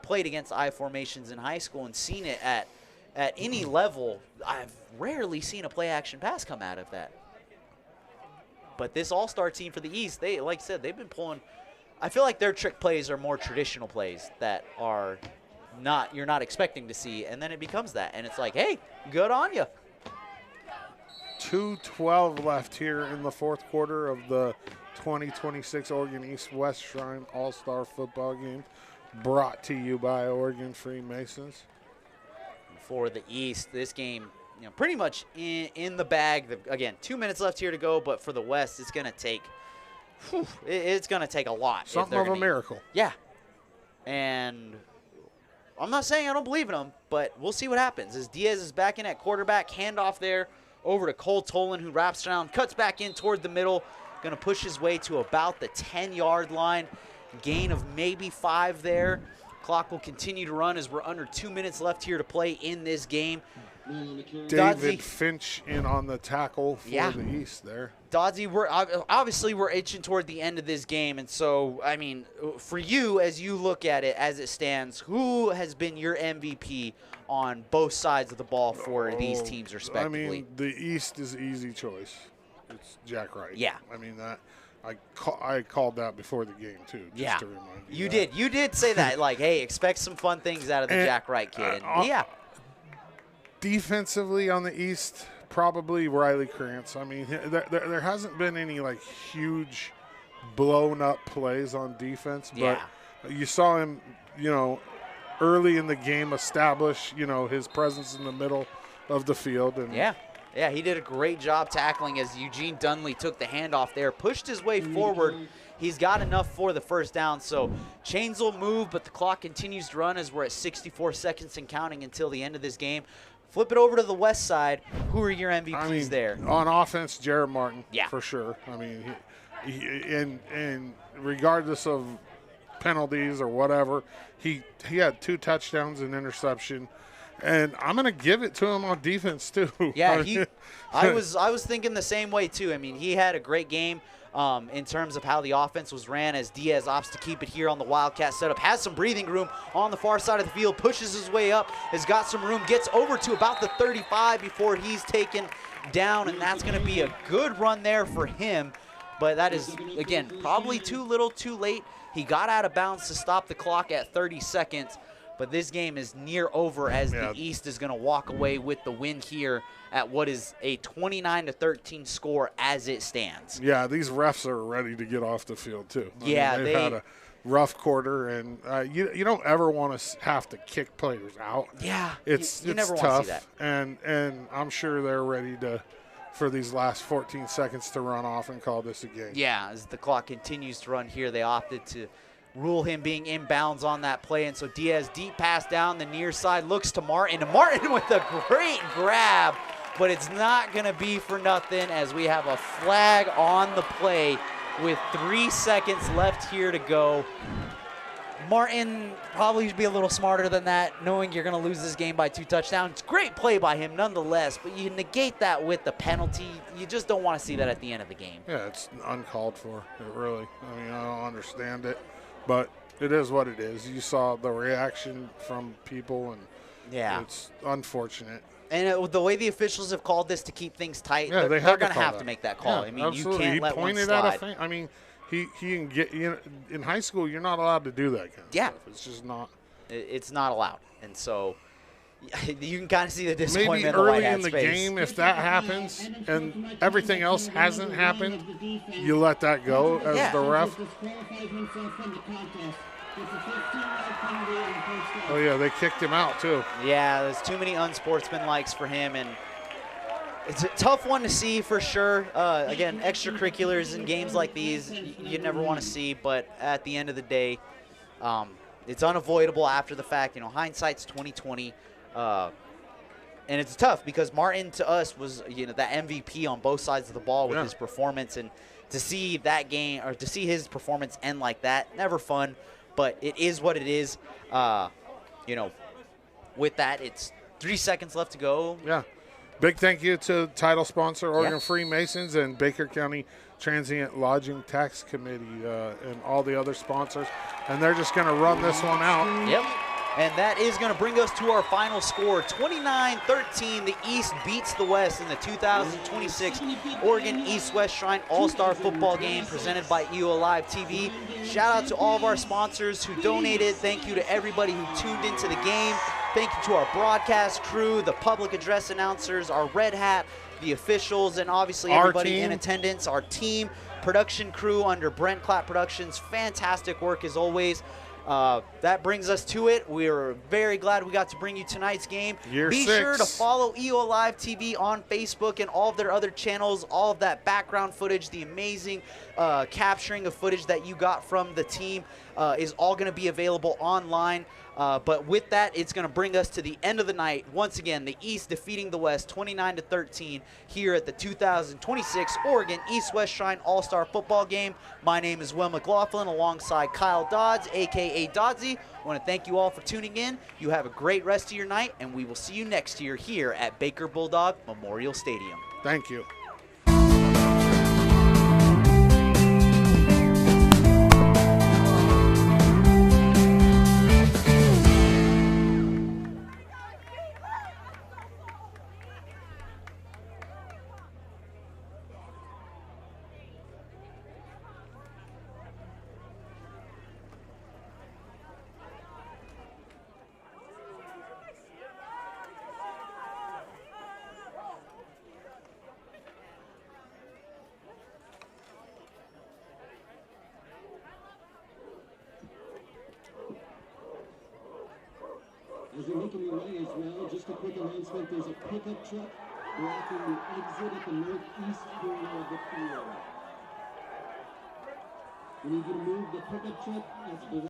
played against I formations in high school and seen it at any level, I've rarely seen a play action pass come out of that. But this all-star team for the East, they, like I said, they've been pulling. I feel like their trick plays are more traditional plays that are you're not expecting to see, and then it becomes that, and it's like, hey, good on you. 2:12 left here in the fourth quarter of the 2026 Oregon East-West Shrine All-Star Football Game, brought to you by Oregon Freemasons. For the East, this game, pretty much in the bag. Again, 2 minutes left here to go, but for the West, it's going to take it's going to take a lot. Something of a miracle. Yeah. And I'm not saying I don't believe in them, but we'll see what happens. As Diaz is back in at quarterback, handoff there over to Cole Tolan, who wraps around, cuts back in toward the middle, going to push his way to about the 10-yard line. Gain of maybe 5 there. Clock will continue to run as we're under 2 minutes left here to play in this game. David Finch in on the tackle for the East there. Dodzy, we're itching toward the end of this game, and so, I mean, for you, as you look at it as it stands, who has been your MVP on both sides of the ball for these teams respectively? I mean, the East is an easy choice. It's Jack Wright. Yeah. I mean, that I called that before the game, too, just to remind you. You did say that, like, hey, expect some fun things out of the Jack Wright kid. And defensively on the East, probably Riley Krantz. I mean, there hasn't been any, like, huge blown-up plays on defense, but you saw him, early in the game establish, his presence in the middle of the field. And Yeah, he did a great job tackling as Eugene Dunley took the handoff there, pushed his way forward. He's got enough for the first down, so chains will move, but the clock continues to run as we're at 64 seconds and counting until the end of this game. Flip it over to the west side. Who are your MVPs there? On offense, Jared Martin, for sure. I mean, and regardless of penalties or whatever, he had 2 touchdowns and interception. And I'm going to give it to him on defense, too. Yeah, I was thinking the same way, too. I mean, he had a great game in terms of how the offense was ran as Diaz opts to keep it here on the Wildcat setup. Has some breathing room on the far side of the field, pushes his way up, has got some room, gets over to about the 35 before he's taken down, and that's going to be a good run there for him. But that is, again, probably too little, too late. He got out of bounds to stop the clock at 30 seconds. But this game is near over as the East is going to walk away with the win here at what is a 29-13 score as it stands. Yeah, these refs are ready to get off the field, too. They've had a rough quarter, and you don't ever want to have to kick players out. Yeah, it's never tough, want to see that. And I'm sure they're ready for these last 14 seconds to run off and call this a game. Yeah, as the clock continues to run here, they opted to rule him being inbounds on that play. And so Diaz, deep pass down the near side, looks to Martin. And Martin with a great grab, but it's not going to be for nothing as we have a flag on the play with 3 seconds left here to go. Martin probably should be a little smarter than that, knowing you're going to lose this game by 2 touchdowns. Great play by him nonetheless, but you negate that with the penalty. You just don't want to see that at the end of the game. Yeah, it's uncalled for, really. I mean, I don't understand it. But it is what it is. You saw the reaction from people, and Yeah. It's unfortunate. And the way the officials have called this to keep things tight, Yeah, they're going to have to make that call. Yeah, I mean, absolutely. you can't let one pointed slide. at a I mean, he can get in high school. You're not allowed to do that kind of stuff. It's just not. It's not allowed, and so you can kind of see the Maybe disappointment early in in the face. game, if that happens and everything else hasn't happened, you let that go as the ref. Oh yeah, they kicked him out too. Yeah, there's too many unsportsmanlikes for him, and it's a tough one to see for sure. Again, extracurriculars in games like these, you never want to see, but at the end of the day, it's unavoidable after the fact. You know, hindsight's 20/20, and it's tough because Martin to us was, you know, that MVP on both sides of the ball with his performance, and to see that game or to see his performance end like that, never fun. But it is what it is. You know, with that, it's 3 seconds left to go. Yeah. Big thank you to title sponsor Oregon Freemasons and Baker County Transient Lodging Tax Committee and all the other sponsors. And they're just going to run this one out. Yep. And that is going to bring us to our final score. 29-13, the East beats the West in the 2026 Oregon East-West Shrine All-Star Football Game presented by EO Live TV. Shout out to all of our sponsors who donated. Thank you to everybody who tuned into the game. Thank you to our broadcast crew, the public address announcers, our Red Hat, the officials, and obviously everybody in attendance, our team, production crew under Brent Clapp Productions. Fantastic work as always. That brings us to it. We're very glad we got to bring you tonight's game. Be sure to follow EO Live TV on Facebook and all of their other channels. All of that background footage, the amazing capturing of footage that you got from the team is all going to be available online. But with that, it's going to bring us to the end of the night. Once again, the East defeating the West 29-13 here at the 2026 Oregon East-West Shrine All-Star Football Game. My name is Will McLaughlin alongside Kyle Dodds, a.k.a. Doddsy. I want to thank you all for tuning in. You have a great rest of your night, and we will see you next year here at Baker Bulldog Memorial Stadium. Thank you. As you're making your way as well, just a quick announcement, there's a pickup truck blocking the exit at the northeast corner of the field. We need you to move the pickup truck.